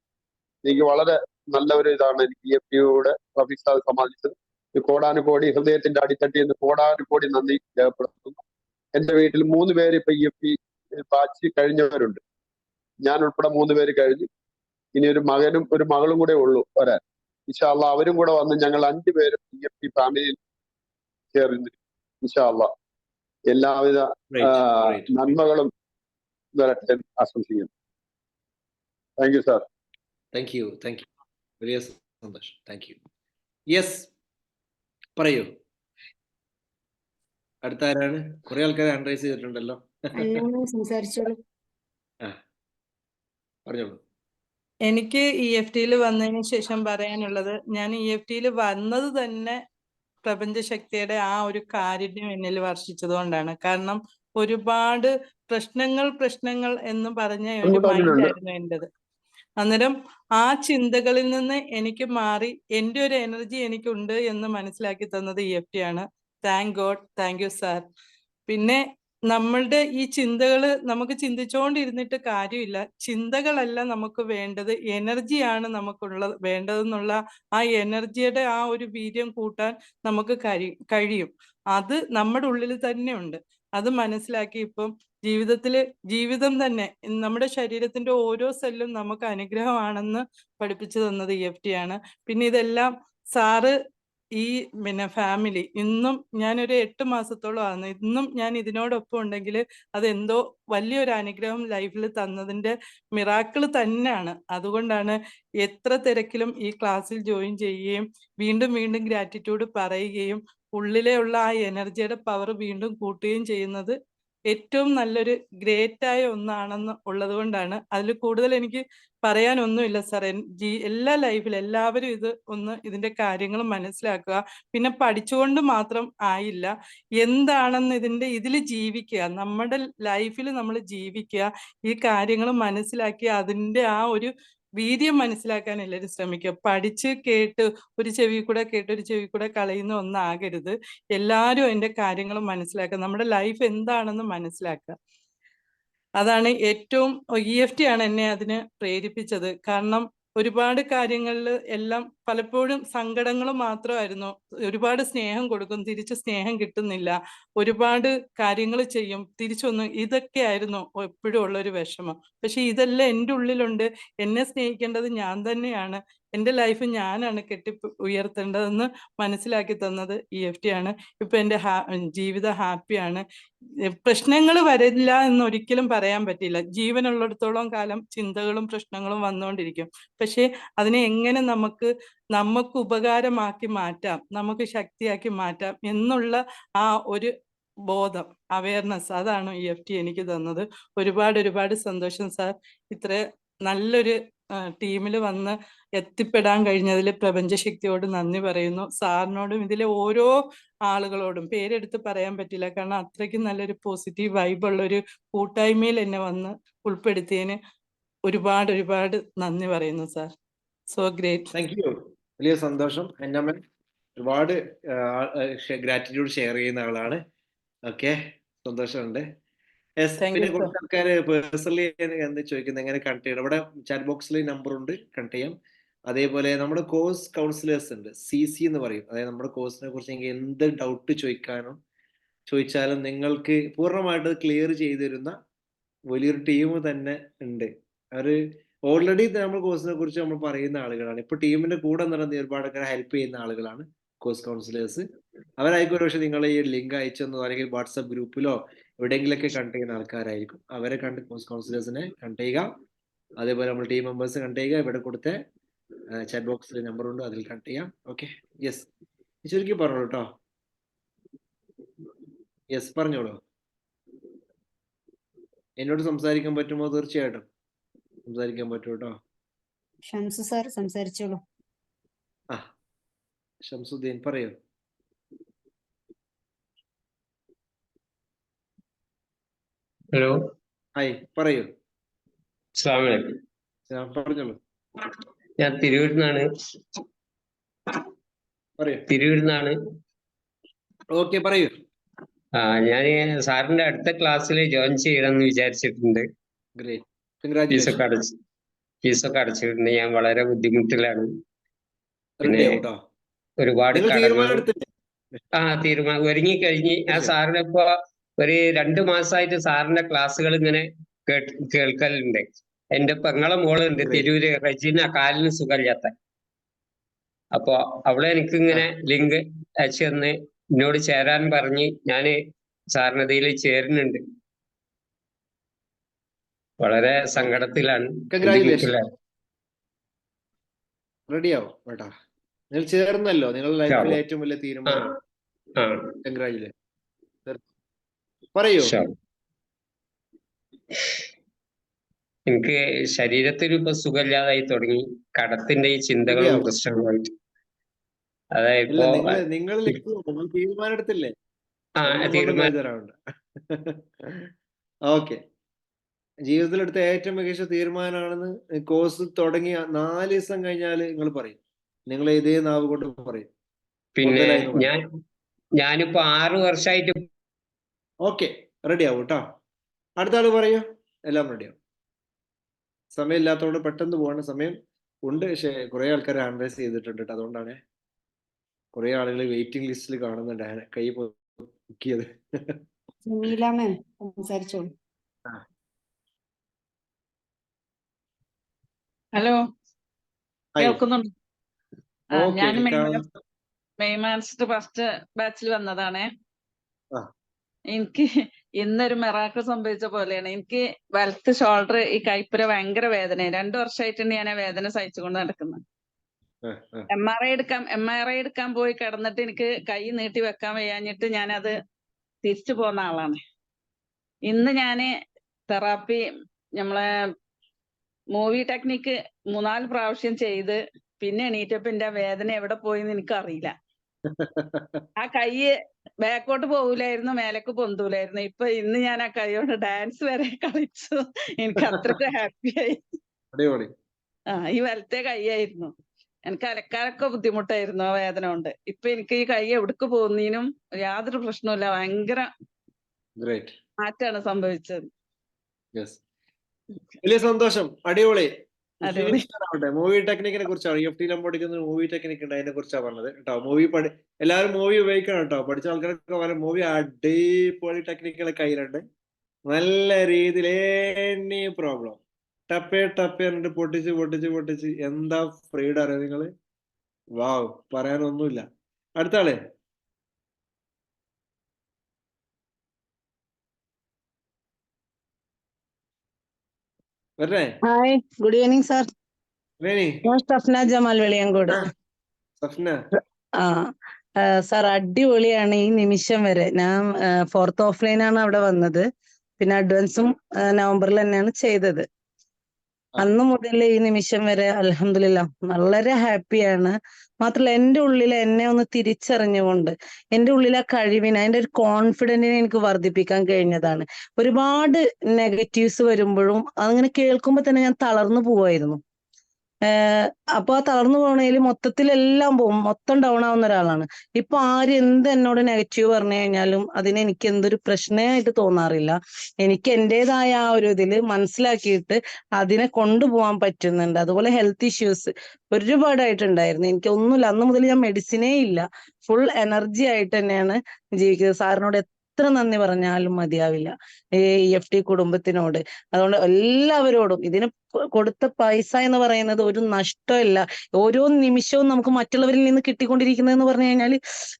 എനിക്ക് വളരെ നല്ല ഒരു ഇതാണ് എനിക്ക് EFTയുടെ റഫീഖ് സാർ സമ്മാനിച്ചത്. കോടാനുകോടി ഹൃദയത്തിന്റെ അടിത്തട്ടിൽ നിന്ന് കോടാനുകോടി നന്ദി രേഖപ്പെടുത്തുന്നു. എന്റെ വീട്ടിൽ 3 പേര് ഇപ്പൊ EFT ബാച്ച് കഴിഞ്ഞവരുണ്ട്. ഞാൻ ഉൾപ്പെടെ 3 പേര് കഴിഞ്ഞു. ഇനി ഒരു മകനും ഒരു മകളും കൂടെ ഉള്ളൂ വരാൻ. ഇൻഷാ അല്ലാഹ് അവരും കൂടെ വന്ന് ഞങ്ങൾ 5 പേരും EFT ഫാമിലിയിൽ ചേർന്ന് ഇൻഷാ അല്ലാഹ് എല്ലാവിധ നന്മകളും വരട്ടെ ആശംസിക്കുന്നു. Thank you sir. Thank you. വലിയ സന്തോഷം. Thank you. യെസ്, പറയൂ. അടുത്ത ആരാണ്? കുറെ ആൾക്കാർ ഹാൻഡ് റൈസ് ചെയ്തിട്ടുണ്ടല്ലോ. സംസാരിച്ചോളൂ. പറഞ്ഞോളൂ. എനിക്ക് EFTയിൽ വന്നതിന് ശേഷം പറയാനുള്ളത്, ഞാൻ EFTയിൽ വന്നത് തന്നെ പ്രപഞ്ചശക്തിയുടെ ആ ഒരു കാരുണ്യം എന്നിൽ വർഷിച്ചത് കൊണ്ടാണ്. കാരണം ഒരുപാട് പ്രശ്നങ്ങൾ എന്ന് പറഞ്ഞ ഒരു മൈൻഡായിരുന്നു എൻ്റെത്. അന്നേരം ആ ചിന്തകളിൽ നിന്ന് എനിക്ക് മാറി എൻ്റെ ഒരു എനർജി എനിക്കുണ്ട് എന്ന് മനസ്സിലാക്കി തന്നത് EFT ആണ്. Thank God, thank you sir. പിന്നെ നമ്മളുടെ ഈ ചിന്തകൾ നമുക്ക് ചിന്തിച്ചുകൊണ്ടിരുന്നിട്ട് കാര്യമില്ല. ചിന്തകളല്ല നമുക്ക് വേണ്ടത്, എനർജിയാണ് വേണ്ടതെന്നുള്ള ആ എനർജിയുടെ ആ ഒരു വീര്യം കൂട്ടാൻ നമുക്ക് കഴിയും. അത് നമ്മുടെ ഉള്ളിൽ തന്നെ ഉണ്ട്. അത് മനസ്സിലാക്കി ഇപ്പം ജീവിതം തന്നെ നമ്മുടെ ശരീരത്തിന്റെ ഓരോ സെല്ലും നമുക്ക് അനുഗ്രഹമാണെന്ന് പഠിപ്പിച്ചു തന്നത് EFT ആണ്. പിന്നെ ഇതെല്ലാം സാറ് ഈ ഫാമിലി ഇന്നും ഞാനൊരു 8 മാസത്തോളം ആണ്. ഇന്നും ഞാൻ ഇതിനോടൊപ്പം ഉണ്ടെങ്കിൽ അതെന്തോ വലിയൊരു അനുഗ്രഹം ലൈഫിൽ തന്നതിന്റെ മിറാക്കിൾ തന്നെയാണ്. അതുകൊണ്ടാണ് എത്ര തിരക്കിലും ഈ ക്ലാസ്സിൽ ജോയിൻ ചെയ്യുകയും വീണ്ടും ഗ്രാറ്റിറ്റ്യൂഡ് പറയുകയും ഉള്ളിലെ ഉള്ള ആ എനർജിയുടെ പവർ വീണ്ടും കൂട്ടുകയും ചെയ്യുന്നത് ഏറ്റവും നല്ലൊരു ഗ്രേറ്റായ ഒന്നാണെന്ന് ഉള്ളത് കൊണ്ടാണ്. അതിൽ കൂടുതൽ എനിക്ക് പറയാനൊന്നുമില്ല സാർ. എല്ലാ ലൈഫിലും എല്ലാവരും ഇതിന്റെ കാര്യങ്ങൾ മനസ്സിലാക്കുക. പിന്നെ പഠിച്ചുകൊണ്ട് മാത്രം ആയില്ല, എന്താണെന്ന് ഇതിൽ ജീവിക്കുക, നമ്മുടെ ലൈഫിൽ നമ്മൾ ജീവിക്കുക, ഈ കാര്യങ്ങൾ മനസ്സിലാക്കി അതിന്റെ ആ ഒരു വീര്യം മനസ്സിലാക്കാൻ എല്ലാവരും ശ്രമിക്കുക. പഠിച്ച് കേട്ട് ഒരു ചെവി കൂടെ കേട്ട് ഒരു ചെവി കൂടെ കളയുന്ന ഒന്നാകരുത്. എല്ലാവരും അതിന്റെ കാര്യങ്ങൾ മനസ്സിലാക്കുക, നമ്മുടെ ലൈഫ് എന്താണെന്ന് മനസ്സിലാക്കുക. അതാണ് ഏറ്റവും EFT ആണ് എന്നെ അതിന് പ്രേരിപ്പിച്ചത്. കാരണം ഒരുപാട് കാര്യങ്ങളിൽ എല്ലാം പലപ്പോഴും സങ്കടങ്ങൾ മാത്രമായിരുന്നു. ഒരുപാട് സ്നേഹം കൊടുക്കും, തിരിച്ച് സ്നേഹം കിട്ടുന്നില്ല. ഒരുപാട് കാര്യങ്ങൾ ചെയ്യും, തിരിച്ചൊന്നും. ഇതൊക്കെയായിരുന്നു എപ്പോഴും ഉള്ളൊരു വിഷമം. പക്ഷെ ഇതെല്ലാം എൻ്റെ ഉള്ളിലുണ്ട്. എന്നെ സ്നേഹിക്കേണ്ടത് ഞാൻ തന്നെയാണ്. എൻ്റെ ലൈഫ് ഞാനാണ് ഉയർത്തേണ്ടതെന്ന് മനസ്സിലാക്കി തന്നത് EFT ആണ്. ഇപ്പൊ എൻ്റെ ജീവിതം ഹാപ്പിയാണ്. പ്രശ്നങ്ങൾ വരില്ല എന്നൊരിക്കലും പറയാൻ പറ്റില്ല. ജീവനുള്ളിടത്തോളം കാലം ചിന്തകളും പ്രശ്നങ്ങളും വന്നുകൊണ്ടിരിക്കും. പക്ഷെ അതിനെ എങ്ങനെ നമുക്ക് ഉപകാരമാക്കി മാറ്റാം, നമുക്ക് ശക്തിയാക്കി മാറ്റാം എന്നുള്ള ആ ഒരു ബോധം, അവയർനെസ്, അതാണ് EFT എനിക്ക് തന്നത്. ഒരുപാട് സന്തോഷം സാർ. ഇത്ര നല്ലൊരു ടീമിൽ വന്ന് എത്തിപ്പെടാൻ കഴിഞ്ഞതിൽ പ്രപഞ്ചശക്തിയോട് നന്ദി പറയുന്നു. സാറിനോടും ഇതിലെ ഓരോ ആളുകളോടും പേരെടുത്ത് പറയാൻ പറ്റില്ല, കാരണം അത്രയ്ക്കും നല്ലൊരു പോസിറ്റീവ് വൈബുള്ള ഒരു കൂട്ടായ്മയിൽ എന്നെ വന്ന് ഉൾപ്പെടുത്തിയതിന് ഒരുപാട് ഒരുപാട് നന്ദി പറയുന്നു sir. So great. Thank you. വലിയ സന്തോഷം. എന്നമ്മൻ ഒരുപാട് ഗ്രാറ്റിറ്റ്യൂഡ് ഷെയർ ചെയ്യുന്ന ആളാണ്. ഓക്കെ, സന്തോഷമുണ്ട്. Thank പിന്നെ you, കുറച്ച് ആൾക്കാര് പേഴ്സണലി എന്ത് ചോദിക്കുന്നത്, എങ്ങനെ കണക്ട് ചെയ്യണം? ഇവിടെ ചാറ്റ് ബോക്സിൽ നമ്പർ ഉണ്ട്, കണക്ട് ചെയ്യാം. അതേപോലെ നമ്മുടെ കോഴ്സ് കൗൺസിലേഴ്സ് ഉണ്ട്, CC എന്ന് പറയും. അതായത് നമ്മുടെ കോഴ്സിനെ കുറിച്ച് നിങ്ങൾക്ക് എന്ത് ഡൗട്ട് ചോദിച്ചാലും നിങ്ങൾക്ക് പൂർണ്ണമായിട്ട് ക്ലിയർ ചെയ്തു തരുന്ന വലിയൊരു ടീം തന്നെ ഉണ്ട്. അവര് ഓൾറെഡി നമ്മൾ കോഴ്സിനെ കുറിച്ച് നമ്മൾ പറയുന്ന ആളുകളാണ്. ഇപ്പൊ ടീമിന്റെ കൂടെ നടന്ന് ഒരുപാടൊക്കെ ഹെൽപ്പ് ചെയ്യുന്ന ആളുകളാണ് കോഴ്സ് കൗൺസിലേഴ്സ്. അവരായിരിക്കും ഒരു പക്ഷേ നിങ്ങൾ ഈ ലിങ്ക് അയച്ചെന്നോ അല്ലെങ്കിൽ വാട്സാപ്പ് ഗ്രൂപ്പിലോ എവിടെയെങ്കിലൊക്കെ കണ്ടു ചെയ്യുന്ന ആൾക്കാരായിരിക്കും. അവരെ കണ്ട് കോഴ്സ് കൗൺസിലേഴ്സിനെ കണ്ടു ചെയ്യുക. അതേപോലെ നമ്മൾ ടീം മെമ്പേഴ്സ് കണ്ടു ചെയ്യുക. ഇവിടെ കൊടുത്ത ചാറ്റ് ബോക്സിൽ നമ്പർ ഉണ്ട്, അതിൽ കണക്ട് ചെയ്യാം. ഓക്കെ, യെസ്, ചുരുക്കി പറഞ്ഞോളൂ കേട്ടോ. യെസ്, പറഞ്ഞോളൂ. എന്നോട് സംസാരിക്കാൻ പറ്റുമോ? തീർച്ചയായിട്ടും സംസാരിക്കാൻ പറ്റും കേട്ടോ. ഷംസു സാർ സംസാരിച്ചോളൂ. ആ, ഷംസുദ്ദീൻ പറയൂ. ഹലോ, ഹായ്, പറയൂ. അസ്സലാമു അലൈക്കും. പറഞ്ഞോളൂ. ഞാൻ തിരൂരിൽ നിന്നാണ്. ഓക്കെ, പറയൂ. ഞാൻ സാറിന്റെ അടുത്ത ക്ലാസ്സിൽ ജോയിൻ ചെയ്യണമെന്ന് വിചാരിച്ചിട്ടുണ്ട്. Great, congratulation. ഫീസൊക്കെ അടച്ചിട്ടുണ്ട്. ഞാൻ വളരെ ബുദ്ധിമുട്ടിലാണ്. പിന്നെ റെഡി ആവൂട്ടോ. ഒരുപാട് നിങ്ങൾ തീരുമാനം എടുത്തില്ലേ? തീരുമാനം ഒരുങ്ങിക്കഴിഞ്ഞ് ഞാൻ സാറിനെ ഇപ്പൊ ഒരു 2 മാസമായിട്ട് സാറിന്റെ ക്ലാസ്സുകൾ ഇങ്ങനെ കേൾക്കലുണ്ട്. എന്റെ പെങ്ങളെ മോളുണ്ട് തിരൂര്, റെജിന, കാലിന് സുഖമില്ലാത്ത. അപ്പൊ അവളെ എനിക്കിങ്ങനെ ലിങ്ക് അയച്ചു തന്ന് എന്നോട് ചേരാൻ പറഞ്ഞ് ഞാന് സാറിനതിൽ ചേരുന്നുണ്ട്. വളരെ സങ്കടത്തിലാണ്, ബുദ്ധിമുട്ടിലാണ്. റെഡിയാവും കേട്ടാ. നിങ്ങൾ ചേർന്നല്ലോ, നിങ്ങളുടെ ലൈഫിലെ ഏറ്റവും വലിയ തീരുമാനം. കൺഗ്രാറ്റുലേഷൻ. പറയൂ. എനിക്ക് ശരീരത്തിന് ഇപ്പൊ സുഖമില്ലാതായി തുടങ്ങി, കടത്തിന്റെ ഈ ചിന്തകളും പ്രശ്നങ്ങളുമായിട്ട്. അതായത് നിങ്ങൾ തീരുമാനം എടുത്തില്ലേ? ഓക്കെ, ജീവിതത്തിൽ എടുത്ത ഏറ്റവും മികച്ച തീരുമാനമാണെന്ന് കോഴ്സ് തുടങ്ങിയ 4 ദിവസം കഴിഞ്ഞാല് നിങ്ങൾ പറയും. നിങ്ങൾ ഇതേ നാവ് കൊണ്ട് പറയും. പിന്നെ ഞാനിപ്പോ 6 വർഷമായിട്ട്. ഓക്കെ, റെഡി ആവും കേട്ടോ. അടുത്ത ആള് പറയൂ. എല്ലാം റെഡിയാവും. സമയം ഇല്ലാത്തതുകൊണ്ട് പെട്ടെന്ന് പോകേണ്ട സമയം ഉണ്ട്. പക്ഷെ കുറെ ആൾക്കാർ ഹാൻഡ് റൈസ് ചെയ്തിട്ടുണ്ട് കേട്ടോ. അതുകൊണ്ടാണ് കുറെ ആളുകൾ വെയിറ്റിംഗ് ലിസ്റ്റിൽ കാണുന്നുണ്ട്, കൈ പൊക്കിയത്. സംസാരിച്ചോളൂ. ഹലോ, കേൾക്കുന്നുണ്ട്? ഞാൻ മെയ് മാസത്തെ ഫസ്റ്റ് ബാച്ചിൽ വന്നതാണേ. എനിക്ക് ഇന്നൊരു മിറാക്കിൾ സംഭവിച്ച പോലെയാണ്. എനിക്ക് വലത്ത് ഷോൾഡർ, ഈ കൈപ്പുര ഭയങ്കര വേദന. 2 വർഷമായിട്ടുണ്ട് ഞാൻ ആ വേദന സഹിച്ചുകൊണ്ട് നടക്കുന്നത്. MRI എടുക്കാൻ പോയി കിടന്നിട്ട് എനിക്ക് കൈ നീട്ടി വെക്കാൻ വയ്യാഞ്ഞിട്ട് ഞാനത് തിരിച്ചു പോന്ന ആളാണ്. ഇന്ന് ഞാന് തെറാപ്പി, നമ്മളെ മൂവി ടെക്നിക്ക് 3-4 പ്രാവശ്യം ചെയ്ത് പിന്നെ എണീറ്റപ്പോ എന്റെ വേദന എവിടെ പോയിന്ന് എനിക്കറിയില്ല. ആ കൈ ബാക്കോട്ട് പോകൂലായിരുന്നു, മേലേക്ക് പൊന്തൂലായിരുന്നു. ഇന്ന് ഞാൻ ആ കൈ കൊണ്ട് ഡാൻസ് വരെ കളിച്ചു. എനിക്ക് അത്രയ്ക്ക് ഹാപ്പിയായി. ഈ വലത്തെ കൈയായിരുന്നു. എനിക്ക് അലക്കാനൊക്കെ ബുദ്ധിമുട്ടായിരുന്നു ആ വേദന കൊണ്ട്. ഇപ്പൊ എനിക്ക് ഈ കൈ എവിടേക്ക് പോകുന്നതിനും യാതൊരു പ്രശ്നവുമില്ല. ഭയങ്കര മാറ്റാണ് സംഭവിച്ചത്. വലിയ സന്തോഷം, അടിപൊളി. മൂവി ടെക്നിക്കിനെ കുറിച്ചാണ്, EFT പഠിക്കുന്ന മൂവി ടെക്നിക്ക് ഉണ്ട്, അതിനെ കുറിച്ചാണ് പറഞ്ഞത് കേട്ടോ. എല്ലാവരും മൂവി ഉപയോഗിക്കണം കേട്ടോ. പഠിച്ച ആൾക്കാരൊക്കെ മൂവി അടിപൊളി ടെക്നിക്കുകൾ കയ്യിലുണ്ട്. നല്ല രീതിയിൽ എനി പ്രോബ്ലം ടപ്പേ എന്നിട്ട് പൊട്ടിച്ച് എന്താ ഫ്രീഡം അറിയാം നിങ്ങള്. വാവ്, പറയാനൊന്നുമില്ല. അടുത്ത ആളെ. Hi, good evening sir. ഞാൻ സഫ്ന ജമാൽ വെളിയങ്കോട്. സാർ അടിപൊളിയാണ് ഈ നിമിഷം വരെ. ഞാൻ 4th ഓഫ്ലൈൻ ആണ് അവിടെ വന്നത്. പിന്നെ അഡ്വാൻസും നവംബറിൽ തന്നെയാണ് ചെയ്തത്. അന്ന് മുതൽ ഈ നിമിഷം വരെ അൽഹംദുലില്ലാ വളരെ ഹാപ്പിയാണ്. മാത്രല്ല എന്റെ ഉള്ളിൽ എന്നെ ഒന്ന് തിരിച്ചറിഞ്ഞുകൊണ്ട് എന്റെ ഉള്ളിലെ കഴിവിനെ അതിന്റെ ഒരു കോൺഫിഡന്റിനെ എനിക്ക് വർദ്ധിപ്പിക്കാൻ കഴിഞ്ഞതാണ്. ഒരുപാട് നെഗറ്റീവ്സ് വരുമ്പോഴും അങ്ങനെ കേൾക്കുമ്പോ തന്നെ ഞാൻ തളർന്നു പോവായിരുന്നു. അപ്പൊ ആ തളർന്നു പോണേൽ മൊത്തത്തിൽ എല്ലാം പോകും, മൊത്തം ഡൗൺ ആവുന്ന ഒരാളാണ്. ഇപ്പൊ ആര് എന്ത് എന്നോട് നെഗറ്റീവ് പറഞ്ഞു കഴിഞ്ഞാലും അതിന് എനിക്ക് എന്തൊരു പ്രശ്നമായിട്ട് തോന്നാറില്ല. എനിക്ക് എന്റേതായ ആ ഒരു ഇതില് മനസ്സിലാക്കിയിട്ട് അതിനെ കൊണ്ടുപോകാൻ പറ്റുന്നുണ്ട്. അതുപോലെ ഹെൽത്ത് ഇഷ്യൂസ് ഒരുപാടായിട്ടുണ്ടായിരുന്നു. എനിക്ക് ഒന്നുമില്ല, അന്ന് മുതൽ ഞാൻ മെഡിസിനേ ഇല്ല, ഫുൾ എനർജി ആയിട്ട് തന്നെയാണ് ജീവിക്കുന്നത്. സാറിനോട് എത്ര നന്ദി പറഞ്ഞാലും മതിയാവില്ല, ഈ EFT കുടുംബത്തിനോട്. അതുകൊണ്ട് എല്ലാവരോടും ഇതിന് കൊടുത്ത പൈസ എന്ന് പറയുന്നത് ഒരു നഷ്ടമല്ല. ഓരോ നിമിഷവും നമുക്ക് മറ്റുള്ളവരിൽ നിന്ന് കിട്ടിക്കൊണ്ടിരിക്കുന്നതെന്ന് പറഞ്ഞു കഴിഞ്ഞാൽ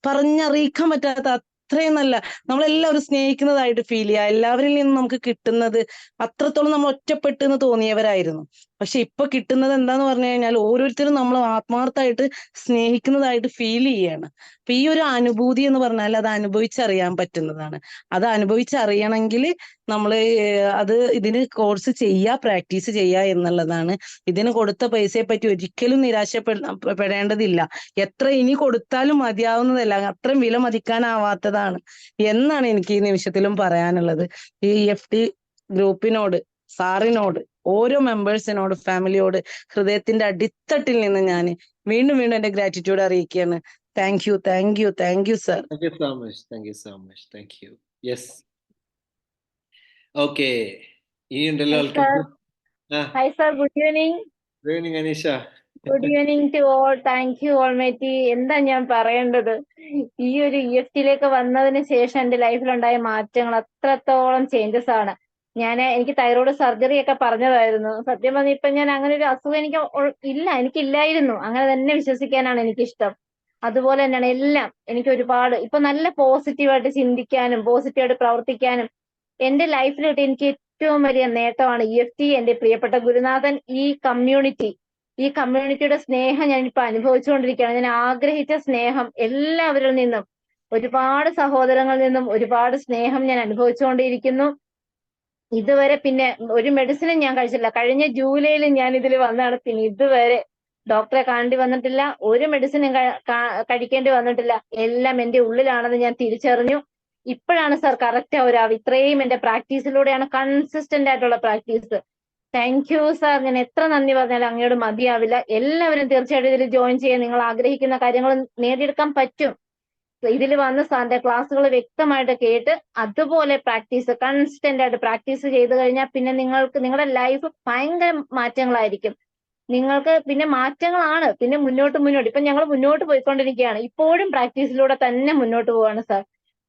പറഞ്ഞറിയിക്കാൻ പറ്റാത്ത അത്രയും നല്ല, നമ്മളെല്ലാവരും സ്നേഹിക്കുന്നതായിട്ട് ഫീൽ ചെയ്യുക. എല്ലാവരിൽ നിന്നും നമുക്ക് കിട്ടുന്നത് അത്രത്തോളം നമ്മൾ ഒറ്റപ്പെട്ടു എന്ന് തോന്നിയവരായിരുന്നു. പക്ഷെ ഇപ്പൊ കിട്ടുന്നത് എന്താന്ന് പറഞ്ഞു കഴിഞ്ഞാൽ ഓരോരുത്തരും നമ്മൾ ആത്മാർത്ഥമായിട്ട് സ്നേഹിക്കുന്നതായിട്ട് ഫീൽ ചെയ്യാണ്. അപ്പൊ ഈ ഒരു അനുഭൂതി എന്ന് പറഞ്ഞാൽ അത് അനുഭവിച്ചറിയാൻ പറ്റുന്നതാണ്. അത് അനുഭവിച്ചറിയണമെങ്കിൽ നമ്മൾ അത് ഇതിന് കോഴ്സ് ചെയ്യുക, പ്രാക്ടീസ് ചെയ്യുക എന്നുള്ളതാണ്. ഇതിന് കൊടുത്ത പൈസയെ പറ്റി ഒരിക്കലും നിരാശപ്പെടേണ്ടതില്ല. എത്ര ഇനി കൊടുത്താലും മതിയാവുന്നതല്ല, അത്രയും വില മതിക്കാനാവാത്തതാണ് എന്നാണ് എനിക്ക് ഈ നിമിഷത്തിലും പറയാനുള്ളത്. ഈ EFT ഗ്രൂപ്പിനോട്, സാറിനോട്, ഓരോ മെമ്പേഴ്സിനോട്, ഫാമിലിയോട് ഹൃദയത്തിന്റെ അടിത്തട്ടിൽ നിന്ന് ഞാൻ വീണ്ടും വീണ്ടും എന്റെ ഗ്രാറ്റിറ്റ്യൂഡ് അറിയിക്കുകയാണ്. Thank U, thank you, thank you sir. Thank you so much. Thank you so much. Thank you. Yes. Okay. ഈ ഉണ്ടല്ലോ ആൾക്കാർ. Hi sir, good evening. Good evening, Aneesha. Good evening to all. Thank you Almighty. എന്താ ഞാൻ പറയേണ്ടത്? ഈ ഒരു EFT-യിലേക്ക് വന്നതിന് ശേഷം എന്റെ ലൈഫിലുണ്ടായ മാറ്റങ്ങൾ അത്രത്തോളം ചേഞ്ചസ് ആണ്. എനിക്ക് തൈറോയ്ഡ് സർജറി ഒക്കെ പറഞ്ഞതായിരുന്നു. സത്യം പറഞ്ഞാൽ ഇപ്പൊ ഞാൻ അങ്ങനെ ഒരു അസുഖം എനിക്കില്ലായിരുന്നു. അങ്ങനെ തന്നെ വിശ്വസിക്കാനാണ് എനിക്കിഷ്ടം. അതുപോലെ തന്നെയാണ് എല്ലാം. എനിക്ക് ഒരുപാട് ഇപ്പൊ നല്ല പോസിറ്റീവായിട്ട് ചിന്തിക്കാനും പോസിറ്റീവായിട്ട് പ്രവർത്തിക്കാനും എന്റെ ലൈഫിൽ കിട്ടിയ എനിക്ക് ഏറ്റവും വലിയ നേട്ടമാണ് EFT. എന്റെ പ്രിയപ്പെട്ട ഗുരുനാഥൻ, ഈ കമ്മ്യൂണിറ്റിയുടെ സ്നേഹം ഞാനിപ്പോ അനുഭവിച്ചുകൊണ്ടിരിക്കുകയാണ്. ഞാൻ ആഗ്രഹിച്ച സ്നേഹം എല്ലാവരിൽ നിന്നും, ഒരുപാട് സഹോദരങ്ങളിൽ നിന്നും ഒരുപാട് സ്നേഹം ഞാൻ അനുഭവിച്ചുകൊണ്ടിരിക്കുന്നു. ഇതുവരെ പിന്നെ ഒരു മെഡിസിനും ഞാൻ കഴിച്ചില്ല. കഴിഞ്ഞ ജൂലൈയിൽ ഞാൻ ഇതിൽ വന്നതാണ്. പിന്നെ ഇതുവരെ ഡോക്ടറെ കാണേണ്ടി വന്നിട്ടില്ല, ഒരു മെഡിസിനും കഴിക്കേണ്ടി വന്നിട്ടില്ല. എല്ലാം എന്റെ ഉള്ളിലാണെന്ന് ഞാൻ തിരിച്ചറിഞ്ഞു. ഇപ്പോഴാണ് സാർ കറക്റ്റ് ഇത്രയും എന്റെ പ്രാക്ടീസിലൂടെയാണ്, കൺസിസ്റ്റന്റ് ആയിട്ടുള്ള പ്രാക്ടീസ്. Thank you sir. ഞാൻ എത്ര നന്ദി പറഞ്ഞാലും അങ്ങയോട് മതിയാവില്ല. എല്ലാവരും തീർച്ചയായിട്ടും ഇതിൽ ജോയിൻ ചെയ്യാൻ, നിങ്ങൾ ആഗ്രഹിക്കുന്ന കാര്യങ്ങൾ നേടിയെടുക്കാൻ പറ്റും. ഇതിൽ വന്ന് സാറിന്റെ ക്ലാസ്സുകൾ വ്യക്തമായിട്ട് കേട്ട് അതുപോലെ കൺസിസ്റ്റന്റ് ആയിട്ട് പ്രാക്ടീസ് ചെയ്ത് കഴിഞ്ഞാൽ പിന്നെ നിങ്ങളുടെ ലൈഫ് ഭയങ്കര മാറ്റങ്ങളായിരിക്കും. നിങ്ങൾക്ക് പിന്നെ മാറ്റങ്ങളാണ്, പിന്നെ മുന്നോട്ട് ഇപ്പൊ ഞങ്ങൾ മുന്നോട്ട് പോയിക്കൊണ്ടിരിക്കുകയാണ്. ഇപ്പോഴും പ്രാക്ടീസിലൂടെ തന്നെ മുന്നോട്ട് പോവാണ് സാർ.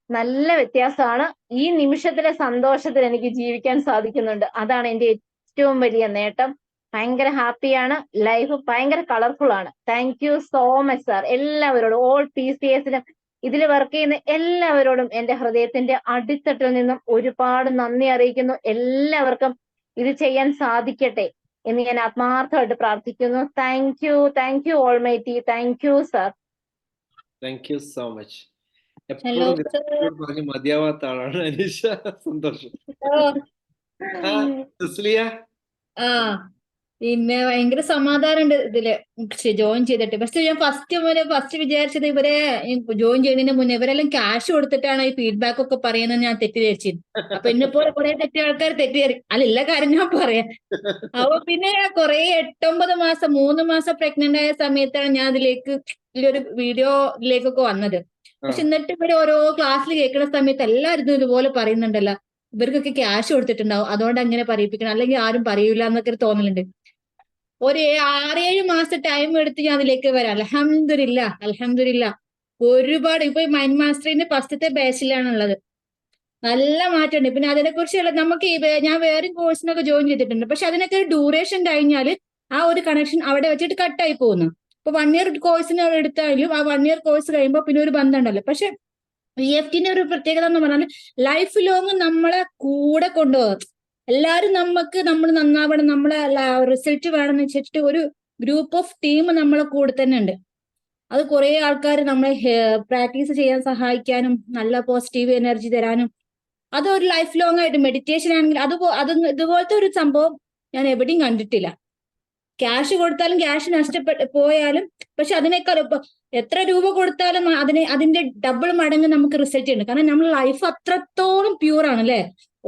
നല്ല വ്യത്യാസമാണ്. ഈ നിമിഷത്തിലെ സന്തോഷത്തിൽ എനിക്ക് ജീവിക്കാൻ സാധിക്കുന്നുണ്ട്. അതാണ് എന്റെ ഏറ്റവും വലിയ നേട്ടം. ഭയങ്കര ഹാപ്പിയാണ്. ലൈഫ് ഭയങ്കര കളർഫുൾ ആണ്. Thank you so much sir. എല്ലാവരോടും, ഓൾ PCSനും ഇതിൽ വർക്ക് ചെയ്യുന്ന എല്ലാവരോടും എന്റെ ഹൃദയത്തിന്റെ അടിത്തട്ടിൽ നിന്നും ഒരുപാട് നന്ദി അറിയിക്കുന്നു. എല്ലാവർക്കും ഇത് ചെയ്യാൻ സാധിക്കട്ടെ എന്ന് ഞാൻ ആത്മാർത്ഥമായിട്ട് പ്രാർത്ഥിക്കുന്നു. Thank you almighty. Thank you sir. Thank you so much. എപ്പോഴും പറഞ്ഞ് മതിയാവാത്ത ആളാണ് അനീഷ. സന്തോഷം. പിന്നെ ഭയങ്കര സമാധാനം ഉണ്ട് ഇതില് ജോയിൻ ചെയ്തിട്ട്. പക്ഷെ ഞാൻ ഫസ്റ്റ് വിചാരിച്ചത് ഇവരെ ജോയിൻ ചെയ്യുന്നതിന് മുന്നേ ഇവരെല്ലാം ക്യാഷ് കൊടുത്തിട്ടാണ് ഈ ഫീഡ്ബാക്ക് ഒക്കെ പറയുന്നത് ഞാൻ തെറ്റിദ്ധരിച്ചിരുന്നു. അപ്പൊ എന്നെപ്പോലെ കുറെ തെറ്റിയ ആൾക്കാർ അല്ല കാര്യം ഞാൻ പറയാം. അപ്പൊ പിന്നെ കുറെ 8-9 മാസം 3 മാസം പ്രഗ്നന്റ് ആയ സമയത്താണ് ഞാൻ ഇതിലൊരു വീഡിയോയിലേക്കൊക്കെ വന്നത്. പക്ഷെ എന്നിട്ട് ഇവര് ഓരോ ക്ലാസ്സിൽ കേൾക്കുന്ന സമയത്ത് എല്ലാവരും ഇതുപോലെ പറയുന്നുണ്ടല്ലോ, ഇവർക്കൊക്കെ ക്യാഷ് കൊടുത്തിട്ടുണ്ടാവും, അതുകൊണ്ട് അങ്ങനെ പറയിപ്പിക്കണം, അല്ലെങ്കിൽ ആരും പറയൂല എന്നൊക്കെ തോന്നലുണ്ട്. ഒരു 6-7 മാസം ടൈം എടുത്ത് ഞാൻ അതിലേക്ക് വരാം. അൽഹംദുലില്ലാ ഒരുപാട്. ഇപ്പൊ മൈൻഡ് മാസ്റ്ററിന്റെ ഫസ്റ്റത്തെ ബാച്ചിലാണുള്ളത്. നല്ല മാറ്റമുണ്ട്. പിന്നെ അതിനെ കുറിച്ചുള്ള ഞാൻ വേറെ കോഴ്സിനൊക്കെ ജോയിൻ ചെയ്തിട്ടുണ്ട്. പക്ഷെ അതിനൊക്കെ ഒരു ഡ്യൂറേഷൻ കഴിഞ്ഞാൽ ആ ഒരു കണക്ഷൻ അവിടെ വെച്ചിട്ട് കട്ടായി പോകുന്നു. ഇപ്പൊ 1 ഇയർ കോഴ്സിന് എടുത്താലും ആ 1 ഇയർ കോഴ്സ് കഴിയുമ്പോൾ പിന്നെ ഒരു ബന്ധം ഉണ്ടല്ലോ. പക്ഷെ EFTന്റെ ഒരു പ്രത്യേകത എന്ന് പറഞ്ഞാൽ ലൈഫ് ലോങ് നമ്മളെ കൂടെ കൊണ്ടുപോകും. എല്ലാവരും നമ്മൾ നന്നാവണം, നമ്മളെ റിസൾട്ട് വേണമെന്ന് വെച്ചിട്ട് ഒരു ഗ്രൂപ്പ് ഓഫ് ടീം നമ്മളെ കൂടെ തന്നെ ഉണ്ട്. അത് കുറെ ആൾക്കാർ നമ്മളെ പ്രാക്ടീസ് ചെയ്യാൻ സഹായിക്കാനും നല്ല പോസിറ്റീവ് എനർജി തരാനും, അത് ഒരു ലൈഫ് ലോങ് ആയിട്ട് മെഡിറ്റേഷൻ ആണെങ്കിൽ ഇതുപോലത്തെ ഒരു സംഭവം ഞാൻ എവിടെയും കണ്ടിട്ടില്ല. ക്യാഷ് കൊടുത്താലും ക്യാഷ് നഷ്ടപ്പെട്ട് പോയാലും, പക്ഷെ അതിനേക്കാൾ എത്ര രൂപ കൊടുത്താലും അതിന്റെ ഡബിൾ മടങ്ങ് നമുക്ക് റിസൾട്ട് ഉണ്ട്. കാരണം നമ്മുടെ ലൈഫ് അത്രത്തോളം പ്യൂർ ആണ് അല്ലെ,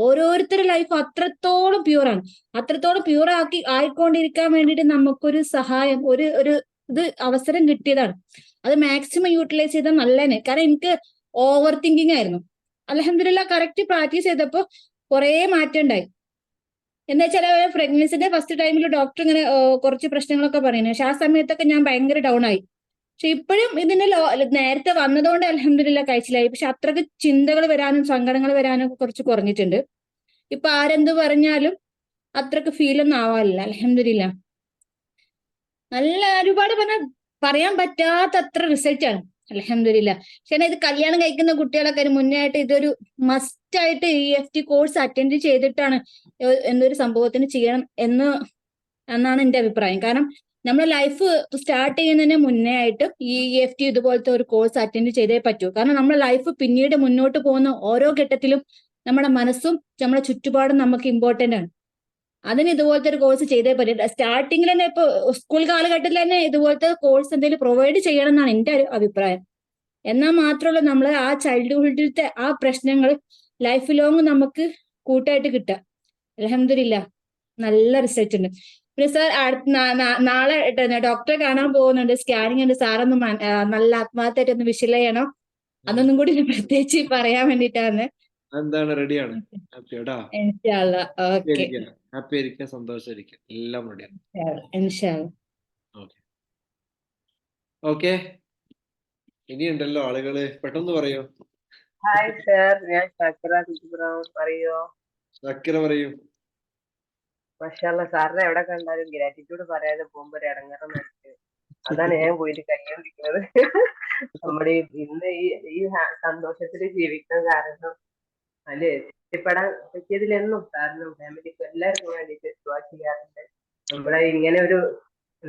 ഓരോരുത്തരുടെ ലൈഫ് അത്രത്തോളം പ്യൂർ ആണ്. അത്രത്തോളം പ്യൂർ ആയിക്കൊണ്ടിരിക്കാൻ വേണ്ടിയിട്ട് നമുക്കൊരു സഹായം, ഒരു ഇത് അവസരം കിട്ടിയതാണ്. അത് മാക്സിമം യൂട്ടിലൈസ് ചെയ്താൽ നല്ലതന്നെ. കാരണം എനിക്ക് ഓവർ തിങ്കിങ് ആയിരുന്നു. അൽഹംദുലില്ലാ കറക്റ്റ് പ്രാക്ടീസ് ചെയ്തപ്പോ കുറെ മാറ്റം ഉണ്ടായി. എന്താ വെച്ചാൽ പ്രഗ്നൻസിന്റെ ഫസ്റ്റ് ടൈമിൽ ഡോക്ടർ ഇങ്ങനെ കുറച്ച് പ്രശ്നങ്ങളൊക്കെ പറയുന്നത്, പക്ഷെ ആ സമയത്തൊക്കെ ഞാൻ ഭയങ്കര ഡൗൺ ആയി. പക്ഷെ ഇപ്പോഴും ഇതിന്റെ നേരത്തെ വന്നതുകൊണ്ട് അൽഹംദുലില്ലാ കഴിച്ചിലായി. പക്ഷെ അത്രക്ക് ചിന്തകൾ വരാനും സങ്കടങ്ങൾ വരാനും ഒക്കെ കുറച്ച് കുറഞ്ഞിട്ടുണ്ട്. ഇപ്പൊ ആരെന്ത് പറഞ്ഞാലും അത്രക്ക് ഫീലൊന്നും ആവാറില്ല അൽഹംദുലില്ലാ. നല്ല ഒരുപാട് പറയാൻ പറ്റാത്ത അത്ര റിസൾട്ട് ആണ് അൽഹംദുലില്ലാ. പക്ഷേ ഇത് കല്യാണം കഴിക്കുന്ന കുട്ടികളൊക്കെ മുന്നേ ആയിട്ട് ഇതൊരു മസ്റ്റ് ആയിട്ട് EFT കോഴ്സ് അറ്റൻഡ് ചെയ്തിട്ടാണ് എന്തൊരു സംഭവത്തിന് ചെയ്യണം എന്നാണ് എന്റെ അഭിപ്രായം. കാരണം നമ്മുടെ ലൈഫ് സ്റ്റാർട്ട് ചെയ്യുന്നതിന് മുന്നേ ആയിട്ട് ഈ EFT ഇതുപോലത്തെ ഒരു കോഴ്സ് അറ്റൻഡ് ചെയ്തേ പറ്റൂ. കാരണം നമ്മുടെ ലൈഫ് പിന്നീട് മുന്നോട്ട് പോകുന്ന ഓരോ ഘട്ടത്തിലും നമ്മുടെ മനസ്സും നമ്മുടെ ചുറ്റുപാടും നമുക്ക് ഇമ്പോർട്ടന്റ് ആണ്. അതിന് ഇതുപോലത്തെ ഒരു കോഴ്സ് ചെയ്തേ പറ്റും. സ്റ്റാർട്ടിങ്ങിൽ തന്നെ ഇപ്പൊ സ്കൂൾ കാലഘട്ടത്തിൽ തന്നെ ഇതുപോലത്തെ കോഴ്സ് എന്തെങ്കിലും പ്രൊവൈഡ് ചെയ്യണം എന്നാണ് എന്റെ ഒരു അഭിപ്രായം. എന്നാൽ മാത്രമല്ല നമ്മൾ ആ ചൈൽഡ്ഹുഡിലത്തെ ആ പ്രശ്നങ്ങൾ ലൈഫ് ലോങ് നമുക്ക് കൂട്ടായിട്ട് കിട്ടുക. അൽഹംദുലില്ലാ നല്ല റിസൾട്ട് ഉണ്ട്. പിന്നെ സാർ നാളെ ഡോക്ടറെ കാണാൻ പോകുന്നുണ്ട്, സ്കാനിങ് ഉണ്ട്. സാറൊന്ന് നല്ല ആത്മാർത്ഥമായിട്ട് ഒന്ന് വിഷ് ചെയ്യണം. അതൊന്നും കൂടി പ്രത്യേകിച്ച് പറയാൻ വേണ്ടിയിട്ടാണ്. എന്താണ്, റെഡിയാണ്? ഹാപ്പിയാടാ. ഇൻഷാല്ലാ. ഓക്കെ, ഹാപ്പി ആയിരിക്കുക, സന്തോഷമായിരിക്കുക, എല്ലാം റെഡിയാണ്. ഇൻഷാല്ലാ. ഓക്കെ, ഇനിയുണ്ടല്ലോ ആളുകള്, പെട്ടെന്ന് പറയൂ. ഹായ് സർ, ഞാൻ ഷാക്കിറ പറയോ. ഷാക്കിറ പറയൂ. മാഷാഅല്ലാ, സാറിനെ എവിടെ കണ്ടാലും ഗ്രാറ്റിറ്റ്യൂഡ് പറയാതെ പോകുമ്പോ ഒരു ഇടങ്ങേറ് മനസ്സിൽ. അതാണ് ഞാൻ പോയിട്ട് കഴിയാണ്ടിരിക്കുന്നത്. നമ്മുടെ ഇന്ന് ഈ സന്തോഷത്തിൽ ജീവിക്കാൻ കാരണം അല്ലെ, എത്തിപ്പെടാൻ പറ്റിയതിലെന്നും കാരണം ഫാമിലിക്ക് എല്ലാവർക്കും വേണ്ടിയിട്ട് ദുആ ചെയ്യാറുണ്ട്. നമ്മളെ ഇങ്ങനെ ഒരു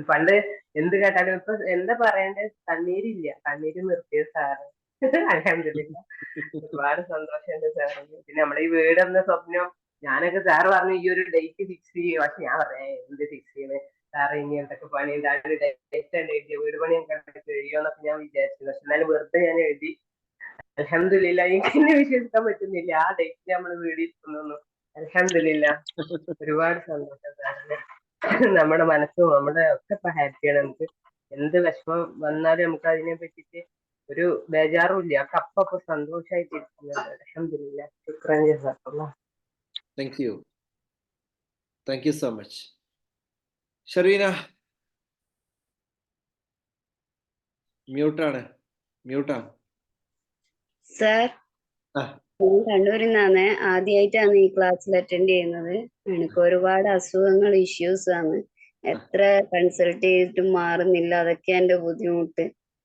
പണ്ട് എന്ത് കേട്ടാലും ഇപ്പൊ എന്താ പറയണ്ടേ, കണ്ണീരില്ല, കണ്ണീര് നിർത്തിയ സാറ്. അൽഹംദുലില്ലാ, ഒരുപാട് സന്തോഷമുണ്ട് സാറിന്. പിന്നെ നമ്മുടെ ഈ വീട് എന്ന സ്വപ്നം, ഞാനൊക്കെ സാറ് പറഞ്ഞു ഈ ഒരു ഡേറ്റ് ഫിക്സ് ചെയ്യുക, പക്ഷെ ഞാൻ പറയാ എന്ത് ഫിക്സ് ചെയ്യുന്നത് സാറ്, ഇനി എന്തൊക്കെ പണി ഉണ്ടാകും, ഡേറ്റ് ഉണ്ട് എഴുതിയ വീട് പണി കഴിയുമെന്നൊക്കെ ഞാൻ വിചാരിച്ചു. പക്ഷെ എന്നാലും വെറുതെ ഞാൻ എഴുതി. അൽഹംദുലില്ലാ, എനിക്ക് വിശ്വസിക്കാൻ പറ്റുന്നില്ല ആ ഡേറ്റ് നമ്മൾ വീടിയിരിക്കുന്നു. അൽഹംദുലില്ലാ, ഒരുപാട് സന്തോഷം സാറിന്. നമ്മുടെ മനസ്സും നമ്മുടെ ഒക്കെ ഇപ്പൊ ഹാപ്പിയാണ്. നമുക്ക് എന്ത് വിഷമം വന്നാലും നമുക്ക് അതിനെ പറ്റിയിട്ട് ഒരു ബേജാറും ഇല്ല, ഒക്കെ അപ്പൊ സന്തോഷമായിട്ട് ഇരിക്കുന്നുണ്ട്. അൽഹംദുലില്ലാ, ശുക്രാൻ ജസാക്കല്ലാഹ്. Thank you so much. Sherina മ്യൂട്ടാണ്. സർ, കണ്ണൂരിൽ നിന്നാണ്. ആദ്യമായിട്ടാണ് ഈ ക്ലാസ്സിൽ അറ്റൻഡ് ചെയ്യുന്നത്. എനിക്ക് ഒരുപാട് അസുഖങ്ങൾ, ഇഷ്യൂസ് ആണ്. എത്ര കൺസൾട്ട് ചെയ്തിട്ടും മാറുന്നില്ല. അതൊക്കെ എന്റെ ബുദ്ധിമുട്ട്.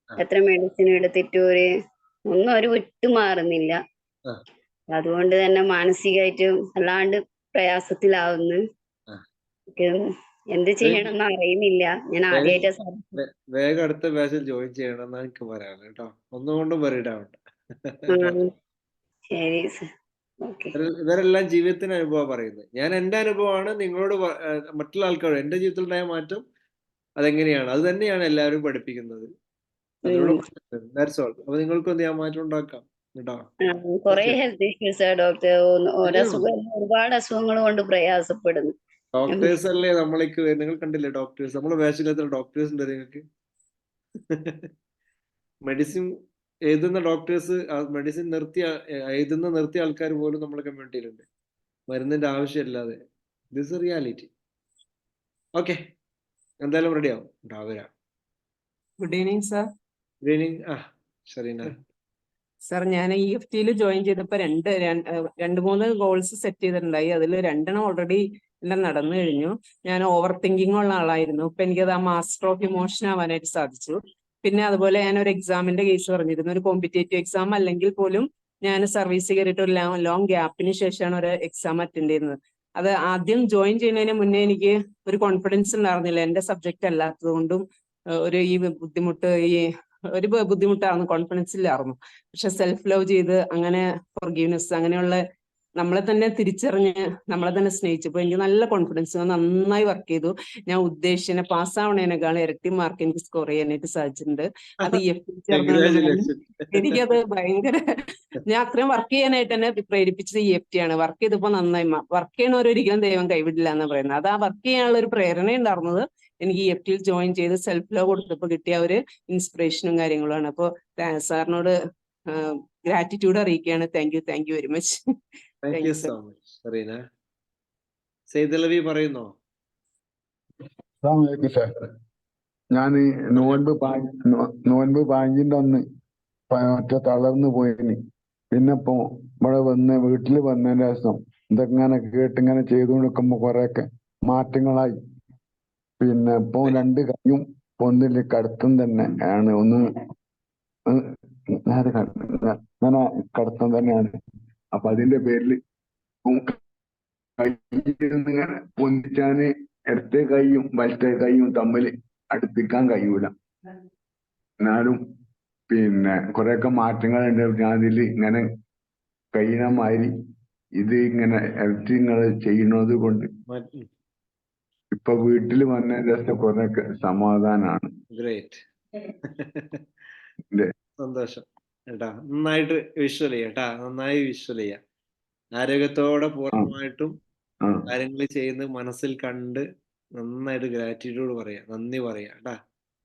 എത്ര മെഡിസിൻ എടുത്തിട്ടും ഒന്നും ഒരു വിട്ടു മാറുന്നില്ല. അതുകൊണ്ട് തന്നെ മാനസികമായിട്ടും അല്ലാണ്ട് പ്രയാസത്തിലാവുന്നു. എന്ത് ചെയ്യണമെന്ന് അറിയുന്നില്ല. ഞാൻ ആദ്യമായിട്ട് വേഗം അടുത്ത ബാച്ചിൽ ജോയിൻ ചെയ്യണം എന്നാ എനിക്ക് പറയാം കേട്ടോ. ഒന്നുകൊണ്ടും വരിടാവണ്ട. ശരി സർ, ഓക്കെ. ഇവരെല്ലാം ജീവിതത്തിന് അനുഭവം പറയുന്നത്. ഞാൻ എന്റെ അനുഭവമാണ് നിങ്ങളോട് മറ്റുള്ള ആൾക്കാർ എന്റെ ജീവിതത്തിൽ ഉണ്ടായ മാറ്റം അതെങ്ങനെയാണ്, അത് തന്നെയാണ് എല്ലാവരും പഠിപ്പിക്കുന്നത്. അപ്പൊ നിങ്ങൾക്കും എന്ത് ചെയ്യാൻ മാറ്റം ഉണ്ടാക്കാം കേട്ടോ. കുറെ ഹെൽത്ത് ഇഷ്യൂസ് ഡോക്ടർ, ഒരുപാട് അസുഖങ്ങൾ കൊണ്ട് പ്രയാസപ്പെടുന്നു. ഡോക്ടേഴ്സ് അല്ലേ നമ്മളേക്ക്, നിങ്ങൾ കണ്ടില്ലേ ഡോക്ടേഴ്സ്, നമ്മളെ ബാച്ചിലെത്ര ഡോക്ടേഴ്സ് ഉണ്ട് നിങ്ങൾക്ക്? മെഡിസിൻ എഴുതുന്ന ഡോക്ടേഴ്സ്, മെഡിസിൻ നിർത്തിയ ആൾക്കാർ പോലും നമ്മുടെ കമ്മ്യൂണിറ്റിയിലുണ്ട്, മരുന്നിന്റെ ആവശ്യമില്ലാതെ. This reality. ഓക്കെ, എന്തായാലും റെഡി ആവും. Good evening sir. Good evening. Shereena sir, ഞാൻ EFT ജോയിൻ ചെയ്തപ്പോ രണ്ട് മൂന്ന് ഗോൾസ് സെറ്റ് ചെയ്തിട്ടുണ്ടായി. അതിൽ 2 ഓൾറെഡി എല്ലാം നടന്നു കഴിഞ്ഞു. ഞാൻ ഓവർ തിങ്കിങ് ഉള്ള ആളായിരുന്നു. ഇപ്പൊ എനിക്കത് ആ മാസ്റ്റർ ഓഫ് ഇമോഷൻ ആവാനായിട്ട് സാധിച്ചു. പിന്നെ അതുപോലെ ഞാൻ ഒരു എക്സാമിന്റെ കേസ് പറഞ്ഞിരുന്നു. ഒരു കോമ്പറ്റേറ്റീവ് എക്സാം അല്ലെങ്കിൽ പോലും ഞാൻ സർവീസ് കയറിയിട്ട് ഒരു ലോങ് ഗ്യാപ്പിന് ശേഷമാണ് ഒരു എക്സാം അറ്റൻഡ് ചെയ്യുന്നത്. അത് ആദ്യം ജോയിൻ ചെയ്യുന്നതിന് മുന്നേ എനിക്ക് ഒരു കോൺഫിഡൻസ് ഉണ്ടായിരുന്നില്ല. എന്റെ സബ്ജക്റ്റ് അല്ലാത്തത് കൊണ്ടും ഒരു ബുദ്ധിമുട്ടായിരുന്നു, കോൺഫിഡൻസ് ഇല്ലായിരുന്നു. പക്ഷെ സെൽഫ് ലവ് ചെയ്ത് അങ്ങനെ ഫോർഗീവ്നെസ് അങ്ങനെയുള്ള നമ്മളെ തന്നെ തിരിച്ചറിഞ്ഞ് നമ്മളെ തന്നെ സ്നേഹിച്ചപ്പോൾ എനിക്ക് നല്ല കോൺഫിഡൻസ്, നന്നായി വർക്ക് ചെയ്തു. ഞാൻ ഉദ്ദേശിച്ച പാസ്സാവണേനേക്കാൾ ഇരട്ടി മാർക്ക് എനിക്ക് സ്കോർ ചെയ്യാനായിട്ട് സാധിച്ചിട്ടുണ്ട്. അത് EFT ചേർന്നതുകൊണ്ട് എനിക്കത് ഭയങ്കര, ഞാൻ അത്രയും വർക്ക് ചെയ്യാനായിട്ട് തന്നെ പ്രേരിപ്പിച്ചത് EFT ആണ്. വർക്ക് ചെയ്തപ്പോൾ നന്നായി, വർക്ക് ചെയ്യണവരൊരിക്കലും ദൈവം കൈവിടില്ല എന്ന് പറയുന്നത്. അത് ആ വർക്ക് ചെയ്യാനുള്ള ഒരു പ്രേരണ ഉണ്ടായിരുന്നത് എനിക്ക് EFT ജോയിൻ ചെയ്ത് സെൽഫ് ലവ് കൊടുത്തപ്പോൾ കിട്ടിയ ഒരു ഇൻസ്പിറേഷനും കാര്യങ്ങളുമാണ്. അപ്പോൾ സാറിനോട് ഗ്രാറ്റിറ്റ്യൂഡ് അറിയിക്കുകയാണ്. Thank you very much. Thank you so much Reena. Saidalavi പറയുന്നോ? ഞാൻ നോൻപ് പാഞ്ചിന്റെ അന്ന് മറ്റേ തളർന്നു പോയിന്. പിന്നെ ഇപ്പൊ ഇവിടെ വന്ന് വീട്ടിൽ വന്നതിന് ശേഷം ഇതെങ്ങനെ കേട്ടിങ്ങനെ ചെയ്തു കൊടുക്കുമ്പോ കുറെയൊക്കെ മാറ്റങ്ങളായി. പിന്നെ ഇപ്പൊ 2 കൈയും ഒന്നില് കടത്തം തന്നെ ആണ്. അങ്ങനെ കടത്തം തന്നെയാണ്. അപ്പൊ അതിന്റെ പേരിൽ ഇങ്ങനെ പൊന്തിച്ചാന് ഇടത്തെ കൈയും വലത്തെ കൈയും തമ്മിൽ അടുപ്പിക്കാൻ കഴിയൂല. എന്നാലും പിന്നെ കുറെയൊക്കെ മാറ്റങ്ങളുണ്ട്. ഞാൻ ഇതിൽ ഇങ്ങനെ കഴിയണമാതിരി ഇത് ഇങ്ങനെ ഇറച്ചി നിങ്ങൾ ചെയ്യുന്നത് കൊണ്ട് ഇപ്പൊ വീട്ടിൽ വന്നതിന് ശേഷം കുറെയൊക്കെ സമാധാനാണ്. ഗ്രേറ്റ്. സന്തോഷം കേട്ടാ. നന്നായിട്ട് വിഷ്വൽ ചെയ്യാം. നന്നായി വിഷ്വൽ ചെയ്യാം. ആരോഗ്യത്തോടെ പൂർണ്ണമായിട്ടും കാര്യങ്ങൾ ചെയ്യുന്നത് മനസ്സിൽ കണ്ട് നന്നായിട്ട് ഗ്രാറ്റിറ്റ്യൂഡ് പറയാ, നന്ദി പറയാ കേട്ടാ.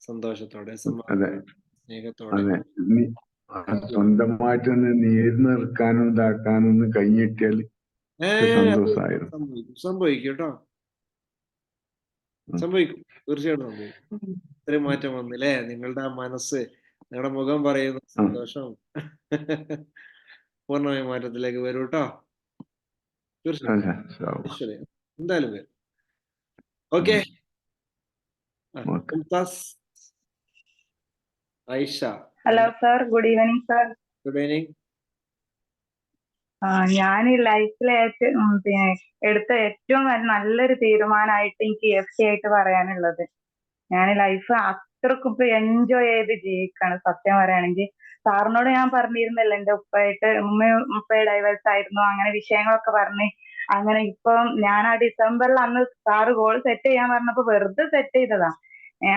സന്തോഷത്തോടെ, സ്നേഹത്തോടെ. സ്വന്തമായിട്ടൊന്ന് നീര് നിൽക്കാനും ഇതാക്കാനും ഒന്ന് കഴിഞ്ഞിട്ടിയാൽ സന്തോഷമായിരുന്നു. സംഭവിക്കും കേട്ടോ, സംഭവിക്കും, തീർച്ചയായിട്ടും സംഭവിക്കും. ഇത്രയും മാറ്റം വന്നില്ലേ? നിങ്ങളുടെ ആ മനസ്സ്, നിങ്ങളുടെ മുഖം പറയുന്ന സന്തോഷം പൂർണ്ണമായ മാറ്റത്തിലേക്ക് വരും കേട്ടോ. തീർച്ചയായും എന്തായാലും വരും. Okay. Aisha. Hello sir, good evening sir. Good evening. ഞാൻ ഈ ലൈഫിലെ എടുത്ത ഏറ്റവും നല്ലൊരു തീരുമാനമായിട്ട് എനിക്ക് EFT ആയിട്ട് പറയാനുള്ളത്, ഞാൻ ലൈഫ് അത്രക്കും ഇപ്പൊ എൻജോയ് ചെയ്ത് ജീവിക്കാണ് സത്യം പറയുകയാണെങ്കിൽ. സാറിനോട് ഞാൻ പറഞ്ഞിരുന്നല്ലോ എന്റെ ഉപ്പ ഡൈവേഴ്സ് ആയിരുന്നു, അങ്ങനെ വിഷയങ്ങളൊക്കെ പറഞ്ഞ്. അങ്ങനെ ഇപ്പം ഞാൻ ആ ഡിസംബറിൽ അന്ന് സാറ് ഗോൾ സെറ്റ് ചെയ്യാൻ പറഞ്ഞപ്പോ വെറുതെ സെറ്റ് ചെയ്തതാ.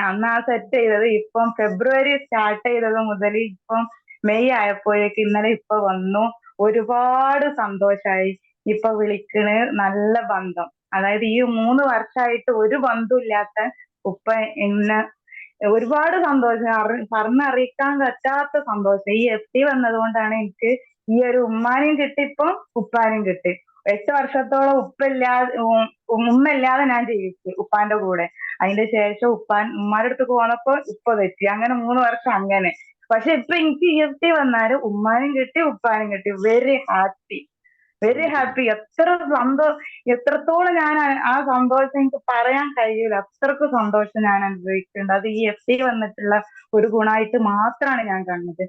അന്ന് ആ സെറ്റ് ചെയ്തത് ഇപ്പം ഫെബ്രുവരി സ്റ്റാർട്ട് ചെയ്തത് മുതൽ ഇപ്പം മെയ് ആയപ്പോഴേക്ക് ഇന്നലെ ഇപ്പൊ വന്നു. ഒരുപാട് സന്തോഷായി. ഇപ്പൊ വിളിക്കണ്, നല്ല ബന്ധം. അതായത് ഈ 3 വർഷമായിട്ട് ഒരു ബന്ധവും ഇല്ലാത്ത ഉപ്പ എന്നെ ഒരുപാട് സന്തോഷം, പറഞ്ഞറിയിക്കാൻ പറ്റാത്ത സന്തോഷം. ഈ EFT വന്നത് കൊണ്ടാണ് എനിക്ക് ഈ ഒരു ഉമ്മാനെയും കിട്ടി, ഇപ്പം ഉപ്പാനെയും കിട്ടി. 8 വർഷത്തോളം ഉമ്മ ഇല്ലാതെ ഞാൻ ജീവിച്ചു ഉപ്പാന്റെ കൂടെ. അതിന്റെ ശേഷം ഉമ്മാരുടെ അടുത്ത് പോന്നപ്പോ ഉപ്പ തെറ്റി, അങ്ങനെ 3 വർഷം അങ്ങനെ. പക്ഷെ ഇപ്പൊ എനിക്ക് EFT വന്നാലും ഉമ്മാനും കിട്ടി ഉപ്പാനും കിട്ടി. Very happy, very happy. എത്രത്തോളം ഞാൻ ആ സന്തോഷം എനിക്ക് പറയാൻ കഴിയൂല. അത്രക്ക് സന്തോഷം ഞാൻ അനുഭവിക്കുന്നുണ്ട്. അത് EFT വന്നിട്ടുള്ള ഒരു ഗുണമായിട്ട് മാത്രമാണ് ഞാൻ കാണുന്നത്.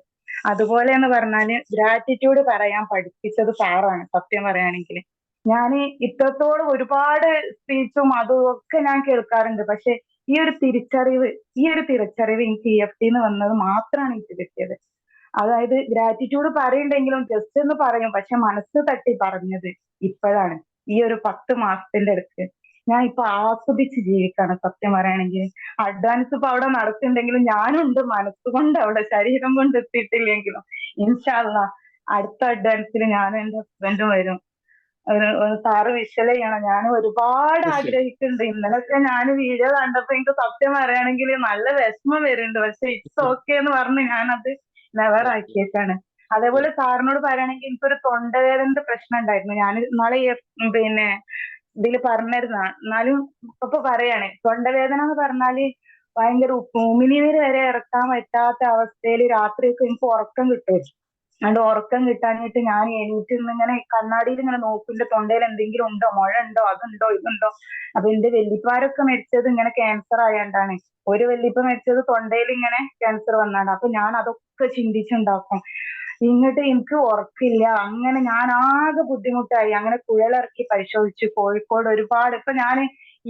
അതുപോലെ എന്ന് പറഞ്ഞാല് ഗ്രാറ്റിറ്റ്യൂഡ് പറയാൻ പഠിപ്പിച്ചത് സാറാണ് സത്യം പറയുകയാണെങ്കിൽ. ഞാൻ ഇത്രത്തോളം ഒരുപാട് സ്പീച്ചും അതും ഒക്കെ ഞാൻ കേൾക്കാറുണ്ട്. പക്ഷെ ഈ ഒരു തിരിച്ചറിവ് എനിക്ക് EFT വന്നത് മാത്രമാണ് എനിക്ക് കിട്ടിയത്. അതായത് ഗ്രാറ്റിറ്റ്യൂഡ് പറയുന്നുണ്ടെങ്കിലും ജസ്റ്റ് ഒന്ന് പറയും, പക്ഷെ മനസ്സ് തട്ടി പറഞ്ഞത് ഇപ്പോഴാണ്. ഈ ഒരു 10 മാസത്തിന്റെ അടുത്ത് ഞാൻ ഇപ്പൊ ആസ്വദിച്ച് ജീവിക്കാണ് സത്യം പറയുകയാണെങ്കിൽ. അഡ്വാൻസ് ഇപ്പൊ അവിടെ നടക്കുന്നുണ്ടെങ്കിലും ഞാനുണ്ട് മനസ്സുകൊണ്ട് അവിടെ, ശരീരം കൊണ്ട് എത്തിയിട്ടില്ലെങ്കിലും. ഇൻഷാ അല്ലാഹ് അടുത്ത അഡ്വാൻസിൽ ഞാനും എന്റെ ഹസ്ബൻഡും വരും. സാറ് വിഷ്വൽ ചെയ്യണം, ഞാൻ ഒരുപാട് ആഗ്രഹിക്കുന്നുണ്ട്. ഇന്നലൊക്കെ ഞാൻ വീഡിയോ കണ്ടപ്പോ എനിക്ക് സത്യം പറയുകയാണെങ്കിൽ നല്ല വിഷമം വരുന്നുണ്ട്. പക്ഷെ ഇറ്റ്സ് ഓക്കെ എന്ന് പറഞ്ഞ് ഞാനത് നെവർ ആക്കിയേക്കാണ്. അതേപോലെ സാറിനോട് പറയുകയാണെങ്കിൽ എനിക്കൊരു തൊണ്ടവേദനയുടെ പ്രശ്നം ഉണ്ടായിരുന്നു. ഞാൻ നാളെ പിന്നെ ഇതില് പറഞ്ഞിരുന്ന, എന്നാലും ഇപ്പൊ പറയാണ്, തൊണ്ടവേദന എന്ന് പറഞ്ഞാല് ഭയങ്കര ഉമിനീര് വരെ ഇറക്കാൻ പറ്റാത്ത അവസ്ഥയിൽ രാത്രിയൊക്കെ എനിക്ക് ഉറക്കം കിട്ടും. അതുകൊണ്ട് ഉറക്കം കിട്ടാനായിട്ട് ഞാൻ എണീറ്റ് ഇങ്ങനെ കണ്ണാടിയിൽ ഇങ്ങനെ നോക്കും, എന്റെ തൊണ്ടയിൽ എന്തെങ്കിലും ഉണ്ടോ, മുഴ ഉണ്ടോ, അതുണ്ടോ ഇതുണ്ടോ. അപ്പൊ എന്റെ വല്യപ്പാരൊക്കെ മരിച്ചത് ഇങ്ങനെ ക്യാൻസർ ആയതുകൊണ്ടാണ്. ഒരു വല്യപ്പ മരിച്ചത് തൊണ്ടയിൽ ഇങ്ങനെ ക്യാൻസർ വന്നാണ്. അപ്പൊ ഞാൻ അതൊക്കെ ചിന്തിച്ചുണ്ടാക്കും. ഇങ്ങോട്ട് എനിക്ക് ഉറക്കില്ല. അങ്ങനെ ഞാൻ ആകെ ബുദ്ധിമുട്ടായി. അങ്ങനെ കുഴലിറക്കി പരിശോധിച്ചു കോഴിക്കോട് ഒരുപാട്. ഇപ്പൊ ഞാൻ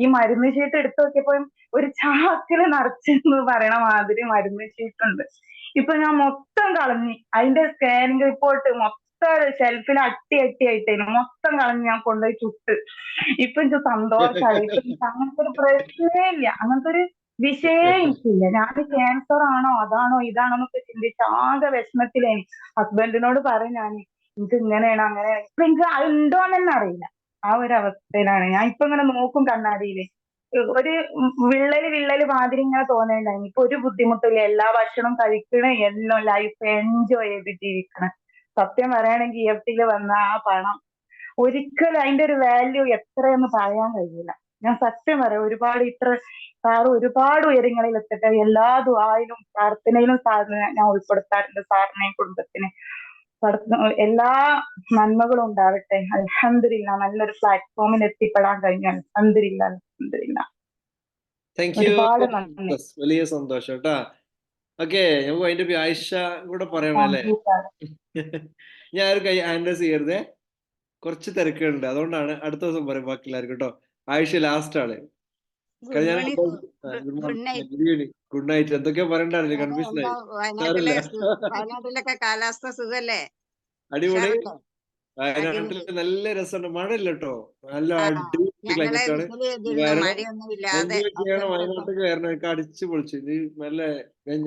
ഈ മരുന്ന് ഷീട്ട് എടുത്തു നോക്കിയപ്പോ ഒരു ചാക്കില് നിറച്ചെന്ന് പറയണ മാതിരി മരുന്ന് ഷീട്ടുണ്ട്. ഇപ്പൊ ഞാൻ മൊത്തം കളഞ്ഞു. അതിന്റെ സ്കാനിങ് റിപ്പോർട്ട് ഷെൽഫിൽ അട്ടിയായിട്ടേനു. മൊത്തം കളഞ്ഞ് ഞാൻ കൊണ്ടുപോയി ചുട്ട്. ഇപ്പൊ എനിക്ക് സന്തോഷായി. ഇപ്പൊ എനിക്ക് അങ്ങനത്തെ ഒരു പ്രശ്നേ ഇല്ല, അങ്ങനത്തെ ഒരു വിഷയേ എനിക്കില്ല. ഞാൻ ക്യാൻസർ ആണോ അതാണോ ഇതാണോ എന്നൊക്കെ ചിന്തിച്ച് ആകെ വിഷമത്തിലേനി. ഹസ്ബൻഡിനോട് പറയും ഞാൻ എനിക്ക് ഇങ്ങനെയാണ് അങ്ങനെയാണ്. ഇപ്പൊ എനിക്ക് അത് ഉണ്ടോന്ന് തന്നെ അറിയില്ല. ആ ഒരു അവസ്ഥയിലാണ് ഞാൻ. ഇപ്പൊ ഇങ്ങനെ നോക്കും കണ്ണാടിയില്, ഒരു വിള്ളല് മാതിരി ഇങ്ങനെ തോന്നേണ്ടായി. ഇപ്പൊ ഒരു ബുദ്ധിമുട്ടില്ല, എല്ലാ ഭക്ഷണവും കഴിക്കണേ, എല്ലാം ലൈഫ് എൻജോയ് ചെയ്ത് ജീവിക്കണം. സത്യം പറയുകയാണെങ്കിൽ EFT വന്ന ആ പണം ഒരിക്കലും അതിന്റെ ഒരു വാല്യൂ എത്രയെന്ന് പറയാൻ കഴിയില്ല. ഞാൻ സത്യം പറയാം, ഒരുപാട് സാറ് ഒരുപാട് ഉയരങ്ങളിൽ എത്തട്ടെ. എല്ലാ ദുആയിലും പ്രാർത്ഥനയിലും സാറിനെ ഞാൻ ഉൾപ്പെടുത്താറുണ്ട്. സാറിനെയും കുടുംബത്തിനെ എല്ലാ നന്മകളും ഉണ്ടാവട്ടെ. അൽഹംദുലില്ലാ, നല്ലൊരു പ്ലാറ്റ്ഫോമിൽ എത്തിപ്പെടാൻ കഴിഞ്ഞു. അൽഹംദുലില്ലാ. Thank you. ഒരുപാട് നന്ദി. വലിയ സന്തോഷം കേട്ടാ. ഓക്കെ, നമുക്ക് അതിന്റെ ആയിഷ കൂടെ പറയണം അല്ലേ? ഞാൻ ഒരു കൈ ആൻഡേഴ്സ് ചെയ്യരുതേ, കുറച്ച് തിരക്കുണ്ട്, അതുകൊണ്ടാണ്. അടുത്ത ദിവസം പറയും ബാക്കി എല്ലാവർക്കും കേട്ടോ. ആയിഷ ലാസ്റ്റ് ആള്. Good night. എന്തൊക്കെയോ പറയണ്ടായിരുന്നു, കൺഫ്യൂഷൻ ആയി. വയനാട്ടിലൊക്കെ കാലാവസ്ഥ സുഖല്ലേ? അടിപൊളി. വയനാട്ടിൽ നല്ല രസമുണ്ട്. മഴ ഇല്ല കേട്ടോ, നല്ല അടിപൊളി ക്ലൈമറ്റ് ആണ്. വയനാട്ടിലേക്ക് വരണം, എനിക്ക് അടിച്ചു പൊളിച്ചു. ഇത് നല്ല ഞാൻ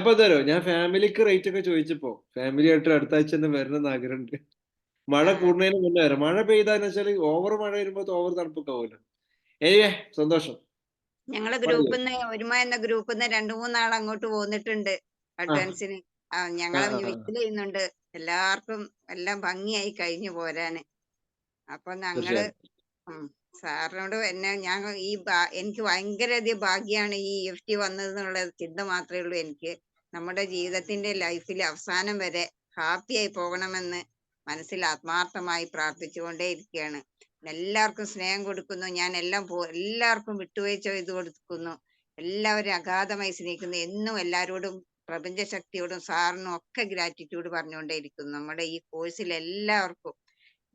ഇപ്പൊ തരോ, ഞാൻ ഫാമിലിക്ക് റേറ്റ് ഒക്കെ ചോദിച്ചപ്പോ ഫാമിലി ആയിട്ട് അടുത്ത ആഴ്ച തന്നെ വരണമെന്ന് ആഗ്രഹമുണ്ട്. മഴ കൂടുന്നതിന് മുന്നേ വരാം. മഴ പെയ്താന്ന് വെച്ചാല് ഓവർ മഴ വരുമ്പോ ഓവർ തണുപ്പൊക്കെ ആവുമല്ലോ. സന്തോഷം. ഞങ്ങളെ ഗ്രൂപ്പിന്ന് ഒരുമ എന്ന ഗ്രൂപ്പിന്ന് 2-3 ആൾ അങ്ങോട്ട് പോന്നിട്ടുണ്ട് അഡ്വാൻസിന്. ഞങ്ങളെ വിസിൽ ചെയ്യുന്നുണ്ട്. എല്ലാവർക്കും എല്ലാം ഭംഗിയായി കഴിഞ്ഞു പോരാന്. അപ്പൊ ഞങ്ങള് സാറിനോട് എനിക്ക് ഭയങ്കരധികം ഭാഗ്യാണ് ഈ EFT വന്നതെന്നുള്ള ചിന്ത മാത്രമേ ഉള്ളൂ എനിക്ക്. നമ്മുടെ ജീവിതത്തിന്റെ ലൈഫിൽ അവസാനം വരെ ഹാപ്പിയായി പോകണമെന്ന് മനസ്സിൽ ആത്മാർത്ഥമായി പ്രാർത്ഥിച്ചുകൊണ്ടേ ഇരിക്കുകയാണ്. എല്ലാവർക്കും സ്നേഹം കൊടുക്കുന്നു. ഞാൻ എല്ലാവർക്കും വിട്ടുവീഴ്ച ചെയ്ത് കൊടുക്കുന്നു. എല്ലാവരും അഗാധമായി സ്നേഹിക്കുന്നു. എന്നും എല്ലാവരോടും പ്രപഞ്ചശക്തിയോടും സാറിനും ഒക്കെ ഗ്രാറ്റിറ്റ്യൂഡ് പറഞ്ഞുകൊണ്ടേയിരിക്കുന്നു. നമ്മുടെ ഈ കോഴ്സിൽ എല്ലാവർക്കും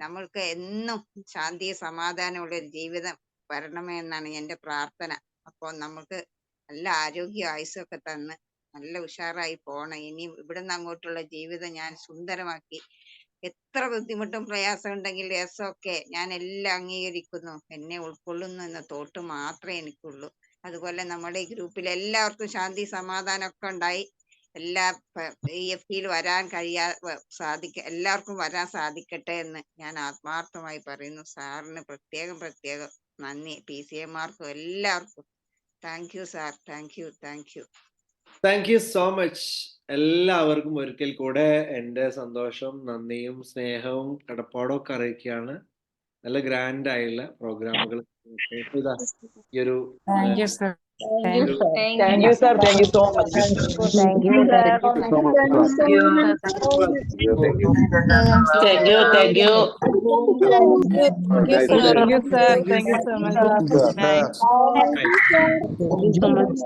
നമ്മൾക്ക് എന്നും ശാന്തി സമാധാനമുള്ള ഒരു ജീവിതം വരണമേ എന്നാണ് എൻ്റെ പ്രാർത്ഥന. അപ്പോൾ നമുക്ക് നല്ല ആരോഗ്യ ആയുസ്സൊക്കെ തന്ന് നല്ല ഉഷാറായി പോണം. ഇനി ഇവിടുന്ന് അങ്ങോട്ടുള്ള ജീവിതം ഞാൻ സുന്ദരമാക്കി, എത്ര ബുദ്ധിമുട്ടും പ്രയാസം ഉണ്ടെങ്കിൽ രസമൊക്കെ ഞാൻ എല്ലാം അംഗീകരിക്കുന്നു, എന്നെ ഉൾക്കൊള്ളുന്നു എന്ന തോട്ട് മാത്രമേ എനിക്കുള്ളൂ. അതുപോലെ നമ്മുടെ ഈ ഗ്രൂപ്പിൽ എല്ലാവർക്കും ശാന്തി സമാധാനം ഒക്കെ ഉണ്ടായി EFT വരാൻ എല്ലാവർക്കും വരാൻ സാധിക്കട്ടെ എന്ന് ഞാൻ ആത്മാർത്ഥമായി പറയുന്നു. സാറിന് പ്രത്യേകം നന്ദി. PCMമാർക്കും എല്ലാവർക്കും thank you sir. Thank you so much. എല്ലാവർക്കും ഒരിക്കൽ കൂടെ എൻ്റെ സന്തോഷം, നന്ദിയും സ്നേഹവും കടപ്പാടും ഒക്കെ അറിയിക്കുകയാണ്. നല്ല ഗ്രാൻഡ് ആയുള്ള പ്രോഗ്രാമുകൾ ഈ ഒരു Thank you, sir. Thank you, sir. Thank you so much. Thank you. So much.